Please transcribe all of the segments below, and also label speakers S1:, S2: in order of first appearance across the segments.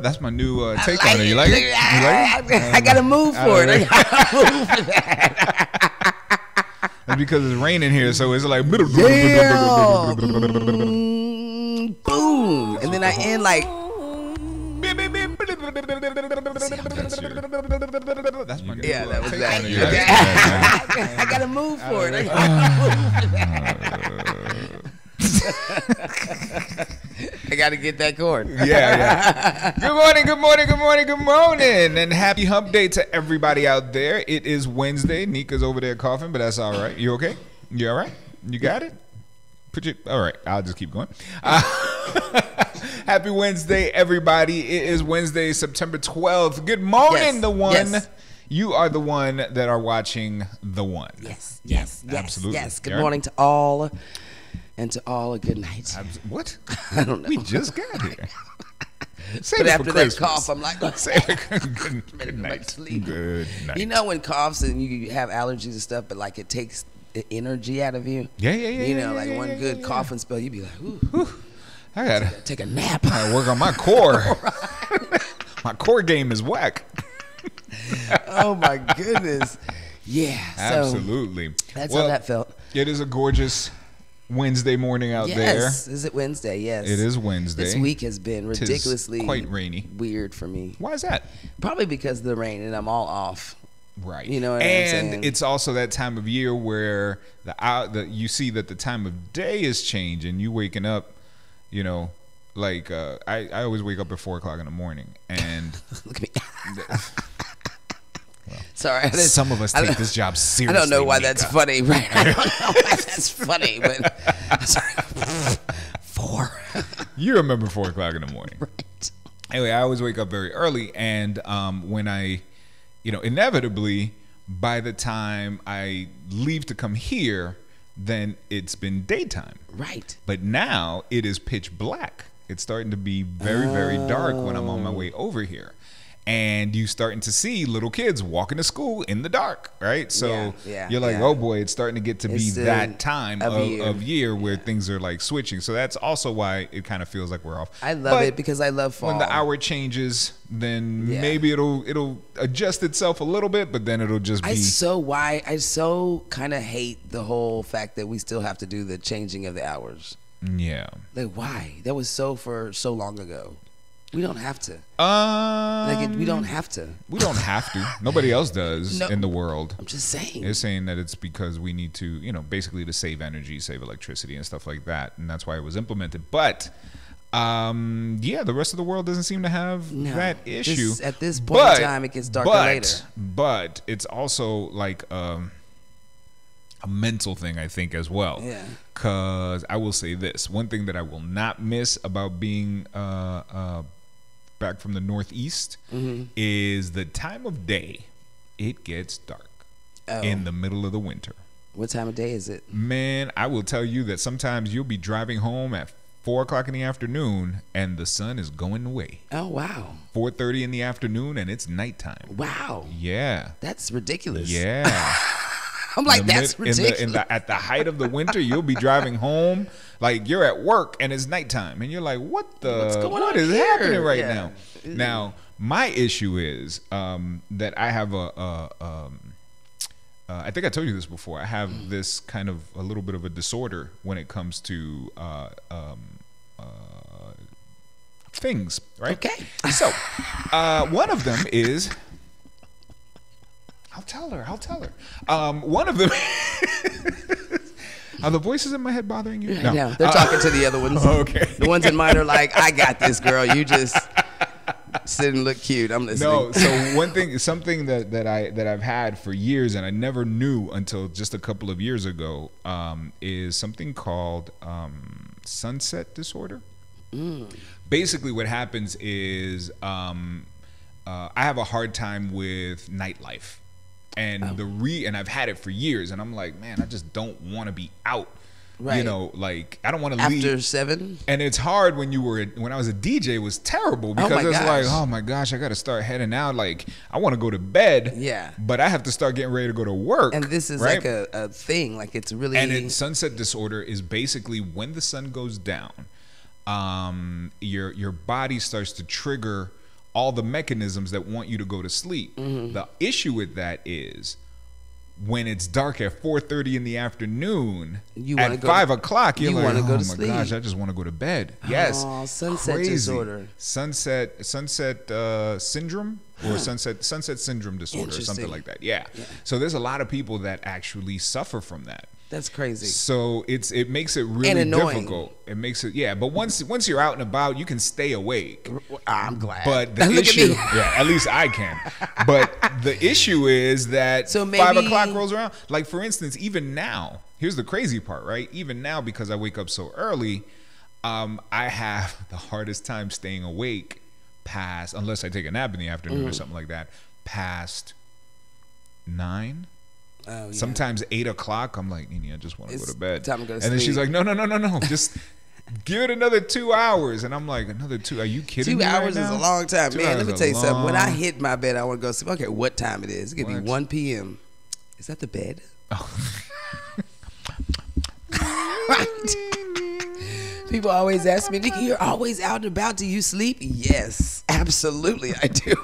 S1: That's my new take on it. You like it?
S2: I got to move for it. I got to move for that.
S1: That's because it's raining here, so it's like boom,
S2: and then I end like.
S1: That's my new
S2: that was
S1: take
S2: that.
S1: on it. You like it?
S2: I got to move for it. I got to get that chord.
S1: Yeah. Good morning, and happy hump day to everybody out there. It is Wednesday. Nika's over there coughing, but that's all right. You okay? You all right? You got it? All right. I'll just keep going. Happy Wednesday, everybody. It is Wednesday, September 12th. Good morning, the one.
S2: Yes.
S1: You are the one that are watching the one.
S2: Yes.
S1: Absolutely.
S2: Yes. Good morning to all. And to all, a good night.
S1: What?
S2: I don't know.
S1: We just got here.
S2: But after that cough, I'm like,
S1: good night.
S2: Sleep.
S1: Good night.
S2: You know when coughs and you have allergies and stuff, but like it takes the energy out of you.
S1: Yeah.
S2: You know, like one good coughing spell, you'd be like, ooh.
S1: I gotta
S2: take a nap.
S1: I work on my core. My core game is whack.
S2: Oh my goodness. Yeah.
S1: Absolutely.
S2: That's how that felt.
S1: It is a gorgeous Wednesday morning out there.
S2: Yes. Is it Wednesday? Yes.
S1: It is Wednesday.
S2: This week has been ridiculously
S1: quite rainy.
S2: Weird for me.
S1: Why is that?
S2: Probably because of the rain and I'm all off.
S1: Right.
S2: You know what I'm saying?
S1: And it's also that time of year where you see that the time of day is changing. You waking up, you know, like I always wake up at 4 o'clock in the morning and
S2: look at me. Sorry.
S1: Some of us take this job seriously.
S2: I don't know why that's funny. Right. I don't know why that's funny, but I'm sorry. 4.
S1: You remember 4 o'clock in the morning.
S2: Right.
S1: Anyway, I always wake up very early, and when I, inevitably, by the time I leave to come here, then it's been daytime.
S2: Right.
S1: But now it is pitch black. It's starting to be very, very dark when I'm on my way over here. And you starting to see little kids walking to school in the dark, right? So you're like, oh boy, it's starting to get to be that time of year where things are like switching. So that's also why it kind of feels like we're off.
S2: I love it because I love fall.
S1: When the hour changes, then maybe it'll adjust itself a little bit, but then it'll just be. I
S2: so kind of hate the whole fact that we still have to do the changing of the hours.
S1: Yeah.
S2: Like why? That was for so long ago. We don't have to. We don't have to.
S1: We don't have to. Nobody else does in the world.
S2: I'm just saying.
S1: They're saying that it's because we need to, basically to save energy, save electricity and stuff like that. And that's why it was implemented. But, the rest of the world doesn't seem to have that issue.
S2: At this point in time, it gets darker later.
S1: But it's also like a mental thing, I think, as well.
S2: Yeah.
S1: Because I will say this. One thing that I will not miss about being back from the Northeast is the time of day. It gets dark in the middle of the winter.
S2: What time of day is it?
S1: Man, I will tell you that sometimes you'll be driving home at 4 o'clock in the afternoon and the sun is going away.
S2: Oh, wow.
S1: 4:30 in the afternoon and it's nighttime.
S2: Wow.
S1: Yeah.
S2: That's ridiculous.
S1: Yeah.
S2: I'm like, that's ridiculous.
S1: At the height of the winter, you'll be driving home, like you're at work and it's nighttime, and you're like, what is happening right now? Now, my issue is that I have I think I told you this before. I have this kind of a little bit of a disorder when it comes to things, right?
S2: Okay.
S1: So, one of them is. I'll tell her. One of them. Are the voices in my head bothering you?
S2: No, they're talking to the other ones.
S1: Okay.
S2: The ones in mine are like, I got this, girl. You just sit and look cute. I'm listening.
S1: No, so something that I've had for years and I never knew until just a couple of years ago is something called sunset disorder. Basically, what happens is I have a hard time with nightlife. And and I've had it for years, and I'm like, man, I just don't want to be out. Right. Like I don't want to leave
S2: after 7.
S1: And it's hard when I was a DJ. It was terrible because it's like, oh my gosh, I got to start heading out. Like I want to go to bed.
S2: Yeah.
S1: But I have to start getting ready to go to work.
S2: And this is like a thing. Like it's really.
S1: And sunset disorder is basically when the sun goes down. your body starts to trigger all the mechanisms that want you to go to sleep. The issue with that is when it's dark at 4:30 in the afternoon, at 5 o'clock, you're like, oh my gosh, I just want to go to bed. Yes,
S2: sunset disorder,
S1: sunset syndrome, or sunset syndrome disorder, or something like that. Yeah. So there's a lot of people that actually suffer from that.
S2: That's crazy.
S1: So it makes it really difficult. It makes it, yeah. But once you're out and about, you can stay awake.
S2: I'm glad.
S1: But the issue, yeah, at least I can. But the issue is that 5 o'clock rolls around. Like, for instance, even now, here's the crazy part, right? Even now, because I wake up so early, I have the hardest time staying awake past, unless I take a nap in the afternoon or something like that, past 9. Oh, yeah. Sometimes 8 o'clock, I'm like, Nini, I just want to go to bed.
S2: Time to go to
S1: sleep. And then she's like, no. Just give it another 2 hours. And I'm like, another 2? Are you kidding me?
S2: 2 hours
S1: right
S2: is
S1: now?
S2: a long time. 2 Man, let me tell you something. When I hit my bed, I want to go sleep. Okay, what time it is? It could be 1 p.m. Is that the bed? Oh. People always ask me, Nikki, you're always out and about. Do you sleep? Yes, absolutely, I do.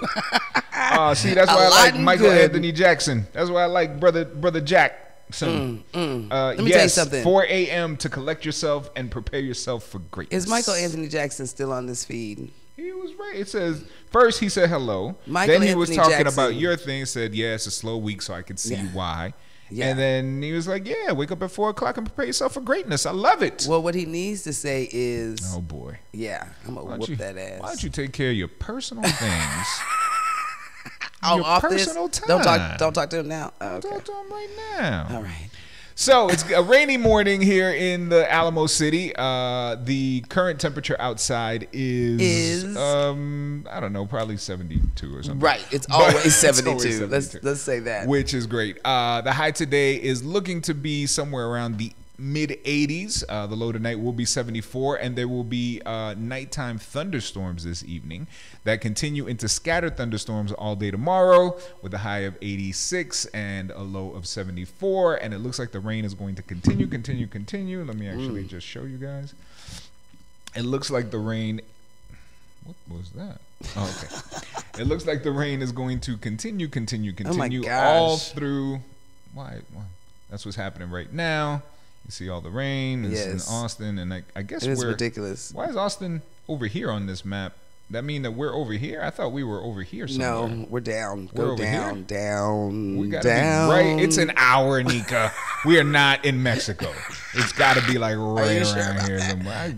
S1: See, that's why I like Michael Anthony Jackson. That's why I like brother Jackson.
S2: Let me tell you something.
S1: 4 a.m. to collect yourself and prepare yourself for greatness.
S2: Is Michael Anthony Jackson still on this feed?
S1: He was right. It says, first he said hello.
S2: Then
S1: he was talking about your thing. Said, yeah, it's a slow week, so I could see why. Yeah. And then he was like, yeah, wake up at 4 o'clock and prepare yourself for greatness. I love it.
S2: Well, what he needs to say is,
S1: oh, boy.
S2: Yeah, I'm going to whoop that ass.
S1: Why don't you take care of your personal things?
S2: Your personal time. Don't talk to him now. Okay.
S1: Talk to him right now.
S2: All right.
S1: So it's a rainy morning here in the Alamo City. The current temperature outside is I don't know, probably 72 or something.
S2: Right, it's always 72. Let's say that.
S1: Which is great. The high today is looking to be somewhere around the mid 80s. The low tonight will be 74, and there will be nighttime thunderstorms this evening that continue into scattered thunderstorms all day tomorrow, with a high of 86 and a low of 74. And it looks like the rain is going to continue. Let me actually just show you guys. It looks like the rain. What was that? Oh, okay. It looks like the rain is going to continue
S2: oh my gosh.
S1: all through. Why? That's what's happening right now. You see all the rain. It's in Austin, and I guess
S2: it's ridiculous.
S1: Why is Austin over here on this map? That mean that we're over here? I thought we were over here somewhere.
S2: No, we're down.
S1: We're
S2: down.
S1: We gotta be right. It's an hour, Nika. We are not in Mexico. It's got to be like right around here somewhere.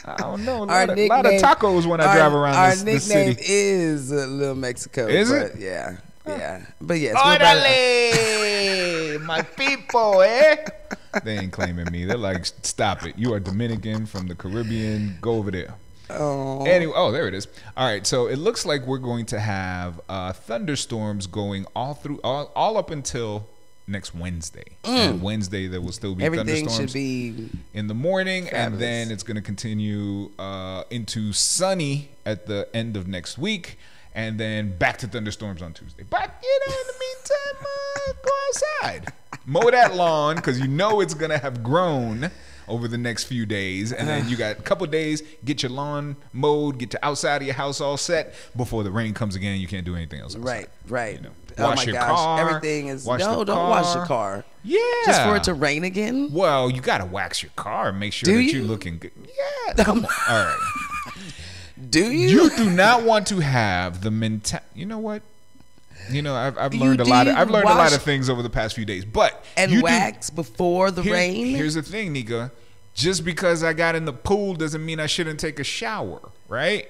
S1: I don't know. A lot of tacos when I drive around this city.
S2: Our nickname is Little Mexico.
S1: Is it?
S2: Yeah. Yeah, but yes.
S1: Orale, my people, eh? They ain't claiming me. They're like, stop it. You are Dominican from the Caribbean. Go over there.
S2: Oh.
S1: Anyway, there it is. All right, so it looks like we're going to have thunderstorms going all up until next Wednesday. And Wednesday there will still be thunderstorms.
S2: Should be
S1: in the morning,
S2: fabulous.
S1: And then it's going to continue into sunny at the end of next week. And then back to thunderstorms on Tuesday. But, in the meantime, go outside. Mow that lawn, because you know it's going to have grown over the next few days. And then you got a couple days, get your lawn mowed, get the outside of your house all set before the rain comes again. You can't do anything else outside.
S2: Right.
S1: Wash your car.
S2: Everything is... Don't wash your car.
S1: Yeah.
S2: Just for it to rain again?
S1: Well, you got to wax your car and make sure that you're looking good. Yeah. All right.
S2: Do you?
S1: You do not want to have the mentality. You know what? I've learned a lot. I've learned a lot of things over the past few days. But
S2: wax before the rain.
S1: Here's the thing, Nika. Just because I got in the pool doesn't mean I shouldn't take a shower, right?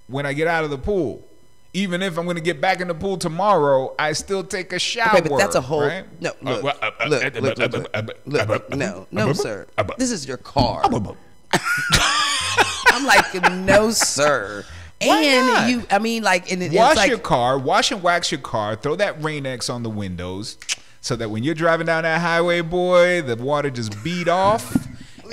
S1: When I get out of the pool, even if I'm going to get back in the pool tomorrow, I still take a shower.
S2: Okay, but that's a whole.
S1: Right?
S2: No, look. No, sir. This is your car. I'm like, no, sir.
S1: Why not? Wash your car, wash and wax your car, throw that Rain-X on the windows so that when you're driving down that highway, boy, the water just beat off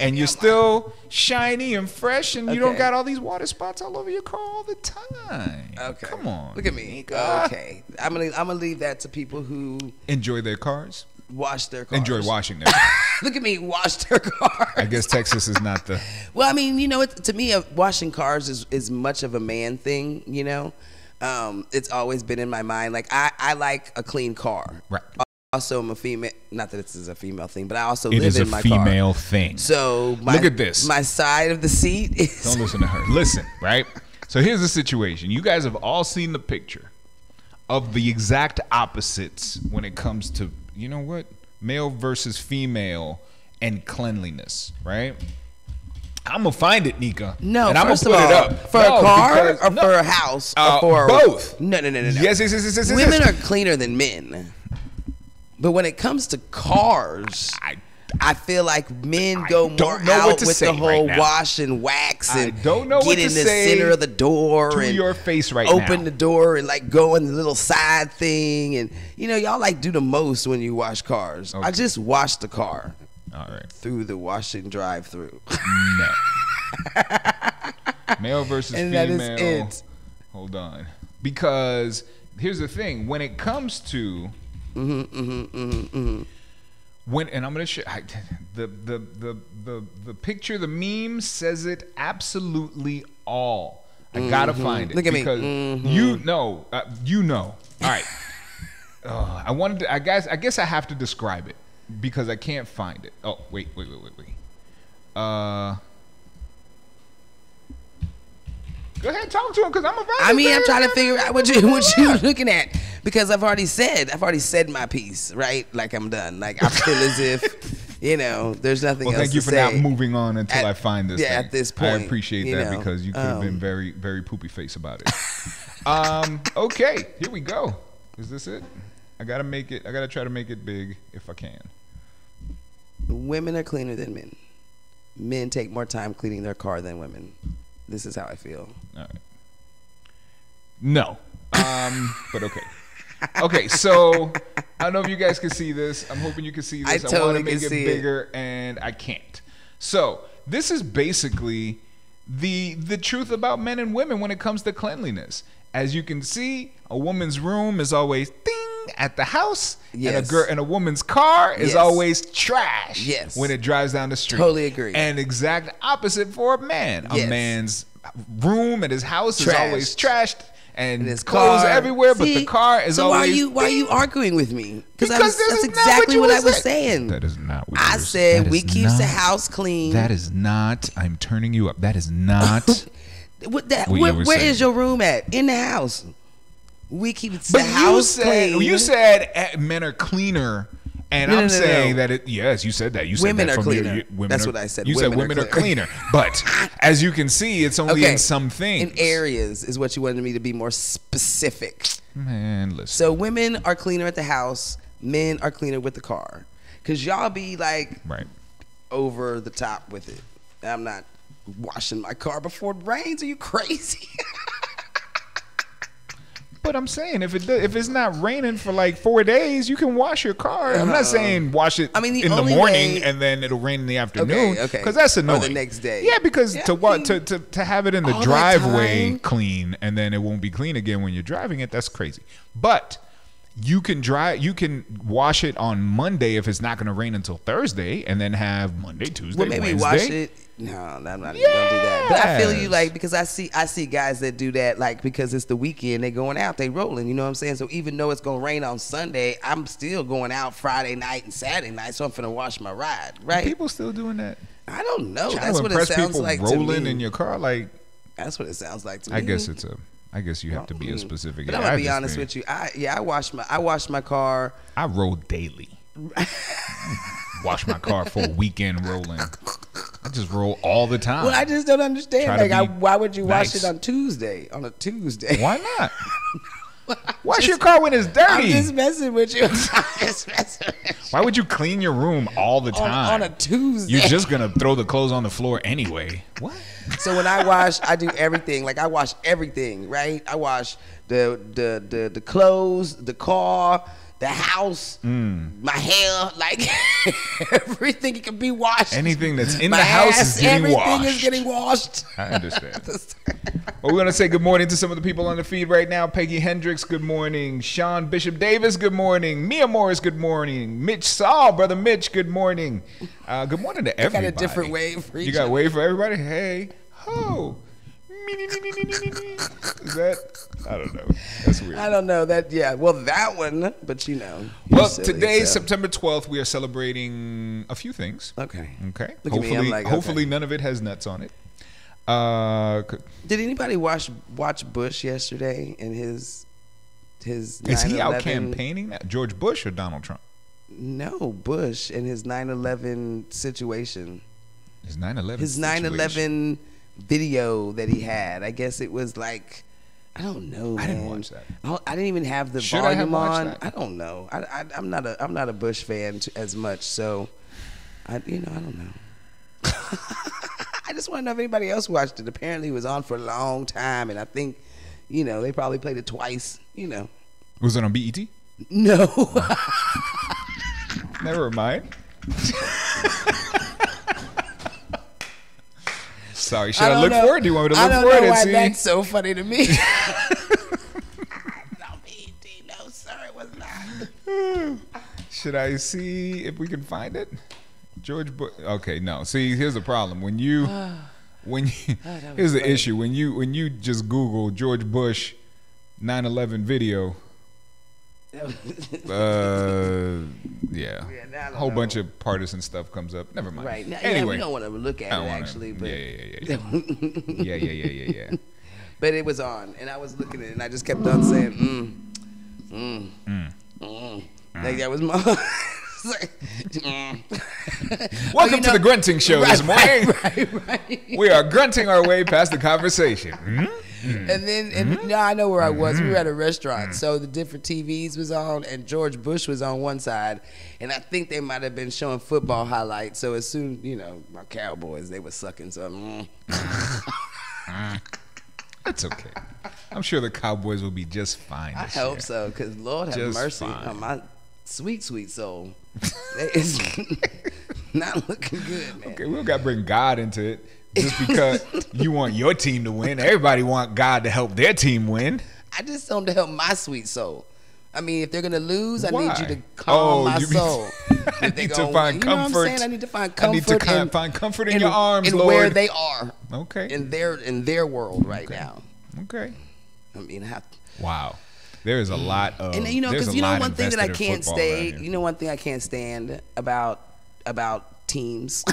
S1: and you're still shiny and fresh and you don't got all these water spots all over your car all the time.
S2: Okay.
S1: Come on.
S2: Look at me. Okay. I'm gonna leave that to people who
S1: enjoy their cars.
S2: wash their cars.
S1: Enjoy washing them.
S2: Look at me, wash their cars.
S1: I guess Texas is not the.
S2: Well, I mean, you know, to me, washing cars is much of a man thing. You know, it's always been in my mind. Like I like a clean car.
S1: Right.
S2: Also, I'm a female. Not that this is a female thing, but I also live in my car.
S1: It is a female thing.
S2: So
S1: look at this.
S2: My side of the seat is.
S1: Don't listen to her. Listen, right? So here's the situation. You guys have all seen the picture of the exact opposites when it comes to, you know what, male versus female and cleanliness, right? I'm gonna find it, Nika.
S2: No,
S1: and I'm
S2: first
S1: gonna put
S2: of all,
S1: it up
S2: for a car or for a house or for
S1: both.
S2: No.
S1: Yes.
S2: Women are cleaner than men, but when it comes to cars, I feel like men go more out with the whole wash and wax and get in the center of the door
S1: to
S2: and
S1: your face right now.
S2: Open the door and like go in the little side thing, and you know, y'all like do the most when you wash cars. Okay. I just wash the car.
S1: All right.
S2: Through the washing drive-through.
S1: No. Male versus
S2: and
S1: female.
S2: That is it.
S1: Hold on. Because here's the thing. When it comes to when, and I'm gonna show the picture, the meme says it absolutely all. I gotta find it.
S2: Look at
S1: because
S2: me.
S1: You know. All right. I wanted to, I guess I have to describe it because I can't find it. Oh, wait. Go ahead, talk to him because I'm a.
S2: I mean, I'm trying to figure out what you looking at because I've already said my piece, right? Like I'm done. Like I feel as if, you know, there's nothing else to say.
S1: Well, thank you for not moving on until I find this.
S2: Yeah,
S1: thing.
S2: at this point,
S1: I appreciate that because you could have been very, very poopy face about it. Okay, here we go. Is this it? I gotta try to make it big if I can.
S2: Women are cleaner than men. Men take more time cleaning their car than women. This is how I feel.
S1: All right. No. But okay. Okay, so I don't know if you guys can see this. I'm hoping you can see this.
S2: I totally
S1: want to make
S2: can
S1: it
S2: see
S1: bigger, and I can't. So this is basically the truth about men and women when it comes to cleanliness. As you can see, a woman's room is always ding at the house,
S2: yes.
S1: and a woman's car is
S2: yes.
S1: always trash
S2: yes.
S1: when it drives down the street.
S2: Totally agree.
S1: And exact opposite for a man.
S2: Yes.
S1: A man's room at his house
S2: Trashed.
S1: is always trashed and
S2: his
S1: clothes
S2: car
S1: everywhere, but
S2: See,
S1: the car is
S2: so
S1: always.
S2: why are you arguing with me?
S1: Because
S2: that's exactly what I was saying.
S1: That is not what
S2: I said. We keep the house clean.
S1: That is not. I'm turning you up. That is not.
S2: Where is your room at? In the house. We keep the house clean.
S1: You said men are cleaner, and I'm saying that it. Yes, you said that. You said
S2: women
S1: that
S2: are
S1: from
S2: cleaner. That's what I said.
S1: You said women are cleaner, but as you can see, it's only in some things.
S2: In areas is what you wanted me to be more specific.
S1: Man, listen.
S2: So women are cleaner at the house. Men are cleaner with the car. Cause y'all be like over the top with it. I'm not washing my car before it rains. Are you crazy?
S1: But I'm saying if it's not raining for like 4 days, you can wash your car. I'm not saying wash it in the morning and then it'll rain in the afternoon.
S2: Okay.
S1: Because that's annoying.
S2: Or the next day.
S1: Yeah, because to have it in the driveway clean and then it won't be clean again when you're driving it, that's crazy. But you can wash it on Monday if it's not going to rain until Thursday, and then have Monday, Tuesday,
S2: well, maybe
S1: Wednesday.
S2: Wash it. No, I'm not even gonna do that. But I feel you, like, because I see guys that do that, like, because it's the weekend, they going out, they rolling. You know what I'm saying? So even though it's gonna rain on Sunday, I'm still going out Friday night and Saturday night. So I'm finna wash my ride. Right?
S1: Are people still doing that?
S2: I don't know.
S1: Trying
S2: That's what it sounds like to me.
S1: Rolling in your car, like.
S2: That's what it sounds like to me.
S1: I guess you have to be a specific.
S2: But I'm gonna be honest with you. I wash my car.
S1: I roll daily. Wash my car for a weekend rolling. I just roll all the time.
S2: Well, I just don't understand. Why would you wash it on Tuesday? On a Tuesday?
S1: Why not? Wash your car when it's dirty.
S2: I'm just messing with you.
S1: Why would you clean your room all the time
S2: on a Tuesday?
S1: You're just gonna throw the clothes on the floor anyway. What?
S2: So when I wash, I do everything. Like I wash everything, right? I wash the clothes, the car, the house, my hair, like everything can be washed.
S1: Anything that's in the house is getting washed.
S2: Everything is getting washed.
S1: I understand. Well, we're going to say good morning to some of the people on the feed right now. Peggy Hendricks, good morning. Sean Bishop Davis, good morning. Mia Morris, good morning. Mitch Saul, brother Mitch, good morning. Good morning to everybody.
S2: I got a different wave for each.
S1: You got a wave for everybody? Hey, ho. Is that? I don't know. That's weird.
S2: I don't know that. Yeah. Well, that one, but you know.
S1: Well, today, September 12th, we are celebrating a few things.
S2: Okay.
S1: Okay.
S2: Look at me, I'm like,
S1: hopefully
S2: okay.
S1: none of it has nuts on it.
S2: Did anybody watch Bush yesterday and his 9/11?
S1: Is he out campaigning now? George Bush or Donald Trump?
S2: No, Bush and his 9/11 situation.
S1: His 9/11
S2: His 9/11 video that he had. I guess it was like, I don't know.
S1: I didn't watch that.
S2: I didn't even have the
S1: Should
S2: volume
S1: I have
S2: on.
S1: watched that?
S2: I don't know. I'm not a Bush fan as much. So, I don't know. I just want to know if anybody else watched it. Apparently, it was on for a long time, and I think, they probably played it twice.
S1: Was it on BET?
S2: No.
S1: Never mind. Sorry, should I look for it? Do you want me to look for it?
S2: I don't know why that's so funny to me. No, BET, no, sir, it was not.
S1: Should I see if we can find it? George Bush. Okay, no. See, here's the problem. Here's the issue. When you just Google George Bush 9/11 video, yeah, a whole bunch of partisan stuff comes up. Never mind.
S2: Right. Now,
S1: anyway,
S2: we don't want to look at it actually, but
S1: yeah.
S2: But it was on, and I was looking at it, and I just kept on saying, like that was my.
S1: Welcome to the grunting show this morning.
S2: Right.
S1: We are grunting our way past the conversation.
S2: And then, now I know where I was. We were at a restaurant, so the different TVs was on, and George Bush was on one side, and I think they might have been showing football highlights. So as soon, my Cowboys, they were sucking. So
S1: that's okay. I'm sure the Cowboys will be just fine.
S2: I hope so, because Lord have
S1: Just
S2: mercy
S1: fine.
S2: on my sweet, sweet soul. It's not looking good, man.
S1: Okay, we don't got to bring God into it just because you want your team to win. Everybody want God to help their team win.
S2: I just want them to help my sweet soul. I mean, if they're going to lose, I
S1: Why?
S2: need you to calm my soul.
S1: I need to find comfort.
S2: I need to find comfort.
S1: Find comfort in your arms,
S2: and
S1: Lord.
S2: where they are.
S1: Okay.
S2: In their world right now.
S1: Okay.
S2: I mean,
S1: wow. There is a lot of,
S2: and because one thing that I can't stand. One thing I can't stand about teams,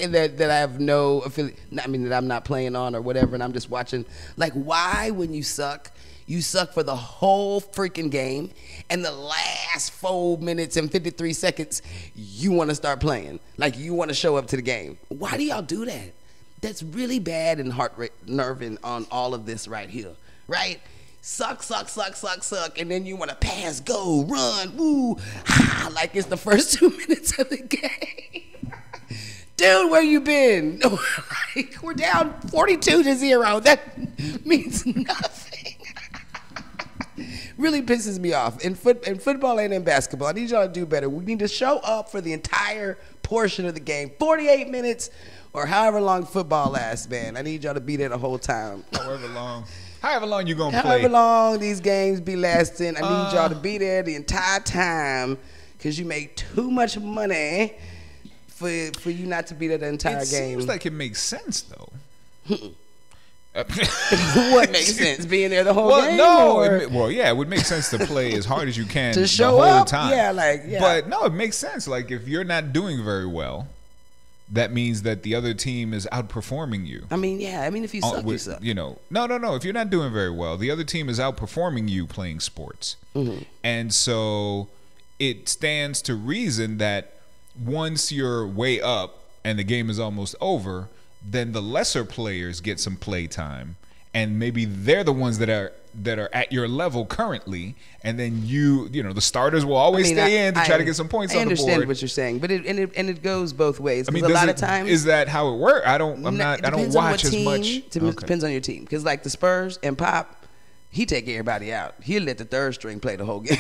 S2: and that I have no affiliate. I mean, that I'm not playing on or whatever, and I'm just watching. Like, why when you suck for the whole freaking game, and the last 4 minutes and 53 seconds, you want to start playing. Like, you want to show up to the game. Why do y'all do that? That's really bad and heart-nerving on all of this right here, right? Suck, and then you want to pass, go, run, woo, like it's the first 2 minutes of the game. Dude, where you been? Like, we're down 42-0. That means nothing. Really pisses me off. In football and in basketball, I need y'all to do better. We need to show up for the entire portion of the game, 48 minutes or however long football lasts, man. I need y'all to be there the whole time.
S1: However long you gonna play.
S2: However long these games be lasting, I need y'all to be there the entire time, because you make too much money for you not to be there the entire game.
S1: It seems like it makes sense, though.
S2: What makes sense? Being there the whole game?
S1: No. It would make sense to play as hard as you can
S2: to show
S1: the whole
S2: up.
S1: time.
S2: Yeah.
S1: But no, it makes sense. Like, if you're not doing very well, that means that the other team is outperforming you.
S2: I mean, if you suck, you suck.
S1: No. If you're not doing very well, the other team is outperforming you playing sports.
S2: Mm-hmm.
S1: And so it stands to reason that once you're way up and the game is almost over, then the lesser players get some play time, and maybe they're the ones that are at your level currently, and then the starters will always stay in to try to get some points on the board. I
S2: understand what you're saying, but it goes both ways. Because a lot of times,
S1: is that how it works? I don't watch as much.
S2: Depends on your team, because like the Spurs and Pop, he take everybody out. He'll let the third string play the whole game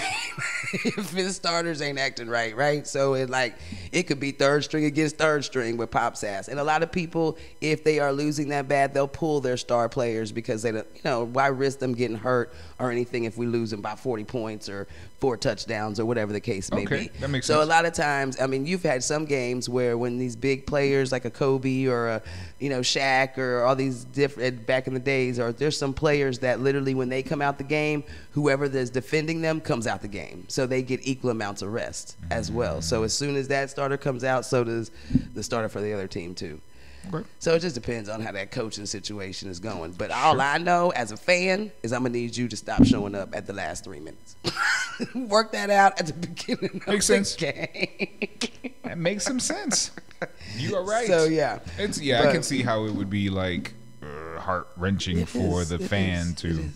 S2: if his starters ain't acting right. So it could be third string against third string with Pop's ass. And a lot of people, if they are losing that bad, they'll pull their star players because they don't, why risk them getting hurt or anything if we lose them by 40 points or 4 touchdowns or whatever the case may be.
S1: That makes
S2: so
S1: sense.
S2: A lot of times, I mean, you've had some games where when these big players like a Kobe or a Shaq or all these different back in the days, or there's some players that literally when they come out the game, whoever is defending them comes out the game, so they get equal amounts of rest as well. So as soon as that starter comes out, so does the starter for the other team too.
S1: Okay.
S2: So it just depends on how that coaching situation is going. But all I know as a fan is I'm gonna need you to stop showing up at the last 3 minutes. Work that out at the beginning of the game.
S1: That makes some sense. You are right.
S2: So yeah,
S1: I can see how it would be like heart wrenching for the fan to.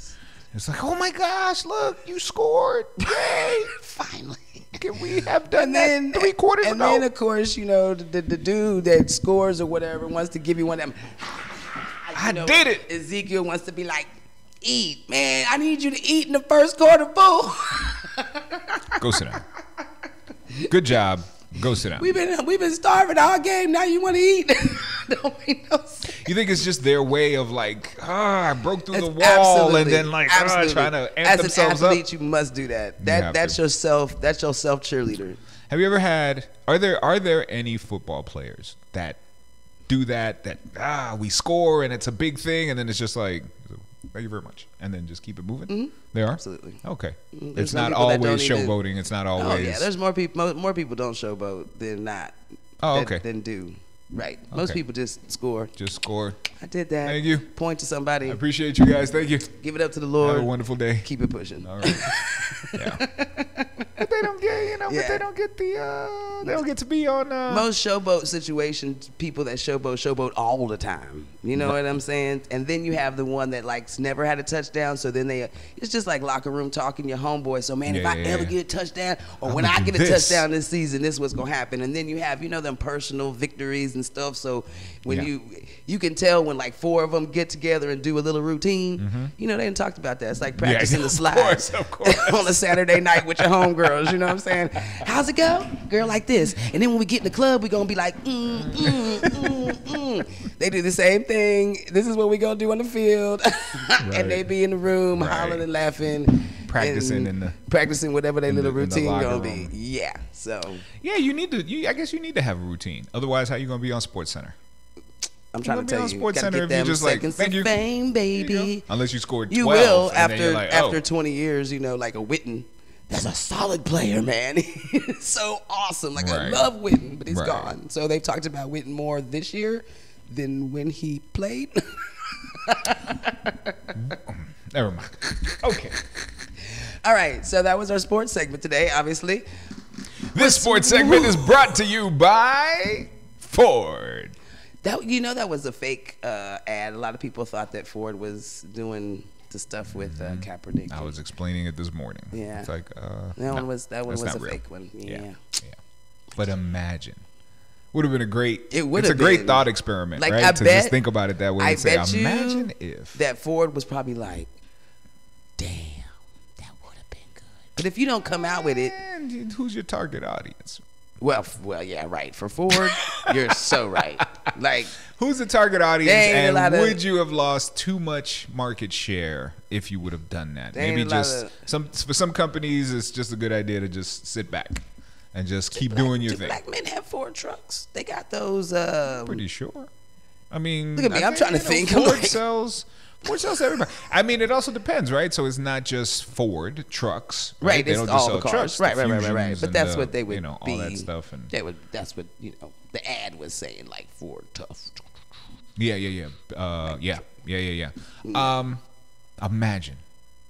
S1: It's like, oh my gosh, look, you scored! Yay!
S2: Finally.
S1: Can we have done that 3 quarters ago?
S2: And then, of course, the dude that scores or whatever wants to give you one of them.
S1: I did it.
S2: Ezekiel wants to be like, eat, man. I need you to eat in the first quarter, fool.
S1: Go sit down. Good job. Go sit down.
S2: We've been starving all game. Now you want to eat? Don't make no sense.
S1: You think it's just their way of like, I broke through the wall, and then like trying to amp themselves up?
S2: As an athlete, you must do that. That's your self cheerleader.
S1: Have you ever had? Are there any football players that do that? That we score and it's a big thing, and then it's just like, thank you very much, and then just keep it moving.
S2: Mm-hmm.
S1: There are?
S2: Absolutely.
S1: Okay.
S2: There's
S1: It's not always showboating. It's not always.
S2: Oh yeah, there's more people. More people don't showboat than not.
S1: Oh, okay.
S2: Than do. Right. Most people just score.
S1: Just score.
S2: I did that.
S1: Thank you.
S2: Point to somebody.
S1: I appreciate you guys. Thank you.
S2: Give it up to the Lord.
S1: Have a wonderful day.
S2: Keep it pushing.
S1: All right. Yeah. But they don't get, but they don't get they don't get to be on.
S2: Most showboat situations, people that showboat all the time. You know what I'm saying? And then you have the one that never had a touchdown. So then it's just like locker room talking your homeboy. So man, if I ever get a touchdown, or when I get a touchdown this season, this is what's gonna happen. And then you have them personal victories and stuff. So when you can tell when 4 of them get together and do a little routine. They didn't talk about that. It's like practicing the slides
S1: of course.
S2: on a Saturday night with your homegirls. You know what I'm saying? How's it go? Girl, like this. And then when we get in the club, we're gonna be like, They do the same thing. This is what we gonna do on the field. And they be in the room hollering and laughing. Practicing whatever their little routine gonna be. Yeah. So
S1: I guess you need to have a routine. Otherwise, how you gonna be on Sports Center?
S2: I'm trying to tell you,
S1: Sports
S2: gotta
S1: Center,
S2: get them
S1: if you just
S2: seconds of fame, baby.
S1: Unless you scored 12.
S2: You will
S1: and
S2: after 20 years. Like a Witten. That's a solid player, man. He's so awesome. I love Witten, but he's gone. So they've talked about Witten more this year than when he played.
S1: Never mind. Okay.
S2: All right. So that was our sports segment today, obviously.
S1: This sports segment is brought to you by Ford.
S2: That was a fake ad. A lot of people thought that Ford was doing the stuff with Kaepernick.
S1: I was explaining it this morning.
S2: Yeah.
S1: It's like
S2: that one was a fake one. Yeah.
S1: But imagine. Would have been a great.
S2: It's
S1: a great thought experiment, right?
S2: I
S1: to
S2: bet,
S1: just think about it that way. And imagine if
S2: that Ford was probably like, damn, that would have been good. But if you don't come out with it,
S1: and who's your target audience?
S2: Well, yeah, right. For Ford, you're so right.
S1: Who's the target audience, and would you have lost too much market share if you would have done that? Maybe just for some companies, it's just a good idea to just sit back and just keep doing your thing.
S2: Black men have Ford trucks. They got those.
S1: Pretty sure. I mean,
S2: look at me. I'm trying to think.
S1: Ford sells everybody. I mean, it also depends, right? So it's not just Ford trucks, right? They don't just sell trucks,
S2: right. But that's what they would
S1: all that stuff, and
S2: that's what the ad was saying, like Ford tough.
S1: Yeah. Imagine.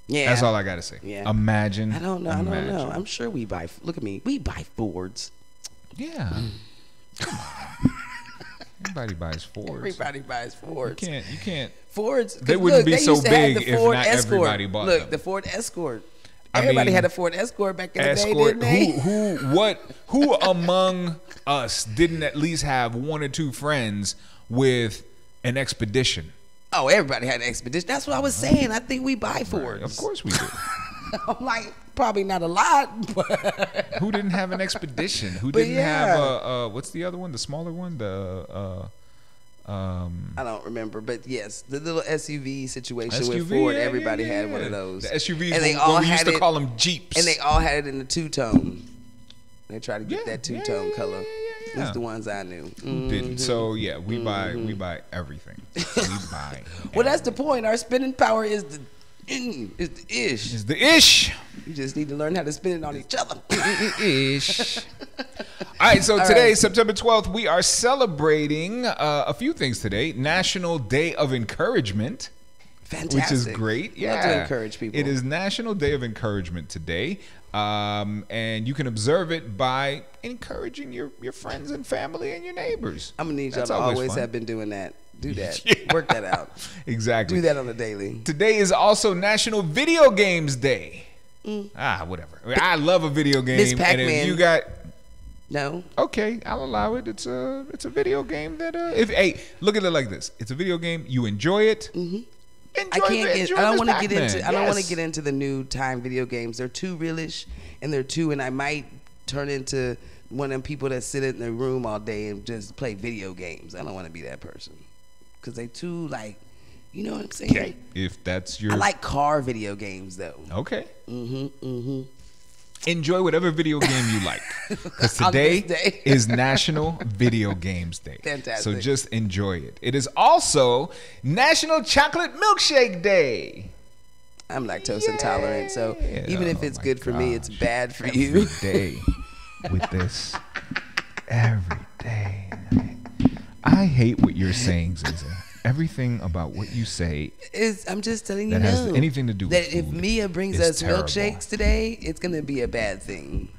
S2: Yeah,
S1: that's all I gotta say.
S2: Yeah.
S1: Imagine.
S2: I don't know. I'm sure we buy. Look at me. We buy Fords.
S1: Yeah. Come on. Everybody buys Fords.
S2: Everybody buys Fords.
S1: You can't.
S2: Fords.
S1: They wouldn't be so big if not everybody bought them.
S2: Look, the Ford Escort. Everybody had a Ford Escort back in the day, didn't they?
S1: Who among us didn't at least have 1 or 2 friends with an Expedition?
S2: Oh, everybody had an expedition. That's what I was saying. I think we buy Fords.
S1: Of course we do.
S2: I'm like, probably not a lot, but
S1: who didn't have an expedition? Who didn't have what's the other one? The smaller one?
S2: I don't remember, but yes, the little SUV situation with Ford. Everybody had one of those.
S1: The SUVs, and they all we used to call them Jeeps,
S2: and they all had it in the two-tone. They tried to get that two-tone color. Those the ones I knew.
S1: Who didn't? So yeah, we buy everything. We buy.
S2: Well, that's the point. Our spending power is the ish.
S1: Is the ish.
S2: You just need to learn how to spend it on each other.
S1: Ish. All right, so today, September 12th, we are celebrating a few things today. National Day of Encouragement.
S2: Fantastic.
S1: Which is great. Yeah.
S2: Love to encourage people.
S1: It is National Day of Encouragement today. And you can observe it by encouraging your friends and family and your neighbors.
S2: I'm going to need y'all to always have been doing that. Do that. Work that out.
S1: Exactly.
S2: Do that on the daily.
S1: Today is also National Video Games Day. Whatever. I love a video game.
S2: Miss Pac-Man.
S1: And if you got...
S2: No.
S1: Okay, I'll allow it. It's a video game that look at it like this. It's a video game. You enjoy it.
S2: I don't want to get into the new time video games. They're too realish, and and I might turn into one of them people that sit in their room all day and just play video games. I don't want to be that person because they too you know what I'm saying?
S1: Okay. If that's your,
S2: I like car video games though.
S1: Okay. Enjoy whatever video game you like, because today is National Video Games Day.
S2: Fantastic.
S1: So just enjoy it. It is also National Chocolate Milkshake Day.
S2: I'm lactose intolerant, so even if it's good for me, it's bad for you.
S1: Every day with this. Every day. I hate what you're saying, Ziza. Everything about what you say
S2: I'm just telling you
S1: that has anything to do with
S2: that
S1: food
S2: if Mia brings us
S1: terrible.
S2: Milkshakes today, it's gonna be a bad thing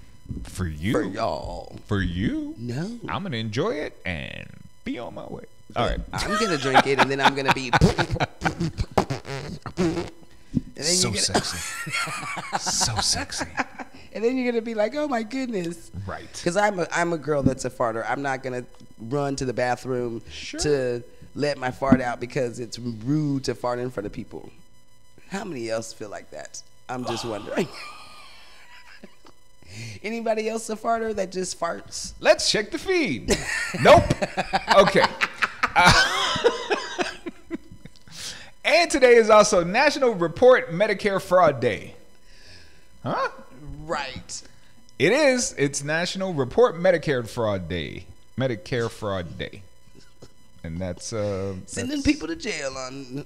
S1: for you.
S2: For y'all.
S1: For you?
S2: No.
S1: I'm gonna enjoy it and be on my way. All right.
S2: I'm gonna drink it and then I'm gonna be.
S1: So sexy. So sexy.
S2: And then you're gonna be like, oh my goodness.
S1: Right.
S2: Because I'm a girl that's a farter. I'm not gonna run to the bathroom to let my fart out because it's rude to fart in front of people. How many else feel like that? I'm just wondering. Anybody else a farter that just farts?
S1: Let's check the feed. Nope. Okay. And today is also National Report Medicare Fraud Day. Huh?
S2: Right.
S1: It is. It's National Report Medicare Fraud Day. Medicare Fraud Day. And that's
S2: sending people to jail on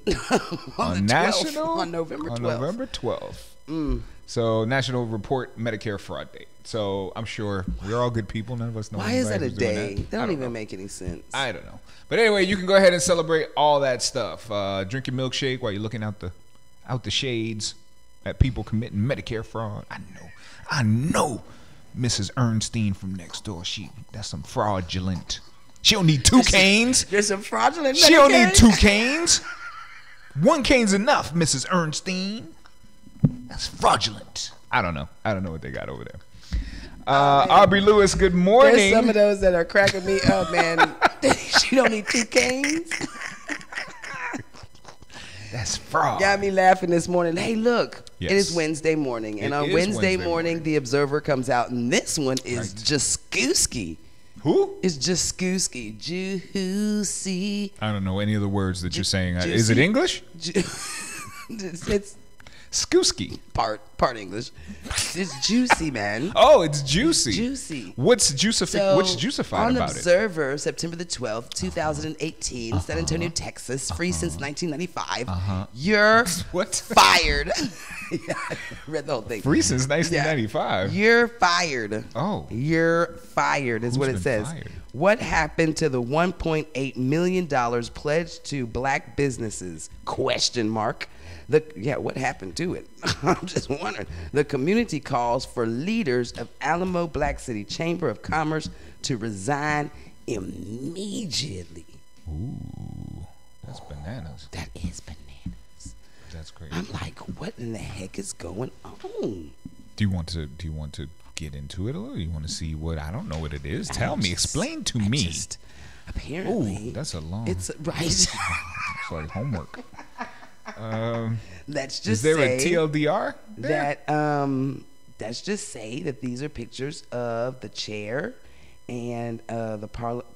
S2: November 12th.
S1: November 12th. So National Report Medicare Fraud Day. So I'm sure we're all good people. None of us know.
S2: Why is that a day? That don't even make any sense.
S1: I don't know. But anyway, you can go ahead and celebrate all that stuff. Drink your milkshake while you're looking out the shades at people committing Medicare fraud. I know Mrs. Ernstine from next door. That's some fraudulent. She don't need 2 canes.
S2: There's some fraudulent.
S1: She don't need 2 canes. 1 cane's enough, Mrs. Ernstine. That's fraudulent. I don't know what they got over there. Aubrey Lewis, good morning.
S2: There's some of those that are cracking me up, man. She don't need 2 canes.
S1: That's fraud.
S2: Got me laughing this morning. Hey, look.
S1: Yes.
S2: It is Wednesday morning. And on Wednesday morning, The Observer comes out. And this one is Juskowski.
S1: Who?
S2: It's Juskowski. Juicy.
S1: I don't know any of the words that you're saying. Is it English?
S2: It's
S1: Skewski.
S2: Part English. It's juicy, man.
S1: Oh, it's juicy.
S2: Juicy.
S1: What's juicified
S2: on
S1: about
S2: Observer, September the 12th, 2018, San Antonio, Texas, free since 1995. You're fired. Yeah, I read the whole thing.
S1: Free since 1995.
S2: Yeah. You're fired.
S1: Oh.
S2: You're fired is what it says.
S1: Fired?
S2: What happened to the $1.8 million pledged to black businesses? Question mark. What happened to it? I'm just wondering. The community calls for leaders of Alamo Black City Chamber of Commerce to resign immediately.
S1: Ooh, that's bananas.
S2: That is bananas.
S1: That's crazy.
S2: I'm like, what in the heck is going on?
S1: Do you want to get into it a little? You want to see what? I don't know what it is. Tell me. Explain to me.
S2: Apparently,
S1: ooh, that's a long.
S2: It's right.
S1: It's like homework.
S2: Let's just
S1: is there
S2: say
S1: a TLDR there?
S2: that let's just say that these are pictures of the chair and the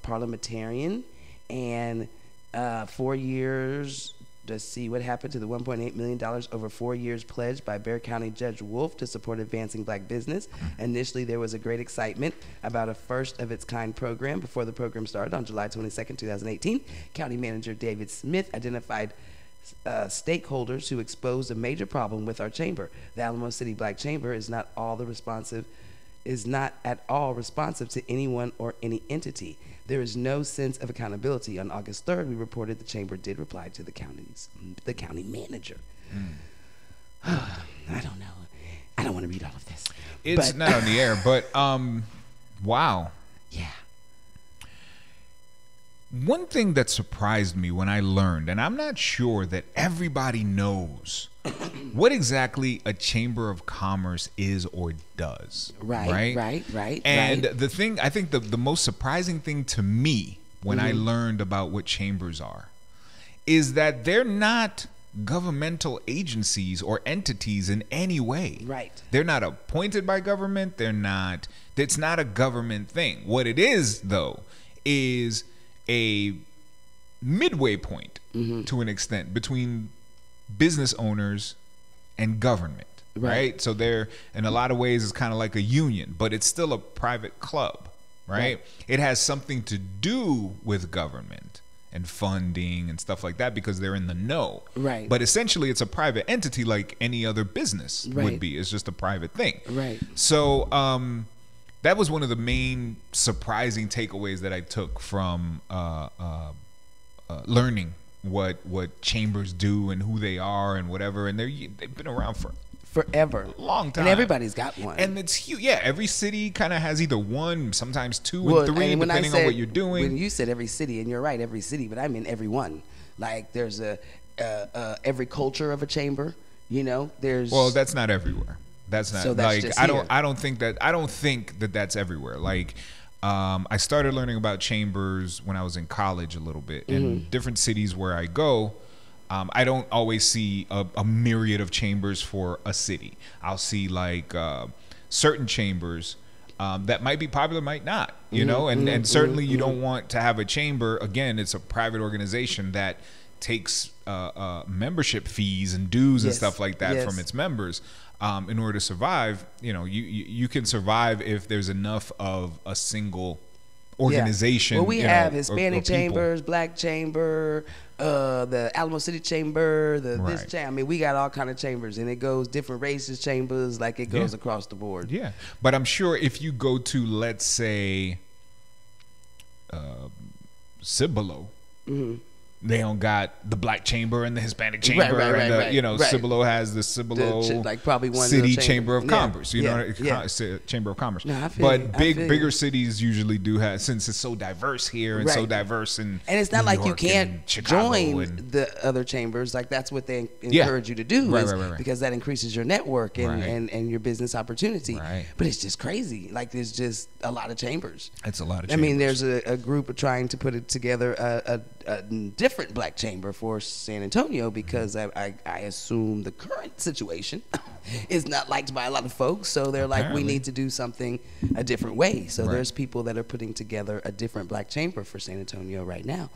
S2: parliamentarian and 4 years. Let's see what happened to the $1.8 million over 4 years pledged by Bexar County Judge Wolf to support advancing black business. Initially, there was a great excitement about a first-of-its-kind program. Before the program started on July 22nd, 2018, County Manager David Smith identified stakeholders who exposed a major problem with our chamber. The Alamo City Black Chamber is not at all responsive to anyone or any entity. There is no sense of accountability. On August 3rd, we reported the chamber did reply to the county manager. I don't know. I don't want to read all of this.
S1: It's not on the air, but wow.
S2: Yeah.
S1: One thing that surprised me when I learned, and I'm not sure that everybody knows what exactly a chamber of commerce is or does.
S2: Right.
S1: And the thing, I think the most surprising thing to me when I learned about what chambers are is that they're not governmental agencies or entities in any way.
S2: Right.
S1: They're not appointed by government. It's not a government thing. What it is, though, is a midway point to an extent between business owners and government, right? So they're, in a lot of ways, it's kind of like a union, but it's still a private club, right? It has something to do with government and funding and stuff like that because they're in the know.
S2: Right.
S1: But essentially, it's a private entity like any other business would be. It's just a private thing.
S2: Right.
S1: So, that was one of the main surprising takeaways that I took from learning what chambers do and who they are and whatever. And they've been around for
S2: forever,
S1: a long time,
S2: and everybody's got one.
S1: And it's huge. Yeah, every city kind of has either one, sometimes two and three, depending on what you're doing.
S2: When you said every city, and you're right, every city, but I mean every one. Like there's every culture of a chamber. You know, well,
S1: that's not everywhere. That's not, so that's like I don't think that that's everywhere. Like I started learning about chambers when I was in college a little bit. In different cities where I go, I don't always see a myriad of chambers for a city. I'll see like certain chambers that might be popular, might not, you know, and certainly you don't want to have a chamber. Again, it's a private organization that takes membership fees and dues and stuff like that from its members. In order to survive, you know, you can survive if there's enough of a single organization.
S2: Well, we have Hispanic chambers, Black chamber, the Alamo City chamber, this chamber. I mean, we got all kind of chambers, and it goes different races chambers, like it goes across the board. Yeah,
S1: but I'm sure if you go to, let's say, Cibolo. They don't got the Black chamber and the Hispanic chamber, Cibolo has the Cibolo
S2: like probably one
S1: City Chamber of Commerce, Chamber of Commerce.
S2: No,
S1: but bigger cities usually do have, since it's so diverse here and so diverse in
S2: and it's not
S1: New
S2: like
S1: York
S2: you can't join the other chambers. Like that's what they encourage you to do, because that increases your network and your business opportunity. But it's just crazy. Like there's just a lot of chambers.
S1: It's a lot of chambers.
S2: I mean, there's a group of trying to put it together a different Black chamber for San Antonio, because I assume the current situation is not liked by a lot of folks, so they're like, we need to do something a different way. So there's people that are putting together a different Black chamber for San Antonio right now.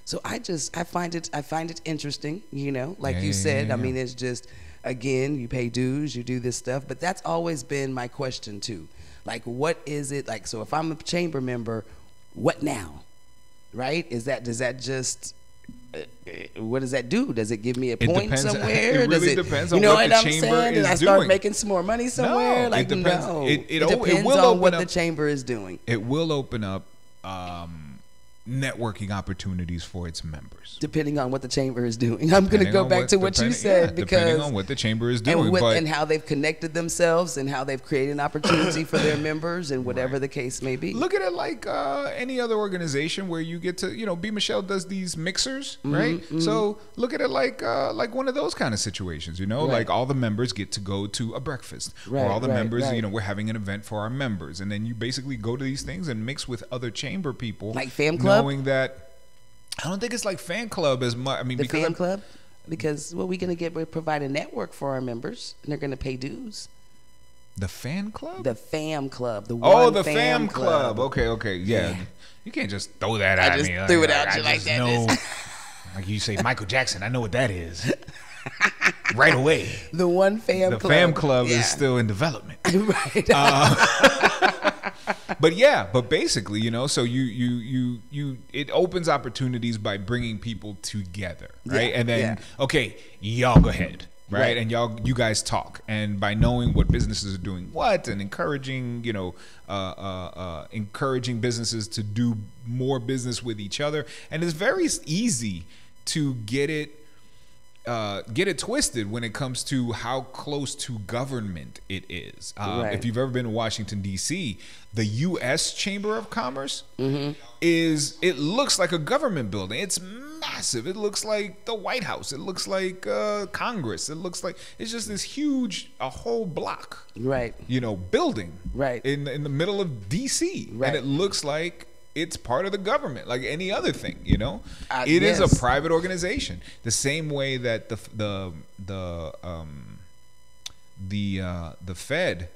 S2: So I find it interesting, you know, like you said. I mean, it's just, again, you pay dues, you do this stuff, but that's always been my question too. Like, what is it like? So if I'm a chamber member, what now? Right? Does that just, what does that do? Does it give me a point somewhere?
S1: It really depends on what the chamber is doing.
S2: Did I start making some more money somewhere?
S1: No, it depends.
S2: No.
S1: It
S2: depends on what the chamber is doing.
S1: It will open up networking opportunities for its members,
S2: depending on what the chamber is doing. I'm going to go back to what you said, because
S1: depending on what the chamber is doing,
S2: and how they've connected themselves and how they've created an opportunity for their members, and whatever the case may be.
S1: Look at it like any other organization where you get to, you know, B. Michelle does these mixers, right? So look at it like one of those kind of situations, you know, like all the members get to go to a breakfast, or all the members, you know, we're having an event for our members, and then you basically go to these things and mix with other chamber people,
S2: like Fam Club.
S1: Knowing that I don't think it's like fan club as much. I mean,
S2: The
S1: because
S2: fan club? Because what we're provide a network for our members, and they're going to pay dues.
S1: The fan club?
S2: The fam club.
S1: The fam club. Okay. Yeah. You can't just throw that at me.
S2: I just threw it out you like that.
S1: Know, like you say, Michael Jackson, I know what that is. Right away.
S2: The one fam club.
S1: The fam club is still in development.
S2: Right.
S1: But basically, you know, so you it opens opportunities by bringing people together, right? And then, okay, y'all go ahead. Right. And you guys talk, and by knowing what businesses are doing and encouraging, you know, encouraging businesses to do more business with each other. And it's very easy to get it twisted when it comes to how close to government it is. If you've ever been to Washington, D.C., the U.S. Chamber of Commerce it looks like a government building. It's massive. It looks like the White House. It looks like Congress. It looks like it's just this huge, a whole block, you know, building in the middle of D.C. And it looks like it's part of the government, like any other thing, you know. It is a private organization, the same way that the Fed,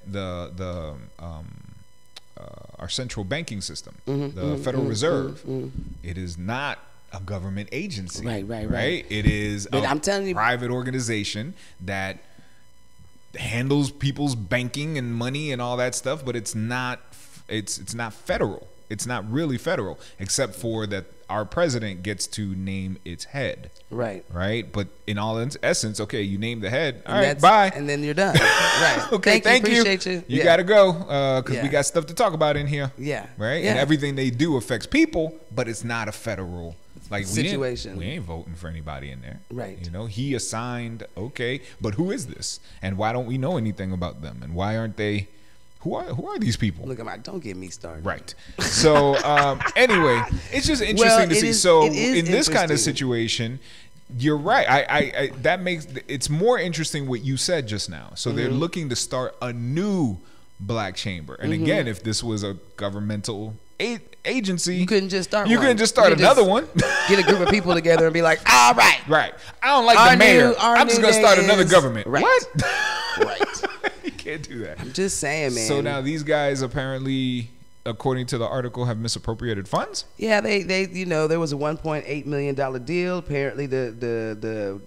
S1: our central banking system, the Federal Reserve, it is not a government agency, right? It is private organization that handles people's banking and money and all that stuff, but it's not federal. It's not really federal, except for that our president gets to name its head. Right. But in all essence, okay, you name the head. All right, bye.
S2: And then you're done. Right.
S1: Okay, thank you.
S2: Appreciate you.
S1: You got to go because we got stuff to talk about in here.
S2: Yeah.
S1: Right. And everything they do affects people, but it's not a federal
S2: situation.
S1: We ain't voting for anybody in there.
S2: Right.
S1: You know, he assigned, okay, but who is this? And why don't we know anything about them? And why aren't they? Who are these people?
S2: Look, don't get me started.
S1: Right. So anyway, it's just interesting to see. So in this kind of situation, you're right. I that makes it's more interesting what you said just now. So they're looking to start a new black chamber. And again, if this was a governmental agency,
S2: you couldn't just start.
S1: Another one.
S2: Get a group of people together and be like, all right.
S1: Right. I don't like the mayor. I'm just gonna start another government.
S2: Right.
S1: What?
S2: Right.
S1: Can't do that.
S2: I'm just saying, man.
S1: So now these guys apparently, according to the article, have misappropriated funds.
S2: Yeah, they you know, there was a $1.8 million deal. Apparently, the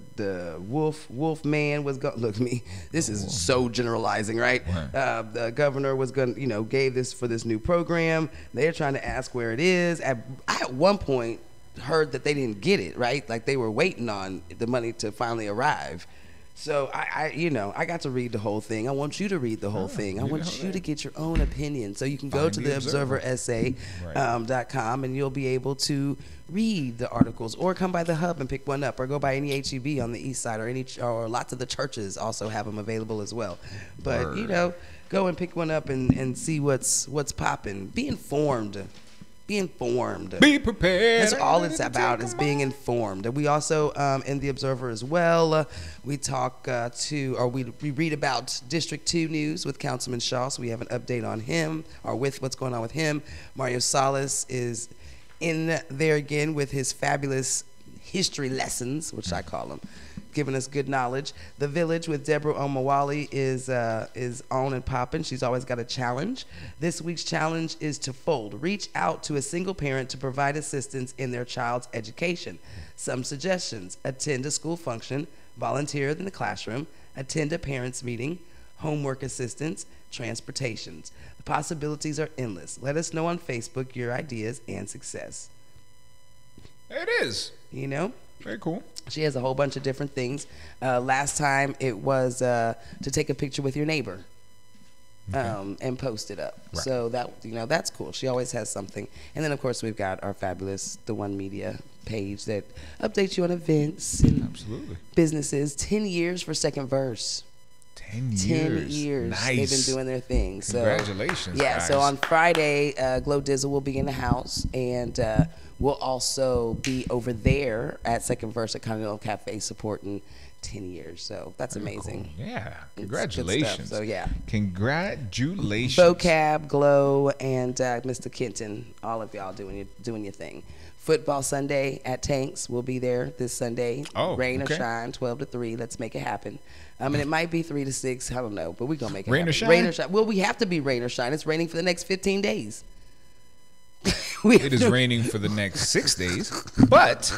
S2: wolf man was going. Look at me. This is so generalizing, right? The governor was going, you know, gave this for this new program. They're trying to ask where it is. I at one point heard that they didn't get it, right? Like they were waiting on the money to finally arrive. So I got to read the whole thing. I want you to read the whole thing. I want you to get your own opinion. So you can go to the observeressay.com and you'll be able to read the articles, or come by the hub and pick one up, or go by any HEB on the east side, or lots of the churches also have them available as well. But you know, go and pick one up and see what's popping. Be informed. Be informed.
S1: Be prepared.
S2: That's all it's about, is being informed. And we also, in the Observer as well, we talk we read about District 2 news with Councilman Shaw. So we have an update on him, or with what's going on with him. Mario Salas is in there again with his fabulous history lessons, which I call them, giving us good knowledge. The Village with Deborah Omawali is on and popping. She's always got a challenge. This week's challenge is to fold. Reach out to a single parent to provide assistance in their child's education. Some suggestions: attend a school function, volunteer in the classroom, attend a parents' meeting, homework assistance, transportations. The possibilities are endless. Let us know on Facebook your ideas and success.
S1: It is.
S2: You know?
S1: Very cool.
S2: She has a whole bunch of different things. Last time it was to take a picture with your neighbor, and post it up. Right. So that's cool. She always has something. And then of course we've got our fabulous The One Media page that updates you on events and businesses. 10 years for Second Verse.
S1: 10 years.
S2: 10 years.
S1: Nice.
S2: They've been doing their thing. So,
S1: congratulations.
S2: Yeah.
S1: Guys.
S2: So on Friday, Glow Dizzle will be in the house, and we'll also be over there at Second Verse at Continental Cafe supporting 10 years. So that's amazing.
S1: Cool. Yeah. Congratulations.
S2: So yeah.
S1: Congratulations.
S2: Vocab, Glow, and Mr. Kenton, all of y'all doing your thing. Football Sunday at Tanks. We'll be there this Sunday. Rain or shine, 12 to 3. Let's make it happen. And it might be 3 to 6. I don't know, but we're going to make it happen.
S1: Rain or shine?
S2: Rain or shine. Well, we have to be rain or shine. It's raining for the next 15 days.
S1: It is raining for the next 6 days, but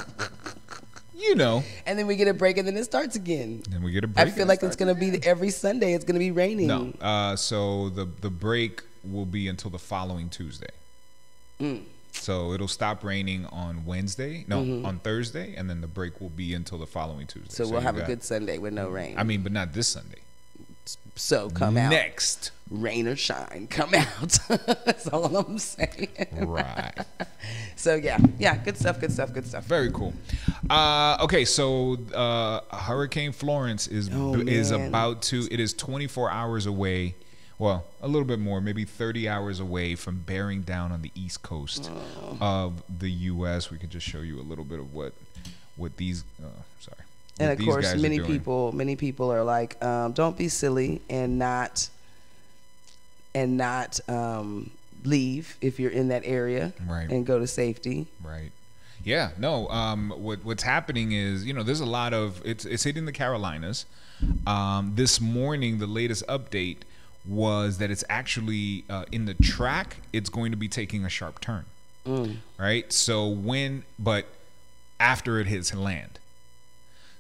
S1: you know.
S2: And then we get a break, and then it starts again.
S1: And we get a break.
S2: I feel like it's going to be every Sunday. It's going to be raining.
S1: No. So the break will be until the following Tuesday. So it'll stop raining on Wednesday. No, on Thursday, and then the break will be until the following Tuesday.
S2: So we'll have a good Sunday with no rain.
S1: I mean, but not this Sunday.
S2: So come out.
S1: Next.
S2: Rain or shine, come out. That's all I'm saying.
S1: Right.
S2: So yeah, good stuff.
S1: Very cool. Okay, so Hurricane Florence is about to. It is 24 hours away. Well, a little bit more, maybe 30 hours away from bearing down on the east coast of the U.S. We could just show you a little bit of what these. Sorry.
S2: And of course, many people are like, don't be silly and not leave if you're in that area,
S1: right,
S2: and go to safety.
S1: Right. Yeah. No. What's happening is, there's a lot of it's hitting the Carolinas. This morning, the latest update was that it's actually in the track. It's going to be taking a sharp turn. Right. So but after it hits land.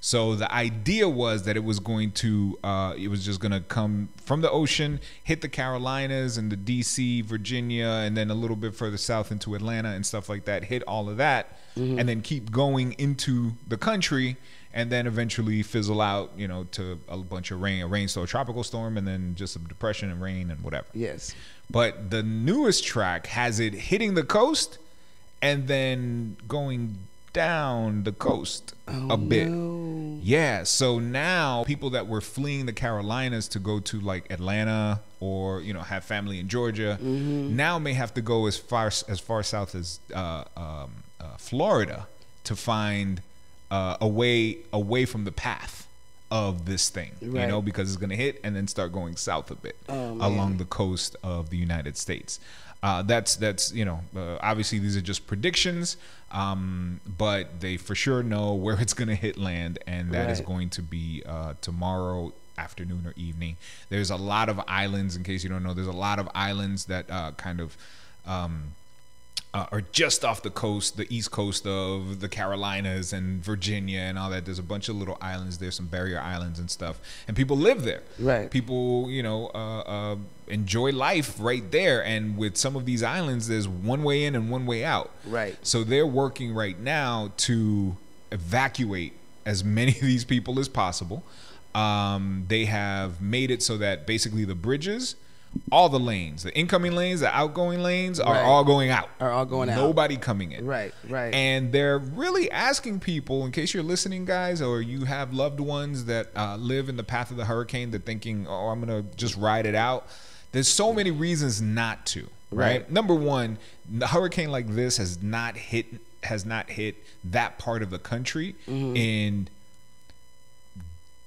S1: So the idea was that it was just going to come from the ocean, hit the Carolinas and the DC, Virginia, and then a little bit further south into Atlanta and stuff like that, hit all of that, and then keep going into the country, and then eventually fizzle out, to a bunch of rain, a rainstorm, a tropical storm, and then just some depression and rain and whatever.
S2: Yes.
S1: But the newest track has it hitting the coast and then going down the coast a bit. No. Yeah, so now people that were fleeing the Carolinas to go to like Atlanta or have family in Georgia now may have to go as far south as Florida to find a way away from the path of this thing, right, because it's going to hit and then start going south a bit along the coast of the United States. That's obviously these are just predictions, but they for sure know where it's going to hit land, and that is going to be tomorrow afternoon or evening. There's a lot of islands, in case you don't know, there's a lot of islands that are just off the coast, the east coast of the Carolinas and Virginia and all that. There's a bunch of little islands. There's some barrier islands and stuff, and people live there. Right. People, enjoy life right there. And with some of these islands, there's one way in and one way out. Right. So they're working right now to evacuate as many of these people as possible. They have made it so that basically the bridges, all the lanes, the incoming lanes, the outgoing lanes are all going out. Nobody coming in. Right. And they're really asking people, in case you're listening, guys, or you have loved ones that live in the path of the hurricane, that thinking, oh, I'm going to just ride it out. There's so many reasons not to, right? Number one, the hurricane like this has not hit that part of the country in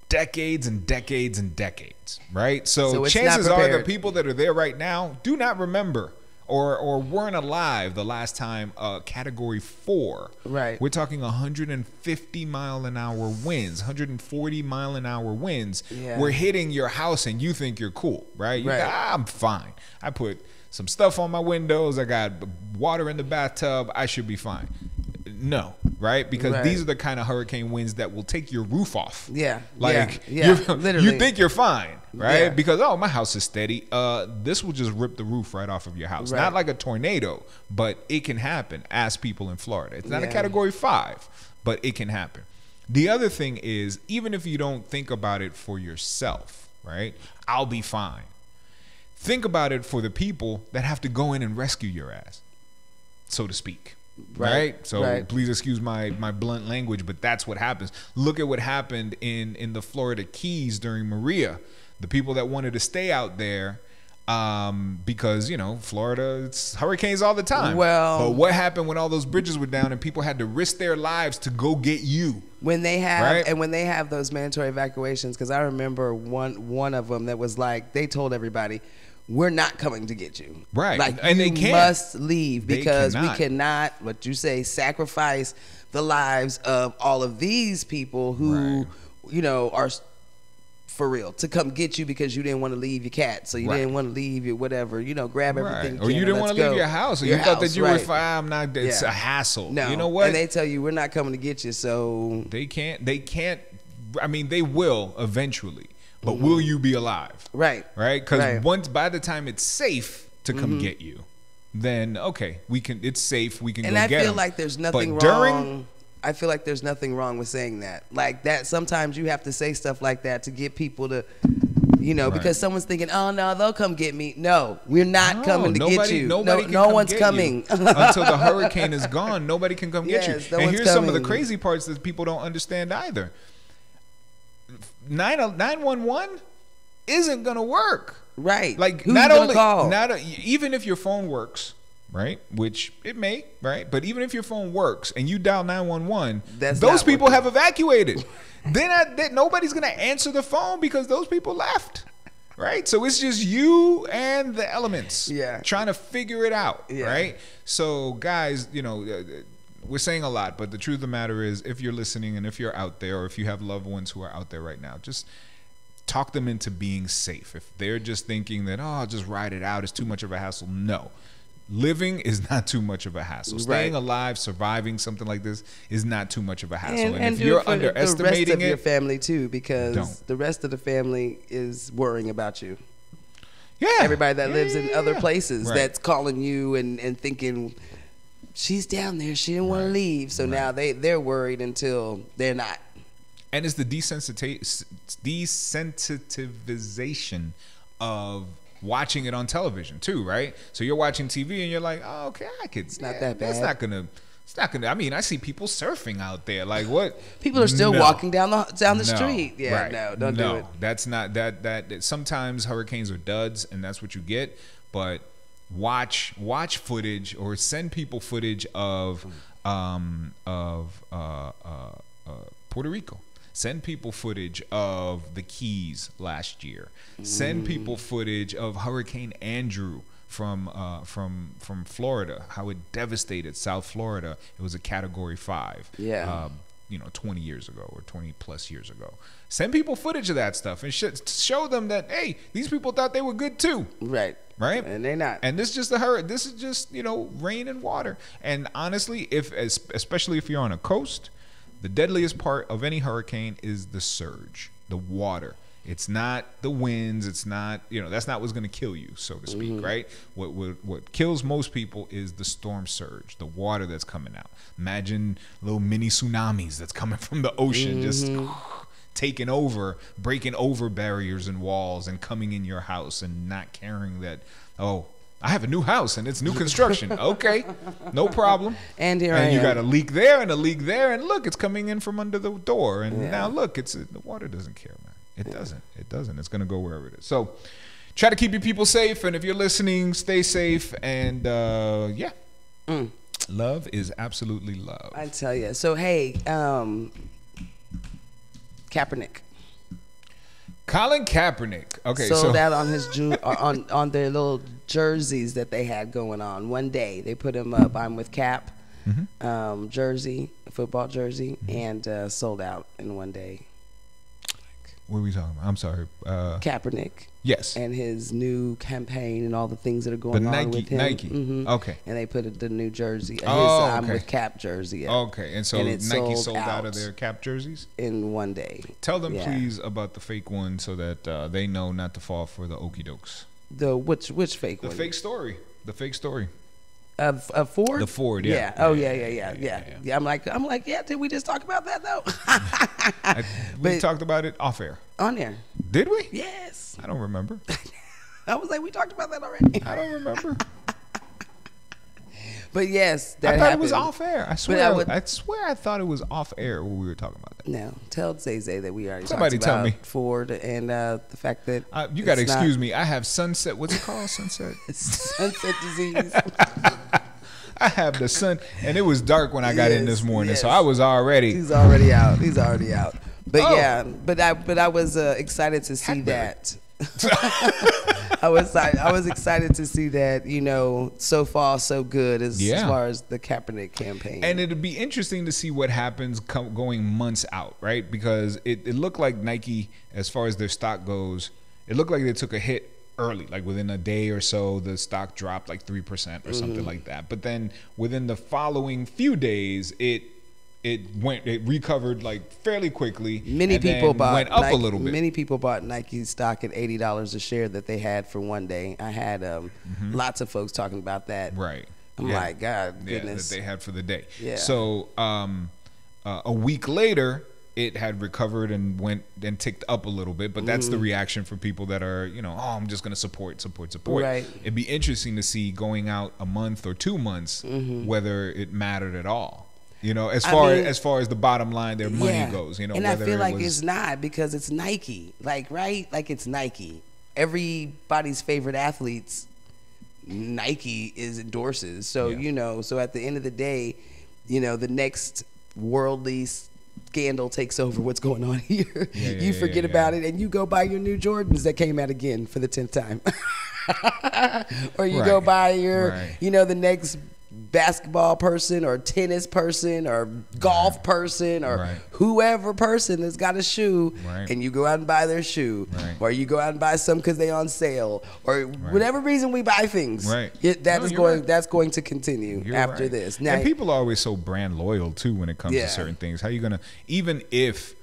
S1: decades and decades and decades, right? So chances are the people that are there right now do not remember or weren't alive the last time Category 4. Right. We're talking 150 mile an hour winds, 140 mile an hour winds. Yeah. We're hitting your house and you think you're cool, right? I'm fine. I put some stuff on my windows. I got water in the bathtub. I should be fine. No, right? Because these are the kind of hurricane winds that will take your roof off. Yeah. Like, literally. You think you're fine, right? Yeah. Because, my house is steady. This will just rip the roof right off of your house. Not like a tornado, but it can happen. Ask people in Florida. It's not a Category 5, but it can happen. The other thing is, even if you don't think about it for yourself, right? I'll be fine. Think about it for the people that have to go in and rescue your ass, so to speak. Right. So please excuse my blunt language, but that's what happens. Look at what happened in the Florida Keys during Maria. The people that wanted to stay out there Because, you know, Florida, it's hurricanes all the time.
S2: Well,
S1: but what happened when all those bridges were down and people had to risk their lives to go get you?
S2: When they have,
S1: right?
S2: And when they have those mandatory evacuations, because I remember one of them that was like, they told everybody, we're not coming to get you.
S1: Right.
S2: Like,
S1: and
S2: you
S1: they can't.
S2: must leave because we
S1: cannot.
S2: cannot, what you say, sacrifice the lives of all of these people who, you know, are for real to come get you because you didn't want to leave your cat, so you didn't want to leave your whatever, you know, grab everything.
S1: Or you didn't want to leave your house, or you thought that you were fine. I'm not. It's a hassle.
S2: No,
S1: you know what?
S2: And they tell you we're not coming to get you, so
S1: they can't. They can't. I mean, they will eventually, but will you be alive?
S2: Right.
S1: Because once by the time it's safe to come get you, then okay, we can. It's safe. We can go get them.
S2: And I feel like there's nothing wrong. I feel like there's nothing wrong with saying that. Like that, sometimes you have to say stuff like that to get people to, you know, because someone's thinking, oh no, they'll come get me. No, we're not coming to get you. No one's coming
S1: until the hurricane is gone. Nobody can come get you.
S2: No
S1: and
S2: one's
S1: here's some of the
S2: coming.
S1: crazy parts that people don't understand either. 911 isn't gonna work.
S2: Right.
S1: Like
S2: who's
S1: not only
S2: call?
S1: Even if your phone works. Right, which it may, right, but even if your phone works and you dial 911, those people have evacuated. Then nobody's gonna answer the phone because those people left, right? So it's just you and the elements, trying to figure it out, right? So guys, you know, we're saying a lot, but the truth of the matter is, if you're listening and if you're out there, or if you have loved ones who are out there right now, just talk them into being safe. If they're just thinking that, oh, I'll just ride it out, it's too much of a hassle, no. Living is not too much of a hassle. Staying alive, surviving something like this is not too much of a hassle. And if you're underestimating
S2: the rest of your family too, because the rest of the family is worrying about you. Yeah, everybody that lives in other places that's calling you and thinking she's down there, she didn't want to leave, so now they're worried until they're not.
S1: And it's the desensitization of watching it on television too, right? So you're watching TV and you're like, oh, okay, it's not that bad. It's not gonna. I mean, I see people surfing out there. Like what?
S2: People are still walking down the street. Yeah, no, don't do it.
S1: That's not that. Sometimes hurricanes are duds, and that's what you get. But watch footage or send people footage of Puerto Rico. Send people footage of the Keys last year. Send people footage of Hurricane Andrew from Florida, how it devastated South Florida. It was a Category 5. Yeah. 20 years ago or 20 plus years ago. Send people footage of that stuff and show them that, hey, these people thought they were good too. Right. And they're not. And this is just rain and water. And honestly, especially if you're on a coast, the deadliest part of any hurricane is the surge, the water. It's not the winds. It's not, that's not what's going to kill you, so to speak, right? What kills most people is the storm surge, the water that's coming out. Imagine little mini tsunamis that's coming from the ocean, just taking over, breaking over barriers and walls and coming in your house and not caring that, oh, I have a new house and it's new construction. Okay, no problem. And here I am. And you got a leak there and a leak there, and look, it's coming in from under the door. And now look, the water doesn't care, man. It doesn't. It doesn't. It's gonna go wherever it is. So, try to keep your people safe, and if you're listening, stay safe. And love is absolutely love.
S2: I tell you. So hey, Kaepernick.
S1: Colin Kaepernick. Okay,
S2: sold out on his on their little jerseys that they had going on. One day they put him up. I'm with Cap, jersey, football jersey, and sold out in one day.
S1: What are we talking about? I'm sorry.
S2: Kaepernick.
S1: Yes.
S2: And his new campaign and all the things that are going on with him.
S1: Nike. Okay.
S2: And they put the new jersey. I'm with Cap jersey.
S1: Okay. And so Nike sold out of their Cap jerseys?
S2: In one day.
S1: Tell them, please, about the fake one so that they know not to fall for the okie dokes.
S2: Which fake one?
S1: The fake story. The fake story.
S2: Of Ford?
S1: The Ford, yeah.
S2: Oh, yeah. I'm like, yeah, did we just talk about that, though?
S1: We talked about it off air.
S2: On air.
S1: Did we?
S2: Yes.
S1: I don't remember.
S2: I was like, we talked about that already.
S1: I don't remember.
S2: But yes,
S1: that happened. It was off air. I swear. I swear I thought it was off air when we were talking about that.
S2: No, tell Zay that we already
S1: Somebody
S2: talked about
S1: tell me.
S2: Ford and the fact that
S1: you got to excuse me. I have sunset. What's it called? Sunset.
S2: Sunset disease.
S1: I have the sun, and it was dark when I got in this morning, so I was already.
S2: He's already out. But yeah, but I was excited to see that. I was excited to see that, you know, so far so good as far as the Kaepernick campaign.
S1: And it'd be interesting to see what happens going months out, right? Because it looked like Nike, as far as their stock goes, it looked like they took a hit early, like within a day or so, the stock dropped like 3% or something like that. But then within the following few days, it recovered like fairly quickly.
S2: Many people
S1: went up a little bit.
S2: Many people bought Nike stock at $80 a share that they had for one day. I had lots of folks talking about that.
S1: Right.
S2: I'm like, God, goodness.
S1: That they had for the day.
S2: Yeah.
S1: So a week later, it had recovered and went and ticked up a little bit, but that's the reaction for people that are, you know, I'm just going to support.
S2: Right.
S1: It'd be interesting to see going out a month or 2 months whether it mattered at all. You know, as far as the bottom line, their money goes. You know,
S2: and I feel like it's not, because it's Nike. Like, right? Like, it's Nike. Everybody's favorite athletes, Nike endorses. So you know, so at the end of the day, you know, the next worldly scandal takes over what's going on here. You forget about it and you go buy your new Jordans that came out again for the 10th time. Or you go buy your, you know, the next basketball person or tennis person or golf person or whoever person that's got a shoe, and you go out and buy their shoe, or you go out and buy some because they on sale, or whatever reason we buy things. That's going to continue after this. Now,
S1: and people are always so brand loyal too when it comes to certain things. How you gonna, even if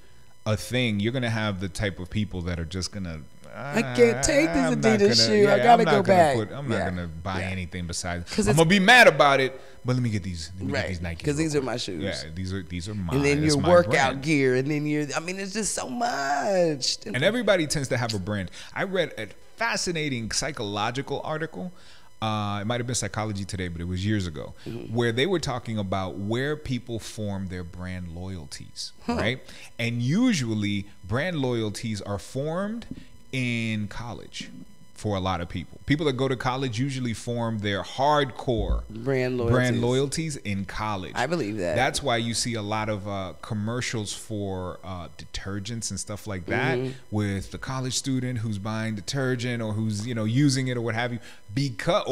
S1: a thing, you're gonna have the type of people that are just gonna,
S2: I can't take this Adidas shoe. I gotta go back.
S1: I'm not gonna buy anything besides. I'm gonna be mad about it, but let me get these. Let me get these Nikes.
S2: Because these are my shoes.
S1: Yeah, these are mine.
S2: And then your workout gear, and then I mean, it's just so much.
S1: And everybody tends to have a brand. I read a fascinating psychological article. It might have been Psychology Today, but it was years ago, where they were talking about where people form their brand loyalties, right? And usually, brand loyalties are formed in college for a lot of people. People that go to college usually form their hardcore brand loyalties in college.
S2: I believe that.
S1: That's why you see a lot of commercials for detergents and stuff like that, with the college student who's buying detergent or who's, you know, using it or what have you, because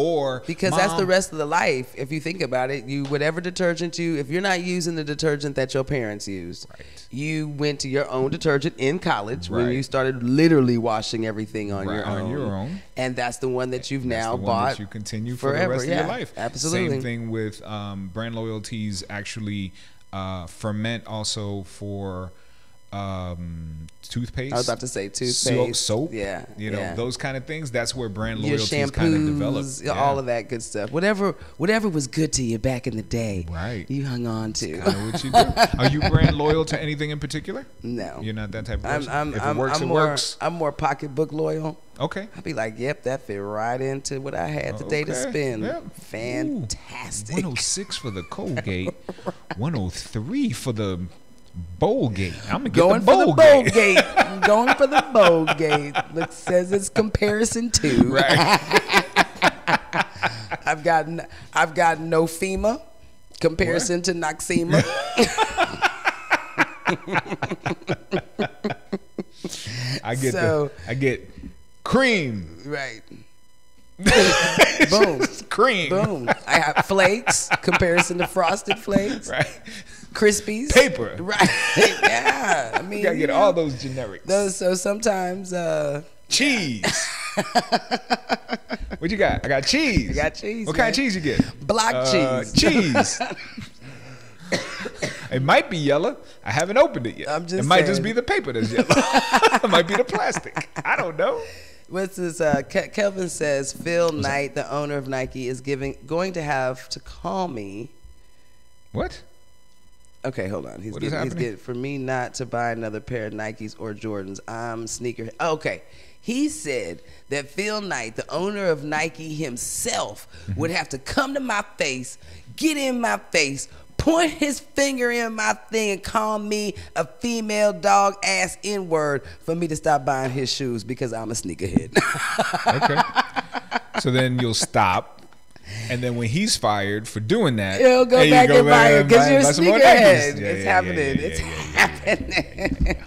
S2: that's the rest of the life. If you think about it, whatever detergent if you're not using the detergent that your parents used, you went to your own detergent in college when you started literally washing everything on your own. And that's the one that you've now bought.
S1: That you continue forever, for the rest of your life.
S2: Absolutely.
S1: Same thing with brand loyalties. Actually, ferment also for toothpaste.
S2: I was about to say toothpaste,
S1: soap. You know, those kind of things. That's where brand loyalties kind of developed.
S2: All of that good stuff. Whatever was good to you back in the day, you hung on to.
S1: Kind of what you do. Are you brand loyal to anything in particular?
S2: No,
S1: you're not that type of person.
S2: If it works, it works. I'm more pocketbook loyal.
S1: Okay.
S2: I'd be like, yep, that fit right into what I had today to spend. Yep. Fantastic.
S1: 106 for the Colgate, 103 for the Bowlgate. I'm gonna get the Bowlgate.
S2: I'm going for the Bowlgate. Look, says it's comparison to. I've got no FEMA comparison to Noxema.
S1: I get cream.
S2: Right.
S1: Boom. Cream.
S2: Boom. I have flakes comparison to Frosted Flakes.
S1: Right.
S2: Crispies.
S1: Paper.
S2: Right. Yeah. I mean,
S1: you gotta get all those generics.
S2: So sometimes
S1: cheese. What you got? I got cheese.
S2: I got cheese.
S1: What kind of cheese you get?
S2: Block cheese.
S1: Cheese. It might be yellow. I haven't opened it yet. It might just be the paper that's yellow. It might be the plastic. I don't know.
S2: What's this? Kelvin says Phil Knight, the owner of Nike, is going to have to call me.
S1: What?
S2: Okay, hold on.
S1: What is happening?
S2: For me not to buy another pair of Nikes or Jordans, I'm sneaker. Okay. He said that Phil Knight, the owner of Nike himself, would have to come to my face, get in my face, point his finger in my thing and call me a female dog ass N-word for me to stop buying his shoes because I'm a sneakerhead.
S1: Okay. So then you'll stop. And then when he's fired for doing that,
S2: he'll go back and buy it because you're a sneakerhead.
S1: Yeah,
S2: it's happening. It's happening.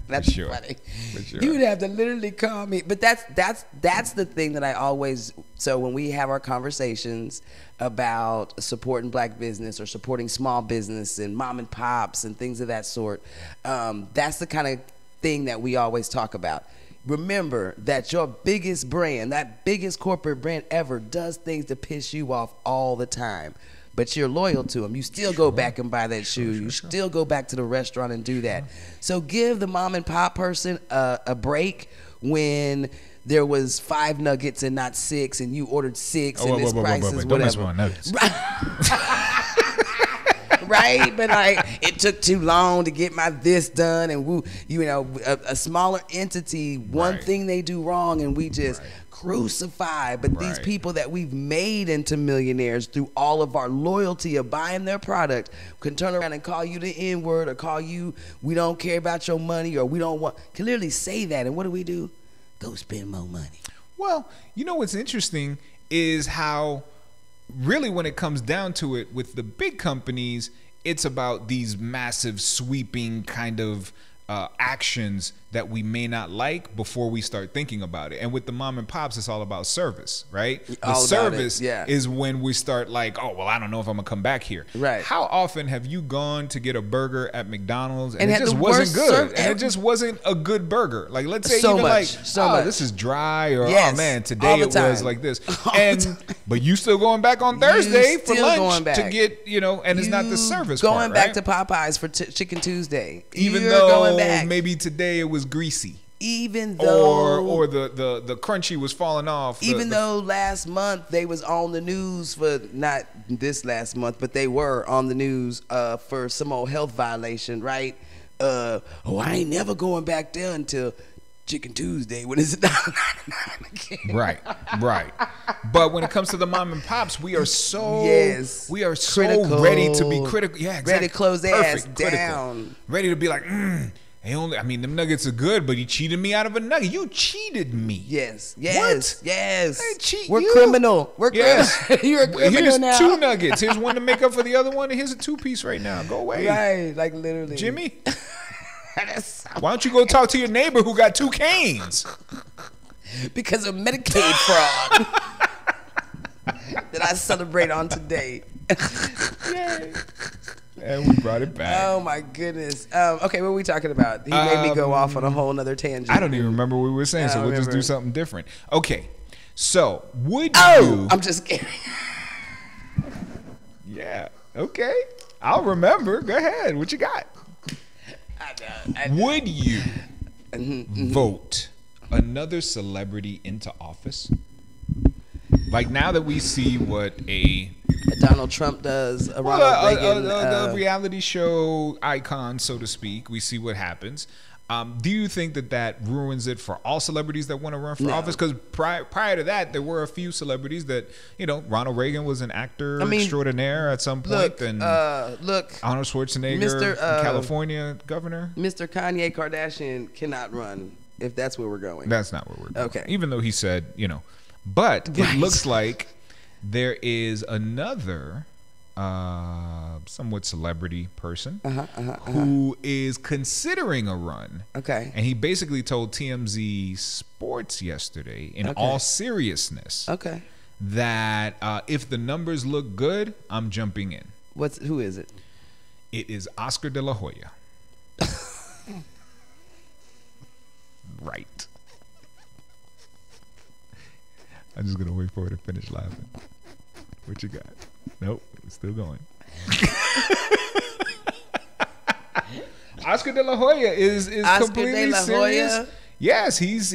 S2: That's funny. Sure. You would have to literally call me. But that's the thing that I always. So when we have our conversations about supporting black business or supporting small business and mom and pops and things of that sort, that's the kind of thing that we always talk about. Remember that your biggest brand, that biggest corporate brand ever, does things to piss you off all the time. But you're loyal to them. You still go back and buy that shoe. You still go back to the restaurant and do that. So give the mom and pop person a break when there was 5 nuggets and not 6, and you ordered 6, and this price is whatever.
S1: Don't mess with my nuggets.
S2: Right, but like it took too long to get my this done, and a smaller entity, one thing they do wrong, and we just crucify. But these people that we've made into millionaires through all of our loyalty of buying their product can turn around and call you the N-word or call you, we don't care about your money, or we don't want, clearly say that. And what do? Go spend more money.
S1: Well, you know what's interesting is how really when it comes down to it with the big companies, it's about these massive sweeping kind of actions that we may not like before we start thinking about it. And with the mom and pops, it's all about service, right? The service is when we start like, oh, well, I don't know if I'm gonna come back here.
S2: Right.
S1: How often have you gone to get a burger at McDonald's and it just wasn't good? And it just wasn't a good burger. Like, let's say you're like, oh, this is dry, or oh man, today it was like this. But you still going back on Thursday for lunch to get, and it's not the service part,
S2: going back to Popeyes for Chicken Tuesday.
S1: Even though maybe today it was greasy,
S2: even though
S1: or the crunchy was falling off,
S2: even though last month they was on the news for, not this last month, but they were on the news for some old health violation, right? I ain't never going back there until Chicken Tuesday when it's $1.99 again.
S1: Right. But when it comes to the mom and pops, we are so
S2: critical.
S1: Ready to be critical. Yeah, exactly.
S2: Ready to close their ass down.
S1: Ready to be like, them nuggets are good, but he cheated me out of a nugget. You cheated me.
S2: Yes.
S1: What?
S2: Yes.
S1: I cheat
S2: We're
S1: you.
S2: criminal. We're criminal. You're a criminal
S1: Here's
S2: now.
S1: 2 nuggets. Here's one to make up for the other one, and here's a 2-piece right now. Go away.
S2: Right, like literally.
S1: Jimmy. Why don't you go talk to your neighbor who got 2 canes?
S2: Because of Medicaid fraud that I celebrate on today.
S1: Yay. And we brought it back.
S2: Oh my goodness. Okay, what were we talking about? He made me go off on a whole nother tangent.
S1: I don't even remember what we were saying, so we'll just do something different. Okay, so would you...
S2: I'm just kidding.
S1: Yeah, okay. I'll remember. Go ahead. What you got? I know. Would you vote another celebrity into office? Like, now that we see what a
S2: Donald Trump does, Ronald Reagan,
S1: the reality show icon, so to speak, we see what happens. Do you think that ruins it for all celebrities that want to run for office? Because prior to that, there were a few celebrities that, Ronald Reagan was an actor extraordinaire at some point. Arnold Schwarzenegger, California governor.
S2: Mr. Kanye Kardashian cannot run, if that's where we're going.
S1: That's not where we're going.
S2: Okay.
S1: Even though he said, But it looks like there is another somewhat celebrity person who is considering a run.
S2: Okay.
S1: And he basically told TMZ Sports yesterday, in all seriousness, that if the numbers look good, I'm jumping in.
S2: Who is it?
S1: It is Oscar de la Hoya. Right. I'm just going to wait for her to finish laughing. What you got? Nope. It's still going. Oscar de la Hoya is completely serious. Yes, he's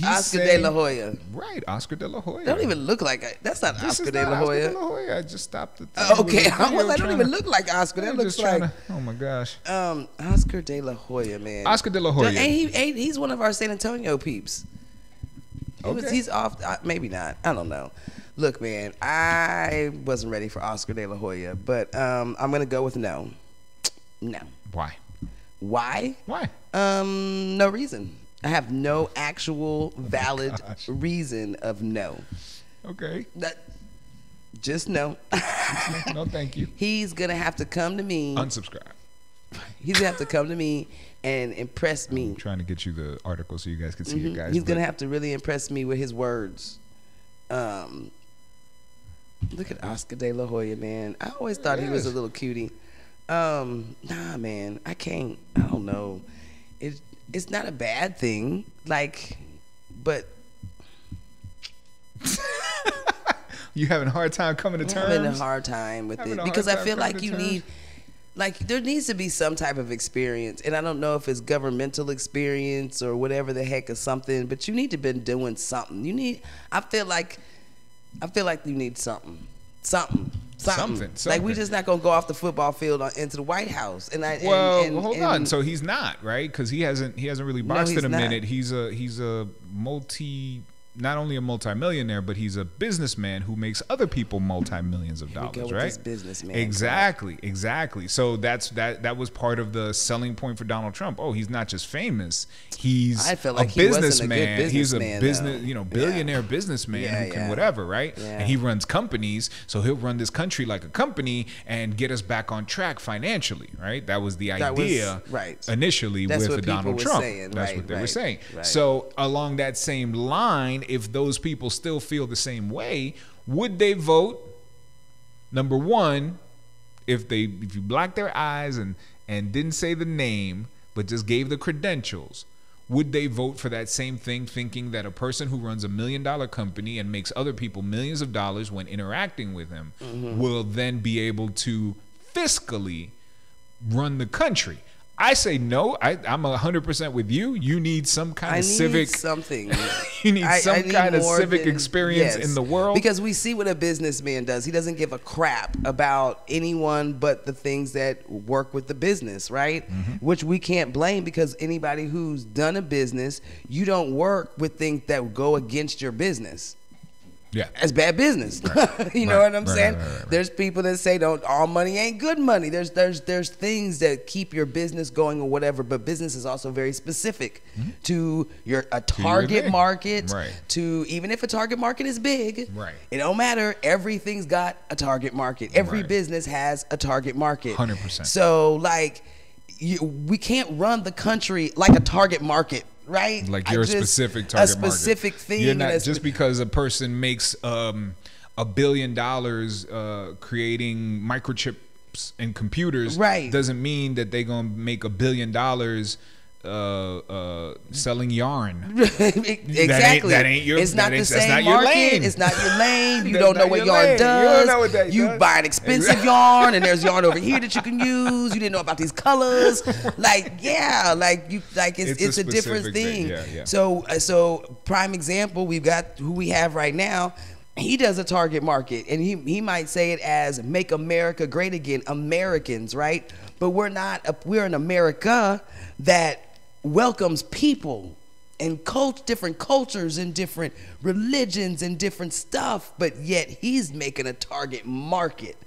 S2: Oscar De La Hoya.
S1: Right, Oscar De La Hoya.
S2: That don't even look like that's not
S1: This
S2: Oscar
S1: is
S2: De
S1: not
S2: La Hoya.
S1: Oscar De La Hoya. I just stopped the
S2: Okay, I don't even look like Oscar. That looks like
S1: oh my gosh.
S2: Oscar De La Hoya, man.
S1: Oscar De La Hoya.
S2: He's one of our San Antonio peeps. He's off. Maybe not. I don't know. Look, man, I wasn't ready for Oscar De La Hoya, but I'm gonna go with no. No.
S1: Why?
S2: Why?
S1: Why?
S2: No reason. I have no actual valid reason of no.
S1: Okay.
S2: Just no.
S1: No, thank you.
S2: He's gonna have to come to me.
S1: Unsubscribe.
S2: He's gonna have to come to me and impress me.
S1: I'm trying to get you the article so you guys can see it, guys.
S2: He's gonna have to really impress me with his words. Look at Oscar De La Hoya, man. I always thought he was a little cutie. Nah, man, I can't. I don't know. It's not a bad thing, like, but
S1: you having a hard time coming to terms?
S2: I'm having a hard time with it because I feel like you need, like, there needs to be some type of experience, and I don't know if it's governmental experience or whatever the heck or something, but you need to been doing something. I feel like you need something. Like, we just not gonna go off the football field into the White House.
S1: Hold on. So he's not, right? Because he hasn't really boxed in a minute. He's a not only a multimillionaire, but he's a businessman who makes other people multi-millions of dollars, right?
S2: Businessman.
S1: Exactly. So that was part of the selling point for Donald Trump. Oh, he's not just famous. He's
S2: I felt like
S1: a
S2: he wasn't
S1: businessman.
S2: a good
S1: He's a
S2: businessman,
S1: billionaire businessman who can whatever, right?
S2: Yeah.
S1: And he runs companies, so he'll run this country like a company and get us back on track financially, right? That was the idea initially with Donald Trump. That's what they were saying.
S2: Right.
S1: So along that same line, if those people still feel the same way, would they vote? Number one, if you blacked their eyes and didn't say the name, but just gave the credentials, would they vote for that same thing, thinking that a person who runs $1 million company and makes other people millions of dollars when interacting with him will then be able to fiscally run the country? I say no. I'm 100% with you. You need some kind of civic
S2: something.
S1: You need some kind of civic experience in the world.
S2: Because we see what a businessman does. He doesn't give a crap about anyone but the things that work with the business, right? Which we can't blame, because anybody who's done a business, you don't work with things that go against your business.
S1: Yeah,
S2: it's bad business. Right. You know what I'm saying? Right. There's people that say all money ain't good money. There's things that keep your business going or whatever, but business is also very specific to a target market.
S1: Right.
S2: To even if a target market is big,
S1: right,
S2: it don't matter. Everything's got a target market. Every business has a target market.
S1: 100%.
S2: So like, we can't run the country like a target market. Right,
S1: like you're a specific target market.
S2: A specific thing.
S1: You're not just because a person makes $1 billion creating microchips and computers.
S2: Right.
S1: Doesn't mean that they're gonna make $1 billion selling yarn.
S2: Exactly.
S1: That ain't your.
S2: It's not the same
S1: market.
S2: Lane. It's not your lane. You don't know what yarn does.
S1: You don't know what that does.
S2: You buy an expensive yarn, and there's yarn over here that you can use. You didn't know about these colors. It's a different thing.
S1: Yeah.
S2: So prime example, we've got who we have right now. He does a target market, and he might say it as "Make America Great Again," Americans, right? But we're not. We're in America that welcomes people and different cultures and different religions and different stuff, but yet he's making a target market.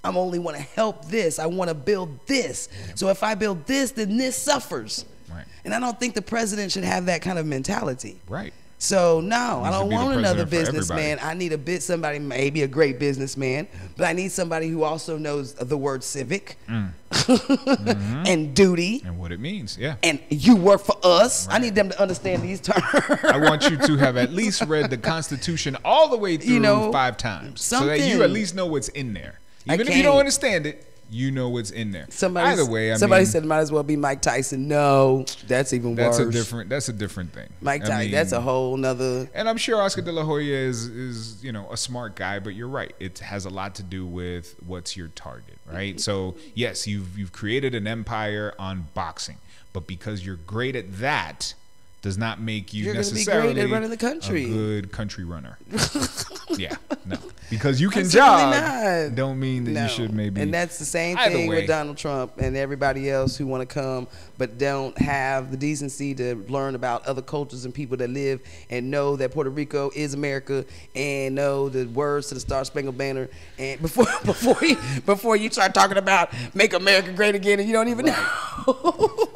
S2: I only want to help this. I want to build this. So if I build this, then this suffers.
S1: Right.
S2: And I don't think the president should have that kind of mentality.
S1: Right.
S2: So no, I don't want another businessman. I need somebody, maybe a great businessman, but I need somebody who also knows the word civic and duty
S1: and what it means. Yeah.
S2: And you work for us. Right. I need them to understand these terms.
S1: I want you to have at least read the Constitution all the way through 5 times, so that you at least know what's in there. Even if you don't understand it, you know what's in there. Either way,
S2: somebody said it might as well be Mike Tyson. No, that's even worse.
S1: That's a different thing.
S2: Mike Tyson, that's a whole nother.
S1: And I'm sure Oscar De La Hoya is a smart guy, but you're right. It has a lot to do with what's your target, right? So yes, you've created an empire on boxing, but because you're great at that, does not make you
S2: You're
S1: necessarily
S2: be great at running the country.
S1: a good country runner. Yeah, no, because you can
S2: Absolutely
S1: jog
S2: not.
S1: don't mean that you should maybe.
S2: And that's the same
S1: Either
S2: thing
S1: way.
S2: with Donald Trump and everybody else who want to come but don't have the decency to learn about other cultures and people that live and know that Puerto Rico is America and know the words to the Star Spangled Banner. And before you start talking about make America great again and you don't even know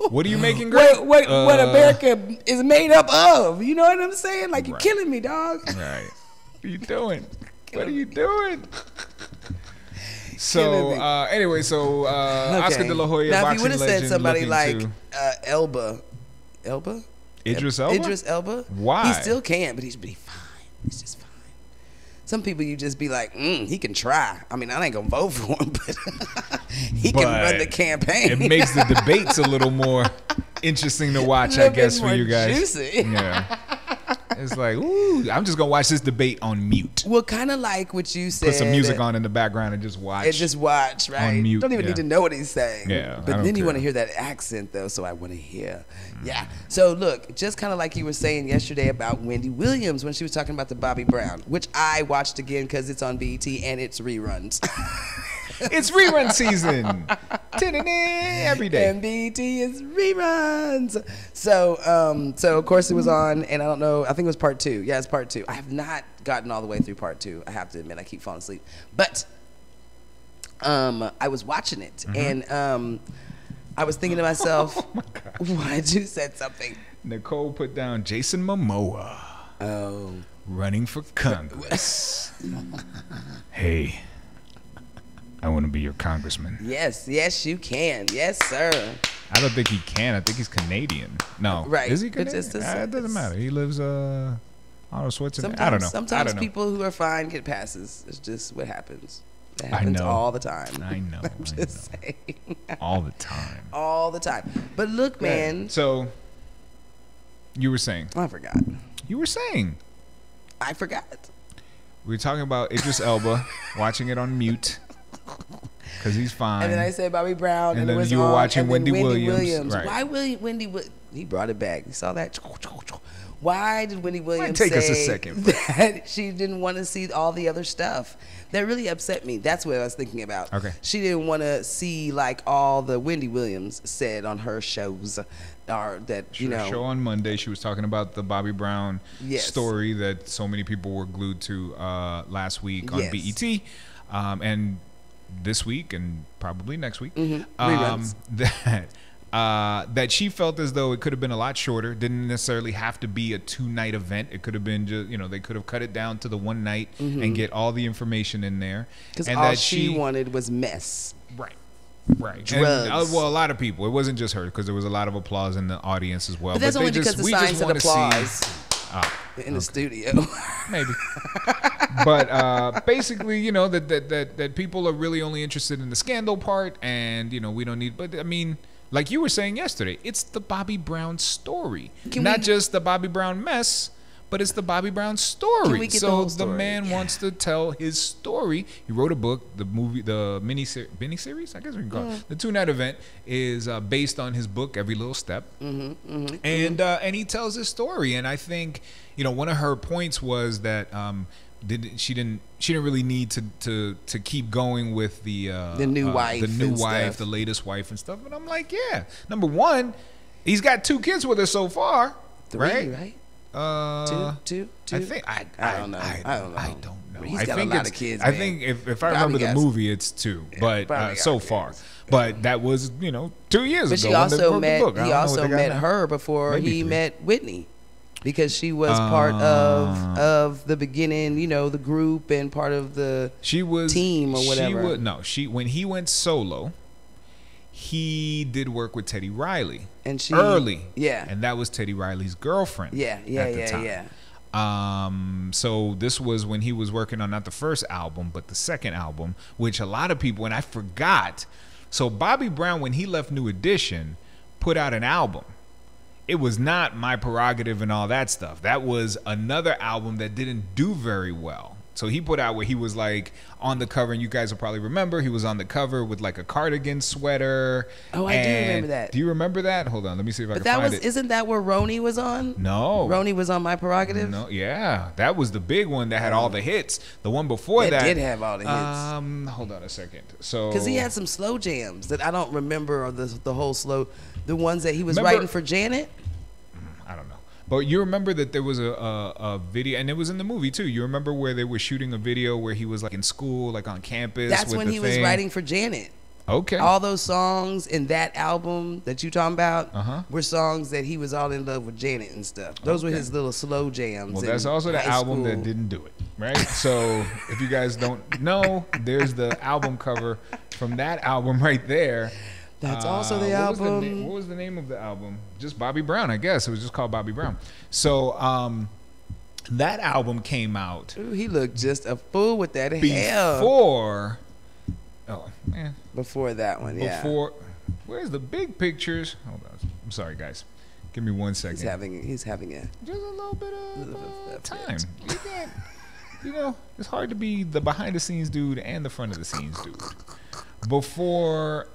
S1: What are you making great?
S2: what America is made up of. You know what I'm saying? Like, you're
S1: Right.
S2: killing me, dog.
S1: Right. What are you doing? What are you doing?
S2: Killing
S1: So
S2: me.
S1: anyway, so Oscar De La Hoya,
S2: now, if
S1: boxing
S2: you would have said
S1: legend,
S2: somebody like
S1: looking
S2: Elba,
S1: Idris Elba.
S2: Idris Elba,
S1: Why?
S2: he still can, but he's fine. He's just fine. Some people you just be like, he can try. I mean, I ain't gonna vote for him, but he can run the campaign.
S1: It makes the debates a little more interesting to watch, I guess, for you guys.
S2: Juicy.
S1: Yeah. It's like, ooh, I'm just gonna watch this debate on mute.
S2: Well, kind of like what you said.
S1: Put some music on in the background and just watch.
S2: And just watch, right?
S1: On mute,
S2: Don't even
S1: yeah.
S2: need to know what he's saying.
S1: Yeah, I
S2: But
S1: don't
S2: then you
S1: care.
S2: want to hear that accent, though, so I want to hear. Yeah. So, look, just kind of like you were saying yesterday about Wendy Williams when she was talking about the Bobby Brown, which I watched again because it's on BET and it's reruns.
S1: It's rerun season. Every day.
S2: And BET is reruns. So of course it was on, and I don't know, I think it was part 2. Yeah, it's part 2. I have not gotten all the way through part 2. I have to admit, I keep falling asleep. But I was watching it, and I was thinking to myself,
S1: Oh my gosh.
S2: what? You said something.
S1: Nicole put down Jason Momoa
S2: Oh.
S1: running for Congress. Hey, I want to be your congressman.
S2: Yes, you can. Yes, sir.
S1: I don't think he can. I think he's Canadian. No,
S2: Right.
S1: Is he
S2: But
S1: Canadian?
S2: just
S1: It doesn't matter. He lives Arnold Schwarzenegger. I don't know.
S2: Sometimes
S1: I don't know.
S2: people who are fine get passes. It's just what happens. It
S1: I
S2: happens
S1: know.
S2: all the time.
S1: I know.
S2: I'm just saying.
S1: All the time.
S2: All the time. But look, man.
S1: So you were saying.
S2: I forgot.
S1: You were saying.
S2: I forgot.
S1: We were talking about Idris Elba watching it on mute because he's fine.
S2: And then I said Bobby Brown,
S1: And
S2: and,
S1: then
S2: it was
S1: you were
S2: on,
S1: watching
S2: and then
S1: Wendy Williams. Right.
S2: Why Wendy? He brought it back. You saw that? Why did Wendy Williams
S1: take
S2: say
S1: us a second.
S2: that she didn't want to see all the other stuff? That really upset me. That's what I was thinking about.
S1: Okay.
S2: She didn't want to see like all the Wendy Williams said on her shows, or that you know.
S1: Show on Monday, she was talking about the Bobby Brown
S2: Yes.
S1: story that so many people were glued to last week on
S2: Yes.
S1: BET, and this week and probably next week.
S2: Reruns.
S1: That she felt as though it could have been a lot shorter. Didn't necessarily have to be a 2-night event. It could have been just, they could have cut it down to the 1 night and get all the information in there.
S2: Because
S1: And
S2: all
S1: that
S2: she wanted was mess.
S1: Right. Right.
S2: Drugs.
S1: And, well, a lot of people. It wasn't just her because there was a lot of applause in the audience as well.
S2: But that's
S1: they
S2: only
S1: just,
S2: because the
S1: we
S2: signs
S1: just
S2: said
S1: wanna
S2: applause
S1: see,
S2: in the studio.
S1: maybe. But basically, that people are really only interested in the scandal part, and we don't need. But I mean, like you were saying yesterday, it's the Bobby Brown story, not just the Bobby Brown mess. But it's the Bobby Brown story.
S2: Can we get the whole story?
S1: man wants to tell his story. He wrote a book. The movie, the mini-series, I guess we can call it. The 2-night event is based on his book, Every Little Step. And he tells his story. And I think, one of her points was that she didn't really need to keep going with the
S2: new wife,
S1: the latest wife and stuff. And I'm like, yeah. Number one, he's got 2 kids with her so far,
S2: 3, right? Two.
S1: I think I don't know. I don't know.
S2: He's got a lot of kids.
S1: I
S2: man.
S1: think if I remember the movie, it's 2, but so far. But that was 2 years
S2: But
S1: ago.
S2: she also met.
S1: He
S2: He also met her before
S1: Maybe
S2: he
S1: 3.
S2: met Whitney, because she was part of the beginning. The group and part of the team or whatever.
S1: When he went solo, he did work with Teddy Riley.
S2: And she
S1: early,
S2: yeah,
S1: and that was Teddy Riley's girlfriend.
S2: Yeah.
S1: So this was when he was working on not the first album, but the second album, which a lot of people, and I forgot. So Bobby Brown, when he left New Edition, put out an album. It was not My Prerogative and all that stuff. That was another album that didn't do very well. So he put out where he was like on the cover, and you guys will probably remember he was on the cover with like a cardigan sweater.
S2: Oh, I do remember that.
S1: Do you remember that? Hold on, let me see if I can
S2: that
S1: find
S2: was,
S1: it.
S2: Isn't that where Roni was on?
S1: No.
S2: Roni was on My Prerogative?
S1: No, yeah. That was the big one that had all the hits. The one before that
S2: did have all the hits.
S1: Hold on a second. So
S2: because he had some slow jams that I don't remember, or the whole slow, the ones that he was writing for Janet.
S1: I don't know. But you remember that there was a video, and it was in the movie too. You remember where they were shooting a video where he was like in school, like on campus.
S2: That's when he was writing for Janet.
S1: Okay.
S2: All those songs in that album that you talking about were songs that he was all in love with Janet and stuff. Those were his little slow jams.
S1: Well, that's also the album that didn't do it, right? So if you guys don't know, there's the album cover from that album right there.
S2: That's also the album.
S1: What was the name of the album? Just Bobby Brown, I guess. It was just called Bobby Brown. So that album came out.
S2: Ooh, he looked just a fool with that hair.
S1: Before. Oh, man.
S2: Before that one, yeah.
S1: Where's the big pictures? Hold on. I'm sorry, guys. Give me 1 second.
S2: He's having a
S1: just a little bit of time. You know, it's hard to be the behind the scenes dude and the front of the scenes dude. Before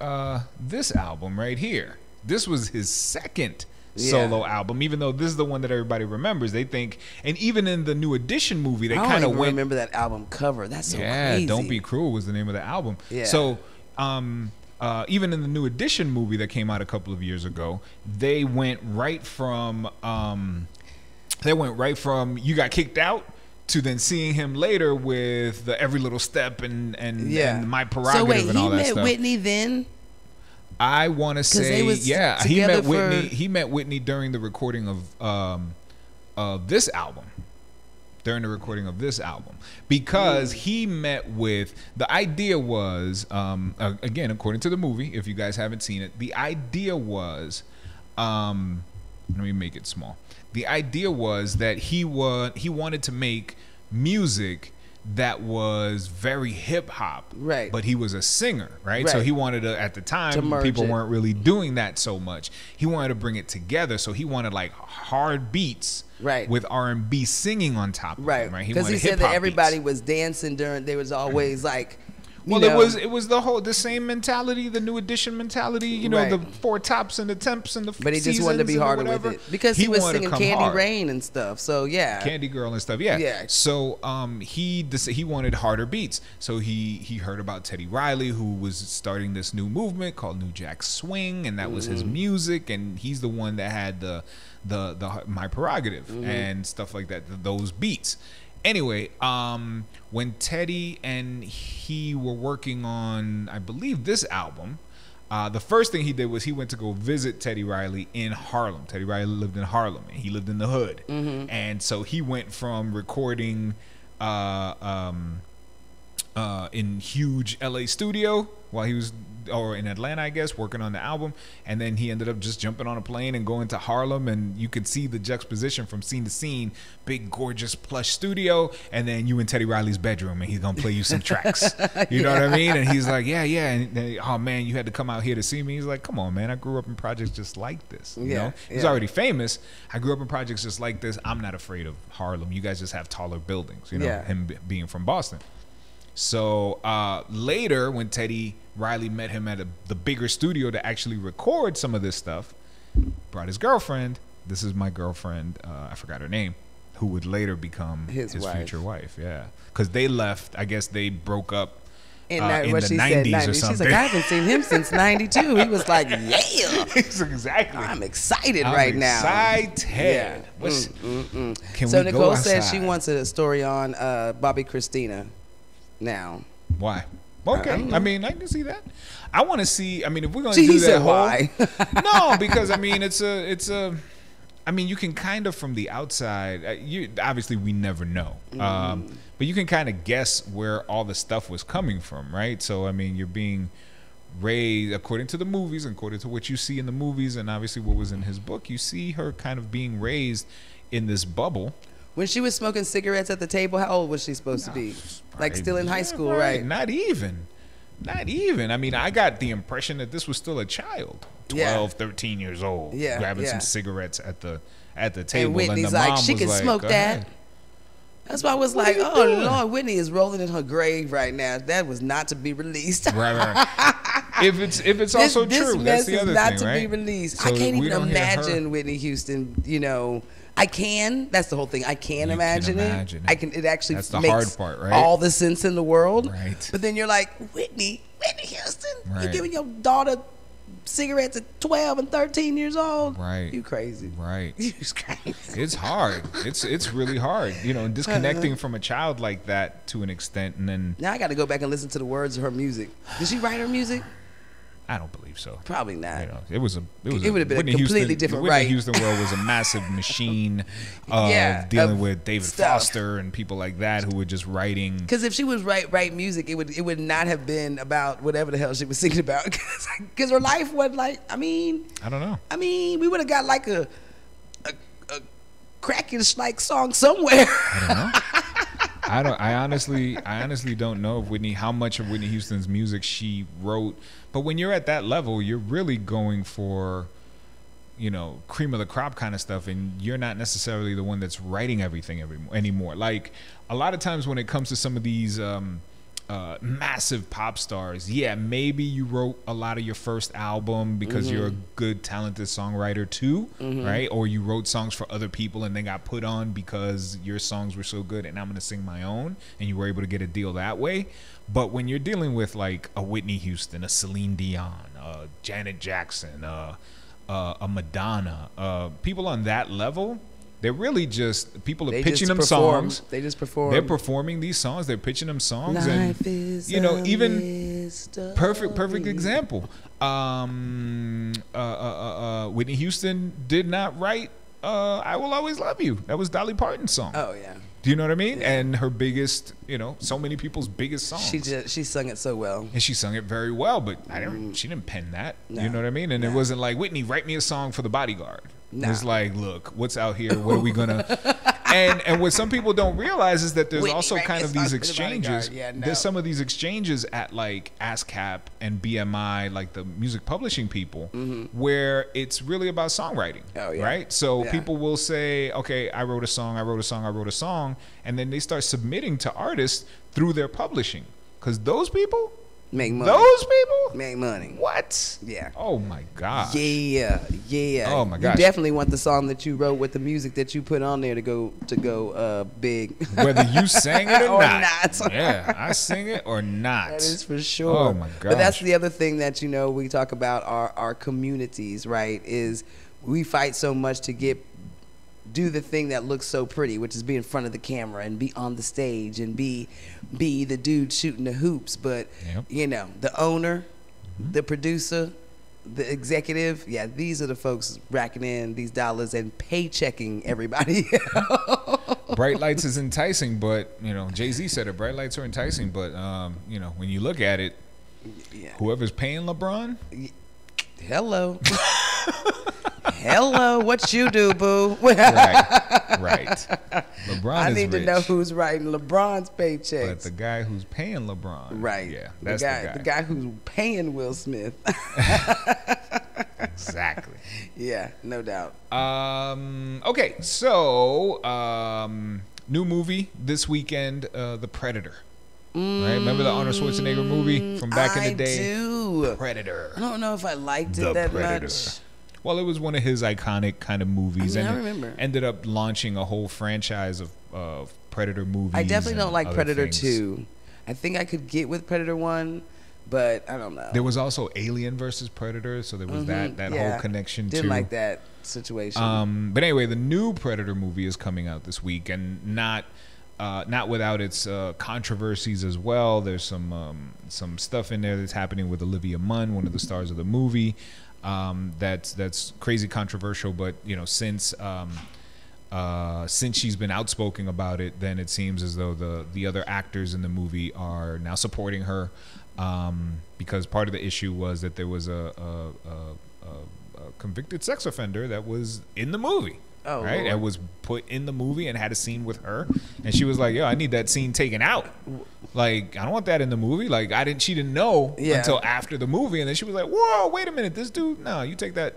S1: this album right here, this was his second solo album, even though this is the one that everybody remembers. They think, and even in the New Edition movie, they kind of
S2: remember that album cover. That's so crazy.
S1: Don't Be Cruel was the name of the album.
S2: Yeah.
S1: So even in the New Edition movie that came out a couple of years ago, they went right from You Got Kicked Out to then seeing him later with the Every Little Step and My Prerogative.
S2: So wait,
S1: and all that
S2: he
S1: stuff.
S2: met Whitney then?
S1: I want to say, yeah, he met Whitney. He met Whitney during the recording of this album. During the recording of this album, because he met with, the idea was, again, according to the movie, if you guys haven't seen it, the idea was, let me make it small. The idea was that he wanted to make music that was very hip hop,
S2: right?
S1: But he was a singer, right? So he wanted to, at the time, people weren't really doing that so much. He wanted to bring it together, so he wanted like hard beats,
S2: right,
S1: with R&B singing on top of them, right?
S2: Because he said that everybody was dancing during. There was always like.
S1: Well, it was the same mentality, the New Edition mentality, you know, the four tops and the temps and the
S2: But he just wanted to be harder with it because he was singing Candy Rain and stuff. So yeah,
S1: Candy Girl and stuff. Yeah. So he wanted harder beats. So he heard about Teddy Riley, who was starting this new movement called New Jack Swing, and that was his music, and he's the one that had the My Prerogative and stuff like that. Those beats. Anyway, when Teddy and he were working on, I believe, this album, the first thing he did was he went to go visit Teddy Riley in Harlem. Teddy Riley lived in Harlem, and he lived in the hood. And so he went from recording in huge LA studio while he was, or in Atlanta, I guess, working on the album, and then he ended up just jumping on a plane and going to Harlem, and you could see the juxtaposition from scene to scene, big gorgeous plush studio, and then you in Teddy Riley's bedroom, and he's gonna play you some tracks. You know what I mean? And he's like, yeah, and then, oh man, you had to come out here to see me. He's like, come on, man, I grew up in projects just like this. You know, he's already famous. I grew up in projects just like this. I'm not afraid of Harlem. You guys just have taller buildings. You know, him being from Boston. So later, when Teddy Riley met him at the bigger studio to actually record some of this stuff, brought his girlfriend. This is my girlfriend. I forgot her name, who would later become his future wife. Yeah, because they left. I guess they broke up in the 90s or something.
S2: She's like, I haven't seen him since '92. He was like, yeah.
S1: Exactly.
S2: I'm excited right now.
S1: Excited.
S2: Yeah. So Nicole says she wants a story on Bobby Christina. Now,
S1: why? Okay, I mean, I can see that. I want to see. I mean, if we're going to do that
S2: why?
S1: No, because I mean, it's a. I mean, you can kind of from the outside. Obviously, we never know, but you can kind of guess where all the stuff was coming from, right? So, I mean, you're being raised according to the movies, according to what you see in the movies, and obviously what was in his book. You see her kind of being raised in this bubble.
S2: When she was smoking cigarettes at the table, how old was she supposed to be? Like still in high school, right?
S1: Not even. I mean, I got the impression that this was still a child, 12, 13 years old, grabbing some cigarettes at the table.
S2: And Whitney's
S1: the mom
S2: like, she can smoke that. That's why I was like, oh doing? Lord, Whitney is rolling in her grave right now. That was not to be released.
S1: Right. If it's also true, that's the other thing, right? This mess is not to be
S2: released. So I can't even imagine Whitney Houston. You know, I can. That's the whole thing. I can imagine it. I can. It actually that's the makes hard part, right? All the sense in the world.
S1: Right.
S2: But then you're like, Whitney Houston, you're giving your daughter cigarettes at 12 and 13 years old.
S1: Right.
S2: You crazy.
S1: Right.
S2: You crazy.
S1: It's hard. It's really hard. You know, disconnecting from a child like that to an extent, and then
S2: now I got to go back and listen to the words of her music. Did she write her music?
S1: I don't believe so.
S2: Probably not.
S1: You know, it would have
S2: been a completely different
S1: Whitney Houston world was a massive machine of dealing with David Foster and people like that who were just writing.
S2: Because if she was write music, it would not have been about whatever the hell she was singing about. Because her life was like, I don't know. We would have got like a crackish like song somewhere.
S1: I don't know. I honestly don't know if how much of Whitney Houston's music she wrote. But when you're at that level, you're really going for, you know, cream of the crop kind of stuff, and you're not necessarily the one that's writing everything anymore. Like a lot of times when it comes to some of these massive pop stars, yeah, maybe you wrote a lot of your first album because you're a good, talented songwriter too, right? Or you wrote songs for other people and they got put on because your songs were so good and I'm going to sing my own, and you were able to get a deal that way. But when you're dealing with like a Whitney Houston, a Celine Dion, Janet Jackson, a Madonna, people on that level, they're really just people are pitching them songs.
S2: They just perform.
S1: They're performing these songs. They're pitching them songs,
S2: Life
S1: and
S2: is
S1: you know, even
S2: perfect
S1: example. Whitney Houston did not write "I Will Always Love You." That was Dolly Parton's song.
S2: Oh yeah.
S1: Do you know what I mean?
S2: Yeah.
S1: And her biggest, you know, so many people's biggest songs.
S2: She sung it so well.
S1: And she sung it very well, but she didn't pen that. No. You know what I mean? And it wasn't like, Whitney, write me a song for The Bodyguard. No. It was like, look, what's out here? What are we gonna? and what some people don't realize is that there's Whitney, also kind of these exchanges.
S2: Yeah, no.
S1: There's some of these exchanges at like ASCAP and BMI, like the music publishing people, where it's really about songwriting.
S2: Oh, yeah.
S1: Right? So people will say, okay, I wrote a song, and then they start submitting to artists through their publishing, because those people
S2: make money.
S1: Those people
S2: make money.
S1: What?
S2: Yeah.
S1: Oh my god.
S2: Yeah.
S1: Oh my gosh.
S2: You definitely want the song that you wrote with the music that you put on there to go big.
S1: Whether you sang it or
S2: not.
S1: Yeah, I sing it or not.
S2: That is for sure.
S1: Oh my god.
S2: But that's the other thing that, you know, we talk about our communities, right? Is we fight so much to do the thing that looks so pretty, which is be in front of the camera and be on the stage and be the dude shooting the hoops. But you know, the owner, the producer, the executive, these are the folks racking in these dollars and paychecking everybody.
S1: Bright lights is enticing, but you know, Jay-Z said it. Bright lights are enticing, but you know, when you look at it, whoever's paying LeBron,
S2: hello. Hello, what you do, boo?
S1: Right. LeBron
S2: I
S1: is
S2: need
S1: rich,
S2: to know who's writing LeBron's paychecks.
S1: But the guy who's paying LeBron,
S2: right?
S1: Yeah, that's the guy.
S2: The guy who's paying Will Smith.
S1: Exactly.
S2: Yeah, no doubt.
S1: Okay, so new movie this weekend, The Predator. Right? Remember the Arnold Schwarzenegger movie from back in the day?
S2: I do.
S1: Predator.
S2: I don't know if I liked it that much.
S1: Well, it was one of his iconic kind of movies,
S2: I
S1: and
S2: remember.
S1: It ended up launching a whole franchise of Predator movies.
S2: I definitely don't like Predator
S1: things.
S2: 2. I think I could get with Predator 1, but I don't know.
S1: There was also Alien versus Predator, so there was that whole connection too.
S2: Didn't like that situation.
S1: But anyway, the new Predator movie is coming out this week, and not without its controversies as well. There's some stuff in there that's happening with Olivia Munn, one of the stars of the movie. That's crazy controversial, but you know, since she's been outspoken about it, then it seems as though the other actors in the movie are now supporting her, because part of the issue was that there was a convicted sex offender that was in the movie.
S2: Oh,
S1: right,
S2: Lord.
S1: and was put in the movie and had a scene with her, and she was like, "Yo, I need that scene taken out." Like, I don't want that in the movie. Like, she didn't know until after the movie, and then she was like, "Whoa, wait a minute, this dude, no, you take that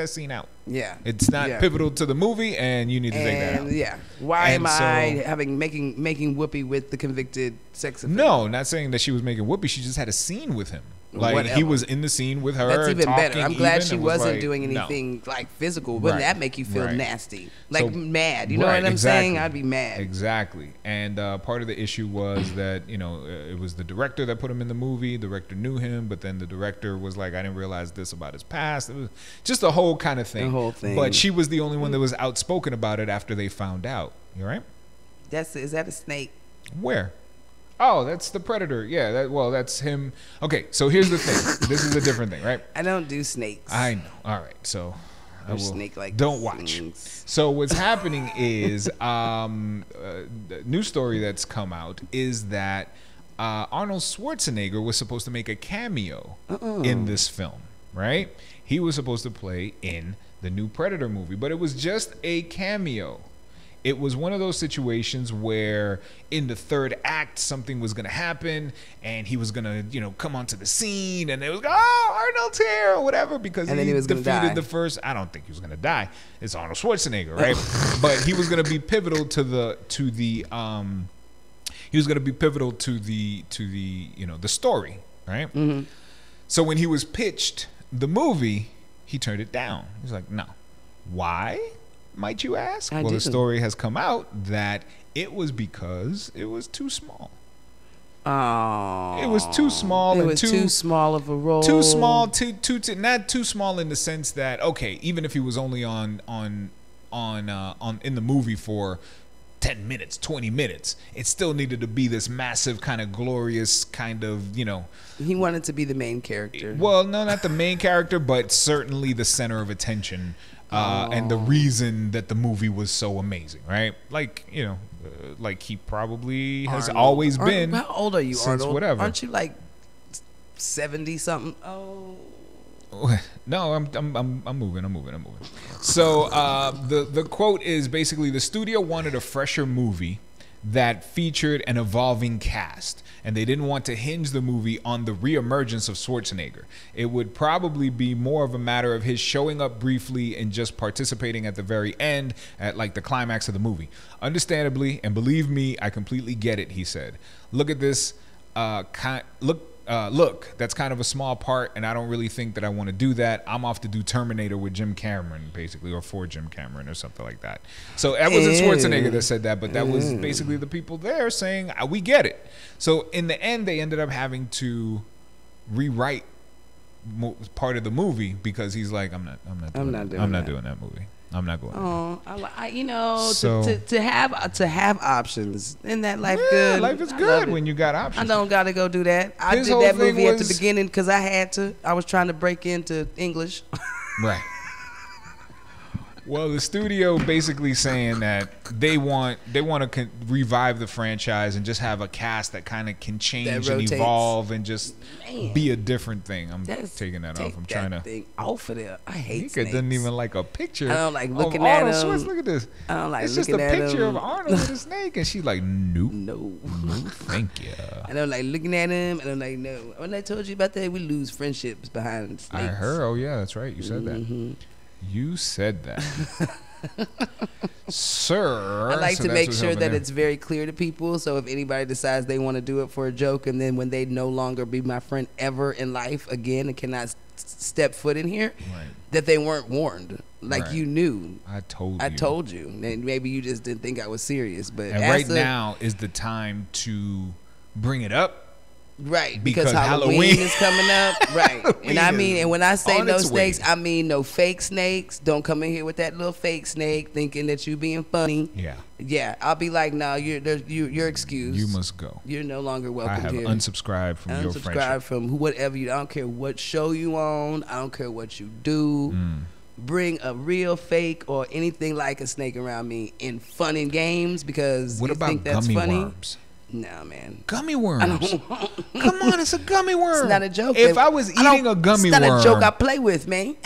S1: scene out.
S2: Yeah,
S1: it's not pivotal to the movie, and you need to take that out."
S2: Yeah, why am I making Whoopi with the convicted sex offender?
S1: No, not saying that she was making Whoopi. She just had a scene with him. Like,
S2: Whatever.
S1: he was in the scene with her.
S2: That's even better. I'm glad she wasn't
S1: like,
S2: doing anything like physical. Wouldn't that make you feel nasty? Like,
S1: so,
S2: mad. You know what I'm saying? I'd be mad.
S1: Exactly. And part of the issue was that, it was the director that put him in the movie. The director knew him, but then the director was like, I didn't realize this about his past. It was just a whole kind of thing.
S2: The whole thing.
S1: But she was the only one that was outspoken about it after they found out. You all right?
S2: Is that a snake?
S1: Where? Oh, that's the predator. Yeah, that's him. Okay, so here's the thing. This is a different thing, right?
S2: I don't do snakes.
S1: I know. All right, so I will,
S2: snake-like
S1: don't watch.
S2: things.
S1: So what's happening is the news story that's come out is that Arnold Schwarzenegger was supposed to make a cameo in this film, right? He was supposed to play in the new Predator movie, but it was just a cameo. It was one of those situations where in the third act something was going to happen and he was going to, come onto the scene and it was, Arnold's here or whatever, because he defeated the first. I don't think he was going to die. It's Arnold Schwarzenegger, right? But he was going to be pivotal to the story, right? Mm-hmm. So when he was pitched the movie, he turned it down. He's like, no. Why? Might you ask? The story has come out that it was because it was too small.
S2: Oh,
S1: it was too small.
S2: It was too small of a role.
S1: Too small. Not too small in the sense that, okay, even if he was only on in the movie for 10 minutes, 20 minutes, it still needed to be this massive kind of glorious kind of,
S2: He wanted to be the main character.
S1: Well, no, not the main character, but certainly the center of attention. And the reason that the movie was so amazing, right? Like, like he probably has always been.
S2: How old are you, Arnold?
S1: Whatever.
S2: Aren't you like 70 something? Oh.
S1: No, I'm moving. So the quote is basically, the studio wanted a fresher movie that featured an evolving cast, and they didn't want to hinge the movie on the reemergence of Schwarzenegger. It would probably be more of a matter of his showing up briefly and just participating at the very end, at like the climax of the movie. Understandably, and believe me, I completely get it, he said. Look at this, look, that's kind of a small part, and I don't really think that I want to do that. I'm off to do Terminator with Jim Cameron, basically, or for Jim Cameron or something like that. So that wasn't Schwarzenegger that said that, but that was basically the people there saying, we get it. So in the end, they ended up having to rewrite part of the movie because he's like, I'm not doing that movie. I'm not going.
S2: To have options in that life. Good.
S1: Life is good when you got options.
S2: I don't gotta go do that. I did that movie at the beginning because I had to. I was trying to break into English.
S1: Right. Well, the studio basically saying that they want to revive the franchise and just have a cast that kind of can change and evolve and just be a different thing. I'm taking that off. I'm trying to
S2: thing off of there. I hate snakes.
S1: Doesn't even like a picture.
S2: I don't like looking at
S1: Arnold
S2: him.
S1: Look at this.
S2: I don't like
S1: it's
S2: looking at him.
S1: It's just a picture of Arnold with a snake, and she's like, nope.
S2: No,
S1: thank you.
S2: I don't like looking at him. I don't like no. When I told you about that, we lose friendships behind snakes.
S1: I heard. Oh yeah, that's right. You said that. You said that. Sir,
S2: I like to make sure that it's very clear to people, so if anybody decides they want to do it for a joke, and then when they no longer be my friend ever in life again and cannot step foot in here, that they weren't warned. Like you knew. I told you. And maybe you just didn't think I was serious. But
S1: now is the time to bring it up.
S2: Right, because Halloween is coming up. Right. And when I say no snakes, I mean no fake snakes. Don't come in here with that little fake snake thinking that you being funny. Yeah. Yeah. I'll be like, no, you're excused.
S1: You must go.
S2: You're no longer welcome here.
S1: I have unsubscribed from your friendship.
S2: Unsubscribed from whatever you. I don't care what show you on. I don't care what you do. Bring a real, fake, or anything like a snake around me in fun and games because you think that's funny.
S1: Worms?
S2: Nah, man.
S1: Gummy worms. Come on, it's a gummy worm.
S2: It's not a joke.
S1: If I was eating a gummy worm,
S2: it's not a joke I play with, man.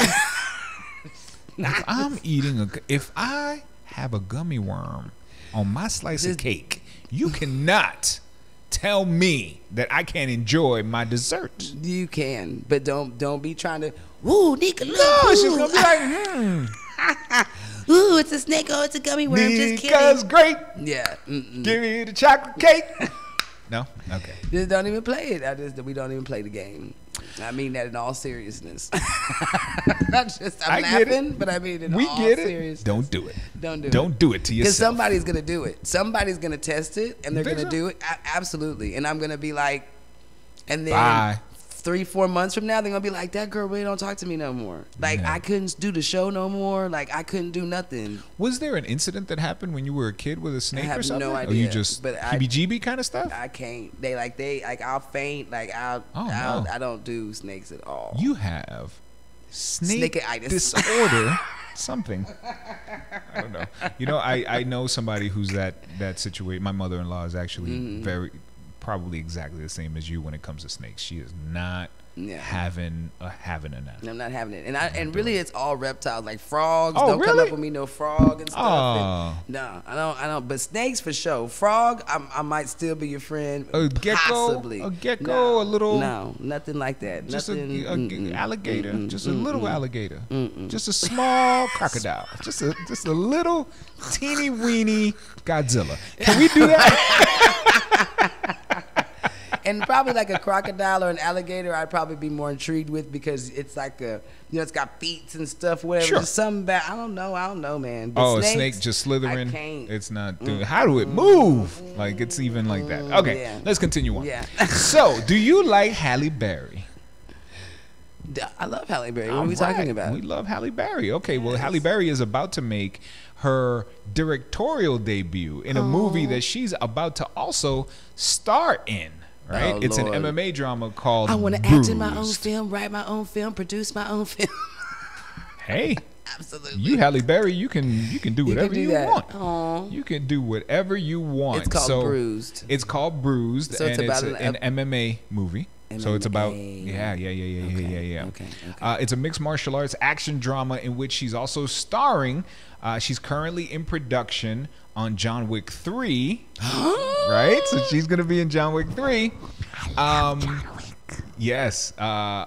S1: If I have a gummy worm on my slice of cake, you cannot tell me that I can't enjoy my dessert.
S2: You can, but don't be trying to. Woo, Nika, look.
S1: No,
S2: ooh.
S1: she's gonna be like,
S2: Ooh, it's a snake. Oh, it's a gummy worm. Just
S1: Nika's
S2: kidding.
S1: great.
S2: Yeah.
S1: Give me the chocolate cake. No? Okay.
S2: Just don't even play it. We don't even play the game. I mean that in all seriousness. I'm laughing, but I mean in all seriousness.
S1: Don't do it.
S2: Don't do it.
S1: Don't do it to yourself.
S2: Because somebody's going to do it. Somebody's going to test it, and they're going to do it. Absolutely. And I'm going to be like, and then
S1: Bye.
S2: 3-4 months from now, they're going to be like, that girl really don't talk to me no more. Like, I couldn't do the show no more. Like, I couldn't do nothing.
S1: Was there an incident that happened when you were a kid with a snake or something?
S2: I have no idea.
S1: Or you just heebie-jeebie kind of stuff?
S2: I can't. I'll faint. Like, I don't do snakes at all.
S1: You have
S2: snake-itis.
S1: Disorder. Something. I don't know. You know, I know somebody who's that situation. My mother-in-law is actually probably exactly the same as you when it comes to snakes. She is not having it now.
S2: I'm not having it. And really it's all reptiles. Like frogs. Don't come up with me no frog and stuff. No, I don't. But snakes for sure. Frog, I might still be your friend.
S1: A gecko?
S2: Possibly.
S1: A gecko, a little...
S2: No, nothing like that.
S1: Just
S2: nothing,
S1: a alligator. Just a little alligator. Just a small crocodile. Just a little teeny weeny Godzilla. Can we do that?
S2: And probably like a crocodile or an alligator, I'd probably be more intrigued with because it's like it's got feet and stuff, whatever.
S1: Sure.
S2: Just something bad. I don't know, man. But
S1: a snake just slithering.
S2: I can't.
S1: It's not doing. How do it move? Like it's even like that. Okay, let's continue on.
S2: Yeah.
S1: So, do you like Halle Berry?
S2: I love Halle Berry. What are we talking about?
S1: We love Halle Berry. Okay, well, Halle Berry is about to make her directorial debut in a movie that she's about to also star in. Right? It's an MMA drama called
S2: I want to act in my own film, write my own film, produce my own film.
S1: Hey.
S2: Absolutely.
S1: You Halle Berry, you can do whatever you want.
S2: Aww.
S1: You can do whatever you want.
S2: It's called Bruised.
S1: It's called Bruised,
S2: so it's
S1: and
S2: about
S1: it's an MMA movie. So it's about yeah.
S2: Okay.
S1: It's a mixed martial arts action drama in which she's also starring. She's currently in production on John Wick 3. Right? So she's gonna be in John Wick 3.
S3: I love John Wick.
S1: Yes.
S3: He's gonna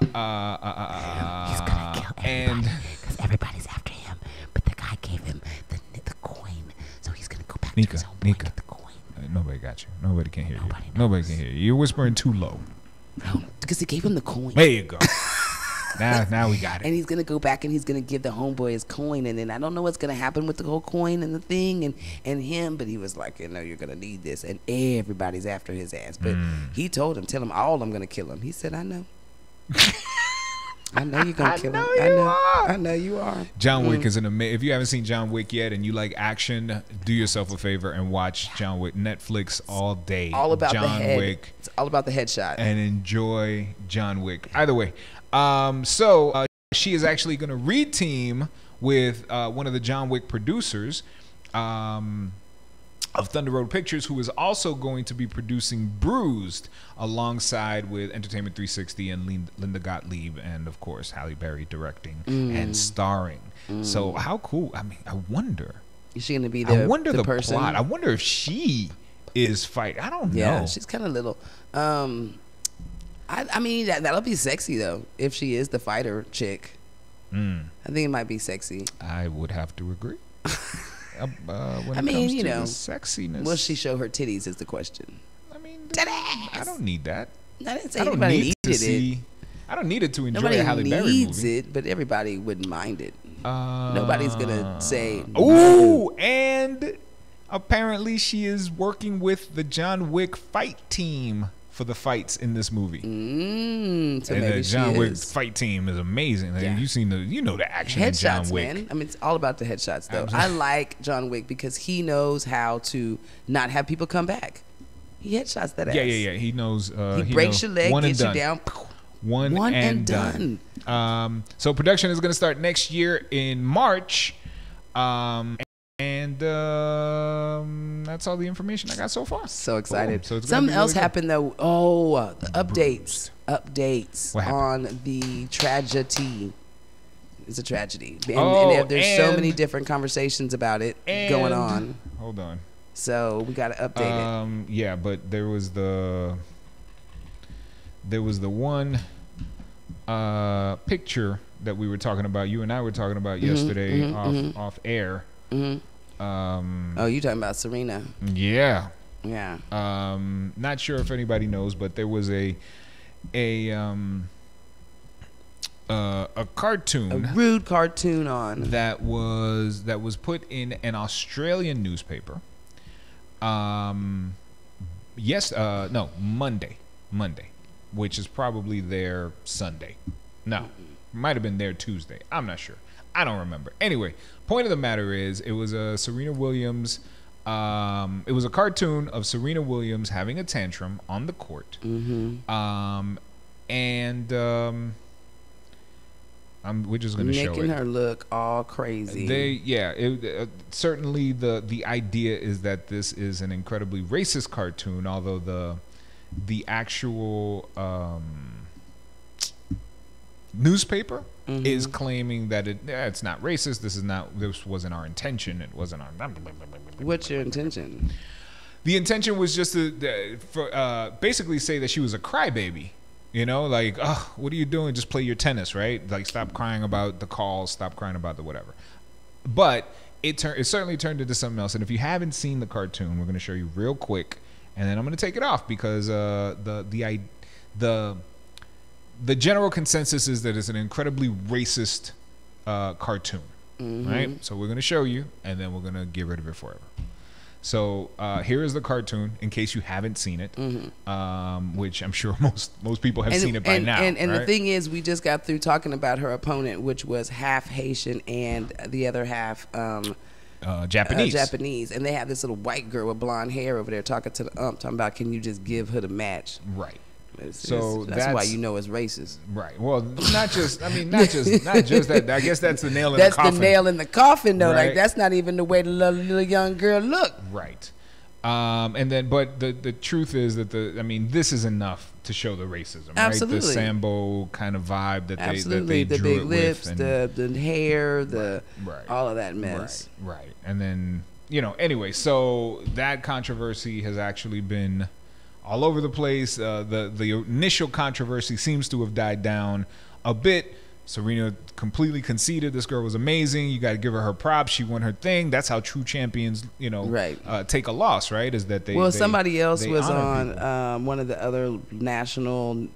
S3: kill everybody because everybody's after him. But the guy gave him the coin, so he's gonna go back to his home and get the coin.
S1: Nobody got you. Nobody can hear you. Nobody can hear you. You're whispering too low.
S2: Because he gave him the coin.
S1: There you go. Now we got it.
S2: And he's gonna go back and he's gonna give the homeboy his coin, and then I don't know what's gonna happen with the whole coin and the thing and him, but he was like, you know, you're gonna need this, and everybody's after his ass. But he told him, tell him all I'm gonna kill him. He said, I know. I know you're gonna kill him. I know you are.
S1: John Wick is an amazing. If you haven't seen John Wick yet and you like action, do yourself a favor and watch John Wick. Netflix all day.
S2: All about
S1: John
S2: the head.
S1: Wick.
S2: It's all about the headshot.
S1: And enjoy John Wick. Either way. So she is actually going to re-team with one of the John Wick producers of Tha1Radio Pictures, who is also going to be producing Bruised alongside with Entertainment 360 and Linda Gottlieb, and of course Halle Berry directing and starring. So how cool! I mean, I wonder.
S2: Is she gonna be the?
S1: I wonder the
S2: person?
S1: plot. I wonder if she is fighting. I don't know.
S2: Yeah, she's kind of little. I mean that'll be sexy though if she is the fighter chick. I think it might be sexy.
S1: I would have to agree. When
S2: I
S1: it
S2: mean,
S1: comes
S2: you
S1: to
S2: know,
S1: the sexiness.
S2: Will she show her titties? Is the question.
S1: I mean,
S2: Titties!
S1: I don't need that.
S2: I didn't say anybody needed it.
S1: I don't need it to enjoy
S2: Nobody
S1: a Halle Berry
S2: needs
S1: movie.
S2: it, but everybody wouldn't mind it. Nobody's gonna say.
S1: Ooh, and apparently she is working with the John Wick fight team for the fights in this movie.
S2: So
S1: and
S2: maybe
S1: the John Wick fight team is amazing. Like,
S2: Yeah.
S1: you seen the action in John
S2: headshots,
S1: Wick.
S2: man. I mean, it's all about the headshots, though.
S1: Absolutely.
S2: I like John Wick because he knows how to not have people come back. He headshots that ass.
S1: Yeah. He knows.
S2: He breaks your leg,
S1: one
S2: gets
S1: and
S2: you
S1: done.
S2: down.
S1: One and done. So production is going to start next year in March. And that's all the information I got so far.
S2: So excited.
S1: Cool. So it's
S2: Something else
S1: really
S2: happened though. Oh, the updates.
S1: What happened?
S2: On the tragedy. It's a tragedy. And there's so many different conversations about it going on.
S1: Hold on.
S2: So we got to update it.
S1: Yeah, but there was the one picture that we were talking about. You and I were talking about yesterday off air.
S2: Oh, you talking about Serena?
S1: Yeah.
S2: Yeah.
S1: Not sure if anybody knows, but there was a cartoon,
S2: a rude cartoon on
S1: that was put in an Australian newspaper. Monday, which is probably their Sunday. No, might have been their Tuesday. I'm not sure. I don't remember. Anyway, point of the matter is, it was a Serena Williams. It was a cartoon of Serena Williams having a tantrum on the court. We're just going to show it.
S2: Making her look all crazy.
S1: Certainly the idea is that this is an incredibly racist cartoon, although the actual newspaper is claiming that it's not racist. This wasn't our intention. It wasn't our.
S2: What's your intention?
S1: The intention was just to basically say that she was a crybaby. You know, like, oh, what are you doing? Just play your tennis, right? Like, stop crying about the calls, stop crying about the whatever. But it certainly turned into something else. And if you haven't seen the cartoon, we're going to show you real quick, and then I'm going to take it off because the general consensus is that it's an incredibly racist cartoon, right? So we're going to show you, and then we're going to get rid of it forever. So here is the cartoon, in case you haven't seen it, which I'm sure most people have seen it by now.
S2: And
S1: right?
S2: the thing is, we just got through talking about her opponent, which was half Haitian and the other half
S1: Japanese.
S2: And they have this little white girl with blonde hair over there talking to the talking about, can you just give her the match?
S1: Right.
S2: So that's why you know it's racist.
S1: Right. Well, not just that. I guess that's the nail in the coffin.
S2: That's the nail in the coffin, though.
S1: Right?
S2: Like, that's not even the way the little young girl looked.
S1: Right. And then, but the truth is that this is enough to show the racism,
S2: Absolutely.
S1: right? The Sambo kind of vibe that
S2: Absolutely.
S1: they
S2: the
S1: drew
S2: big
S1: it
S2: lips,
S1: with,
S2: the hair,
S1: right.
S2: all of that mess.
S1: Right. And then, anyway, so that controversy has actually been all over the place. The initial controversy seems to have died down a bit. Serena completely conceded. This girl was amazing. You got to give her props. She won her thing. That's how true champions, take a loss, right? Is that they?
S2: Well, somebody else was
S1: on
S2: one of the other national,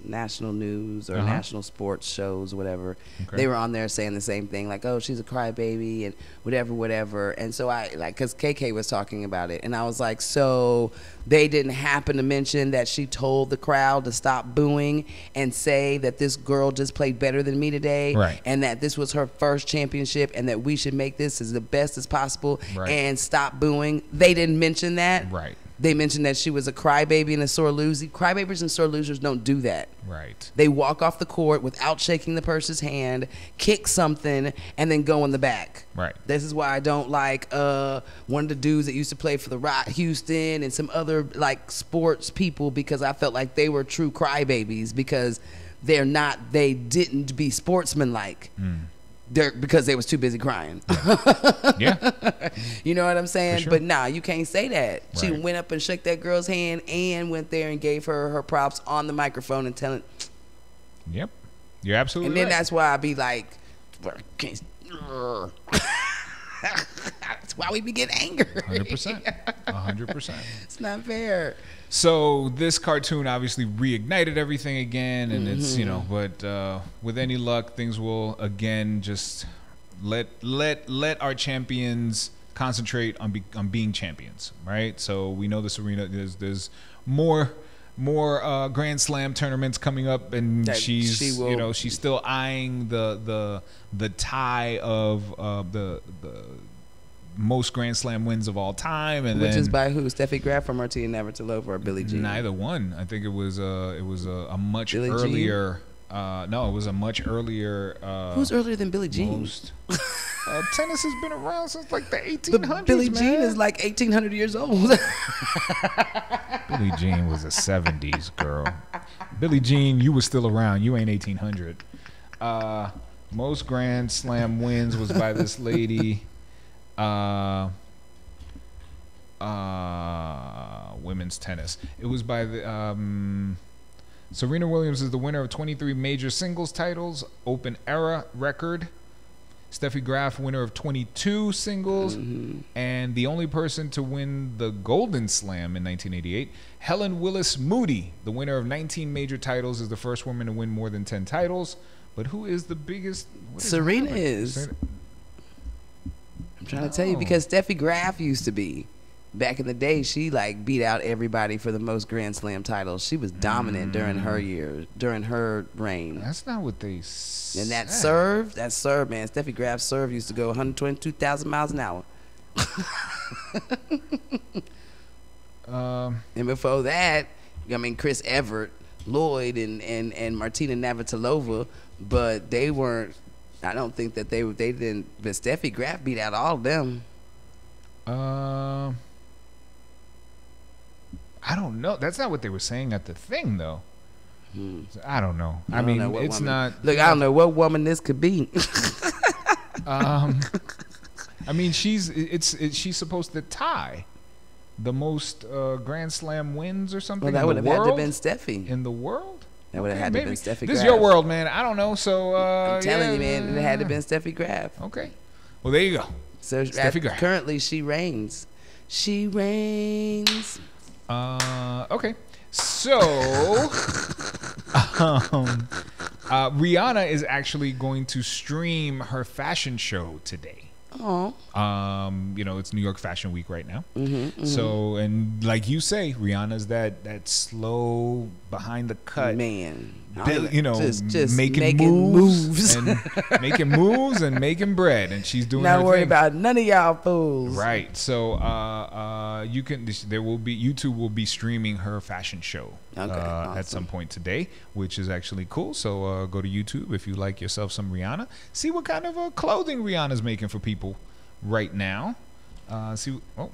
S2: national news or national sports shows, whatever. Okay. They were on there saying the same thing, like, oh, she's a crybaby and whatever. And so because KK was talking about it, and I was like, so they didn't happen to mention that she told the crowd to stop booing and say that this girl just played better than me today,
S1: right? And
S2: that this was her first championship and that we should make this as the best as possible, right, and stop booing. They didn't mention that,
S1: right?
S2: They mentioned that she was a crybaby and a sore loser. Crybabies and sore losers don't do that.
S1: Right.
S2: They walk off the court without shaking the person's hand, kick something, and then go in the back.
S1: Right.
S2: This is why I don't like one of the dudes that used to play for the Rock Houston and some other sports people, because I felt like they were true crybabies because they didn't be sportsmanlike. Because they was too busy crying.
S1: Yeah.
S2: You know what I'm saying?
S1: Sure.
S2: But nah, you can't say that.
S1: Right.
S2: She went up and shook that girl's hand and went there and gave her props on the microphone and telling.
S1: Yep. You're absolutely
S2: right. And then
S1: right.
S2: that's why I be like, that's why we be getting angry.
S1: 100%.
S2: It's not fair.
S1: So this cartoon obviously reignited everything again, and it's but with any luck, things will again just let our champions concentrate on being champions, right? So we know this arena. There's more Grand Slam tournaments coming up, and she's still eyeing the tie of the most Grand Slam wins of all time, and
S2: which is by who? Steffi Graf or Martina Navratilova or Billie Jean?
S1: Neither one. I think it was a much
S2: Billie
S1: earlier. No, it was a much earlier.
S2: Who's earlier than Billie Jean?
S1: Tennis has been around since the 1800s.
S2: But Billie Jean is 1,800 years old.
S1: Billie Jean was a 70s girl. Billie Jean, you were still around. You ain't 1800. Most Grand Slam wins was by this lady. Women's tennis. It was by the Serena Williams is the winner of 23 major singles titles, Open Era record. Steffi Graf, winner of 22 singles, and the only person to win the Golden Slam in 1988. Helen Willis Moody, the winner of 19 major titles, is the first woman to win more than 10 titles. But who is the biggest?
S2: Serena is. I'm trying to tell you, because Steffi Graf used to be. Back in the day, she like beat out everybody for the most Grand Slam titles. She was dominant during her year, during her reign.
S1: That's not what they said.
S2: And that serve, man. Steffi Graf's serve used to go 122,000 miles an hour. And before that, I mean, Chris Evert, Lloyd, and Martina Navratilova, but they weren't. I don't think that they didn't. But Steffi Graf beat out all of them.
S1: I don't know. That's not what they were saying at the thing, though. I don't know. I mean, it's woman. Not.
S2: Look, I don't know what woman this could be.
S1: I mean, she's supposed to tie the most Grand Slam wins or something.
S2: Well, that would have had to have been Steffi
S1: in the world.
S2: That would have had to have been Steffi Graf.
S1: This is your world, man. I don't know. So
S2: I'm telling you, man, it had to have been Steffi Graf.
S1: Okay. Well, there you go.
S2: So
S1: Steffi Graf.
S2: Currently, she reigns. She reigns.
S1: Okay. So, Rihanna is actually going to stream her fashion show today.
S2: Oh.
S1: It's New York Fashion Week right now. So, and like you say, Rihanna's that slow, behind the cut
S2: man.
S1: Just making moves and making moves and making bread, and she's doing.
S2: Not
S1: her
S2: worry
S1: thing.
S2: about none of y'all fools.
S1: Right. So, YouTube will be streaming her fashion show
S2: awesome.
S1: at some point today, which is actually cool. So, go to YouTube if you like yourself some Rihanna. See what kind of clothing Rihanna's making for people right now.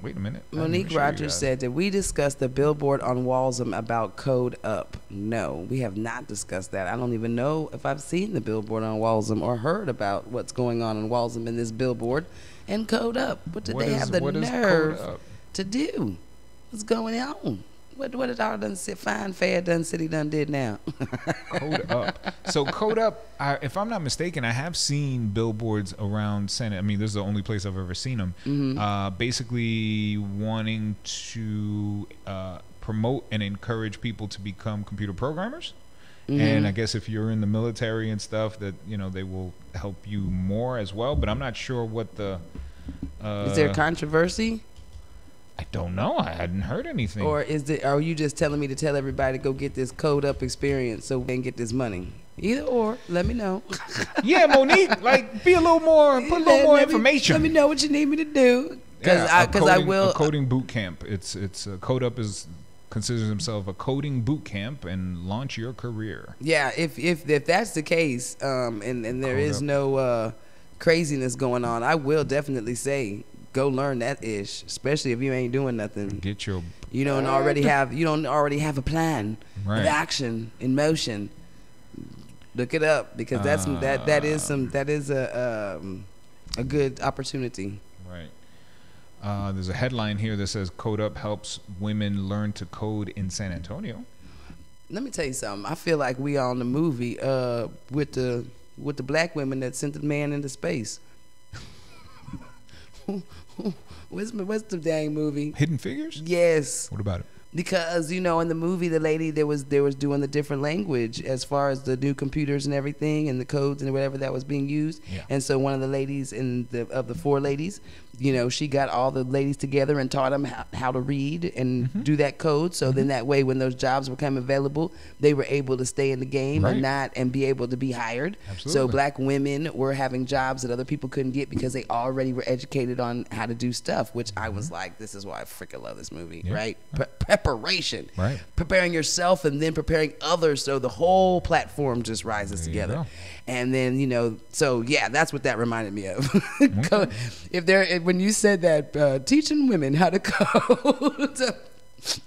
S1: Wait a minute.
S2: Monique Rogers said, did we discuss the billboard on Walsham about Code Up? No, we have not discussed that. I don't even know if I've seen the billboard on Walsham or heard about what's going on in Walsham in this billboard and Code Up. What did they have the nerve to do? What's going on? What did our fine fair done city done did now?
S1: Code Up. So Code Up, if I'm not mistaken, I have seen billboards around Senate. I mean, this is the only place I've ever seen them. Basically wanting to promote and encourage people to become computer programmers. And I guess if you're in the military and stuff, that they will help you more as well. But I'm not sure what the.
S2: Is there controversy?
S1: I don't know. I hadn't heard anything.
S2: Or are you just telling me to tell everybody to go get this Code Up experience so we can get this money? Either or, let me know.
S1: Yeah, Monique, be a little more, put a little more information.
S2: Let me know what you need me to do. Because I will.
S1: A coding boot camp. It's Code Up considers himself a coding boot camp and launch your career.
S2: Yeah, if that's the case, and there is no craziness going on, I will definitely say, go learn that ish, especially if you ain't doing nothing. You don't already have a plan of action in motion. Look it up, because that is a good opportunity.
S1: Right. There's a headline here that says Code Up helps women learn to code in San Antonio.
S2: Let me tell you something. I feel like we on the movie with the black women that sent the man into space. What's the dang movie?
S1: Hidden Figures?
S2: Yes.
S1: What about it?
S2: Because in the movie, the lady there was doing the different language as far as the new computers and everything and the codes and whatever that was being used.
S1: Yeah.
S2: And so one of the ladies of the four ladies, she got all the ladies together and taught them how to read and do that code. So then that way, when those jobs became available, they were able to stay in the game and be able to be hired.
S1: Absolutely.
S2: So black women were having jobs that other people couldn't get because they already were educated on how to do stuff, which I was like, this is why I freaking love this movie, right? Preparation, preparing yourself and then preparing others, so the whole platform just rises together. And then so yeah, that's what that reminded me of. When you said that, teaching women how to code,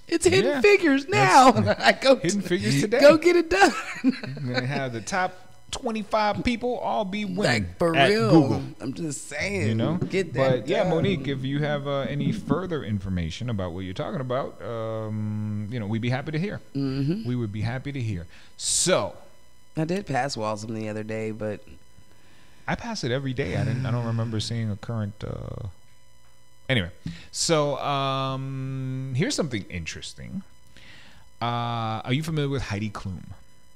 S2: it's Hidden Figures now.
S1: Hidden Figures today.
S2: Go get it done.
S1: I'm gonna have the top 25 people all be winning
S2: Like, for
S1: at
S2: real.
S1: Google.
S2: I'm just saying.
S1: You know,
S2: Get that
S1: but yeah,
S2: done.
S1: Monique, if you have any further information about what you're talking about, we'd be happy to hear. Mm-hmm. We would be happy to hear. So,
S2: I did pass Walsum the other day, but
S1: I pass it every day. I don't remember seeing a current. Anyway, so here's something interesting. Are you familiar with Heidi Klum?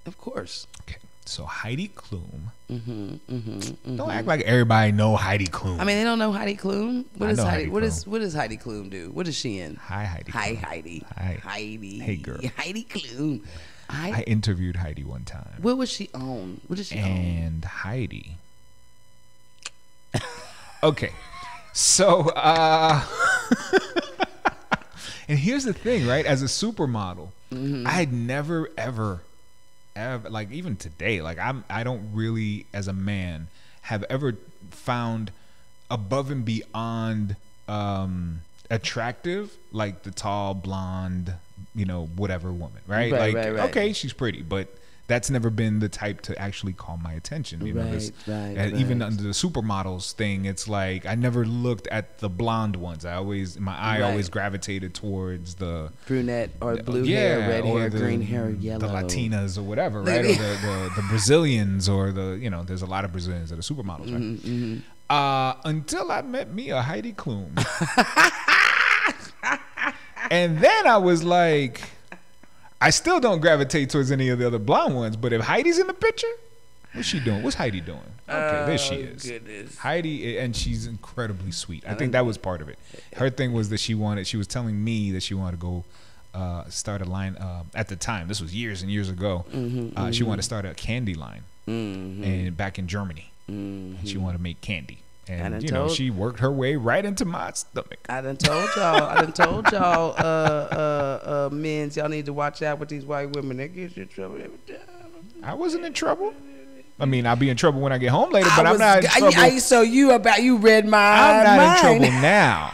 S2: of course.
S1: Okay, so Heidi Klum. Don't act like everybody know Heidi Klum.
S2: I mean, they don't know Heidi Klum.
S1: I know Heidi
S2: What
S1: Klum.
S2: does Heidi Klum do? What is she in?
S1: Hi, Heidi.
S2: Hi,
S1: Klum.
S2: Heidi.
S1: Hi.
S2: Heidi.
S1: Hey, girl.
S2: Heidi Klum.
S1: I interviewed Heidi one time.
S2: What was she on? What did she own?
S1: And Heidi. Okay, so and here's the thing, right? As a supermodel, I had never ever, like even today, like I don't really, as a man, have ever found above and beyond attractive like the tall blonde, whatever woman, right?
S2: Right,
S1: like
S2: right.
S1: okay, she's pretty, but that's never been the type to actually call my attention. Even under the supermodels thing, it's like I never looked at the blonde ones. My eye always gravitated towards the
S2: brunette or blue hair, red hair, green hair, yellow.
S1: The Latinas or whatever, right? Or the Brazilians or there's a lot of Brazilians that are supermodels, right? Until I met me a Heidi Klum. And then I was like, I still don't gravitate towards any of the other blonde ones, but if Heidi's in the picture, what's she doing? What's Heidi doing? Okay, there she is.
S2: Goodness.
S1: Heidi, and she's incredibly sweet. I think that was part of it. Her thing was that she was telling me that she wanted to go start a line. At the time, this was years and years ago, she wanted to start a candy line and back in Germany. And she wanted to make candy. And she worked her way right into my stomach.
S2: I done told y'all, men, y'all need to watch out with these white women. They get you in trouble every time.
S1: I wasn't in trouble. I mean, I'll be in trouble when I get home later, but I'm not in trouble.
S2: So you read my
S1: I'm not
S2: mind.
S1: in trouble now.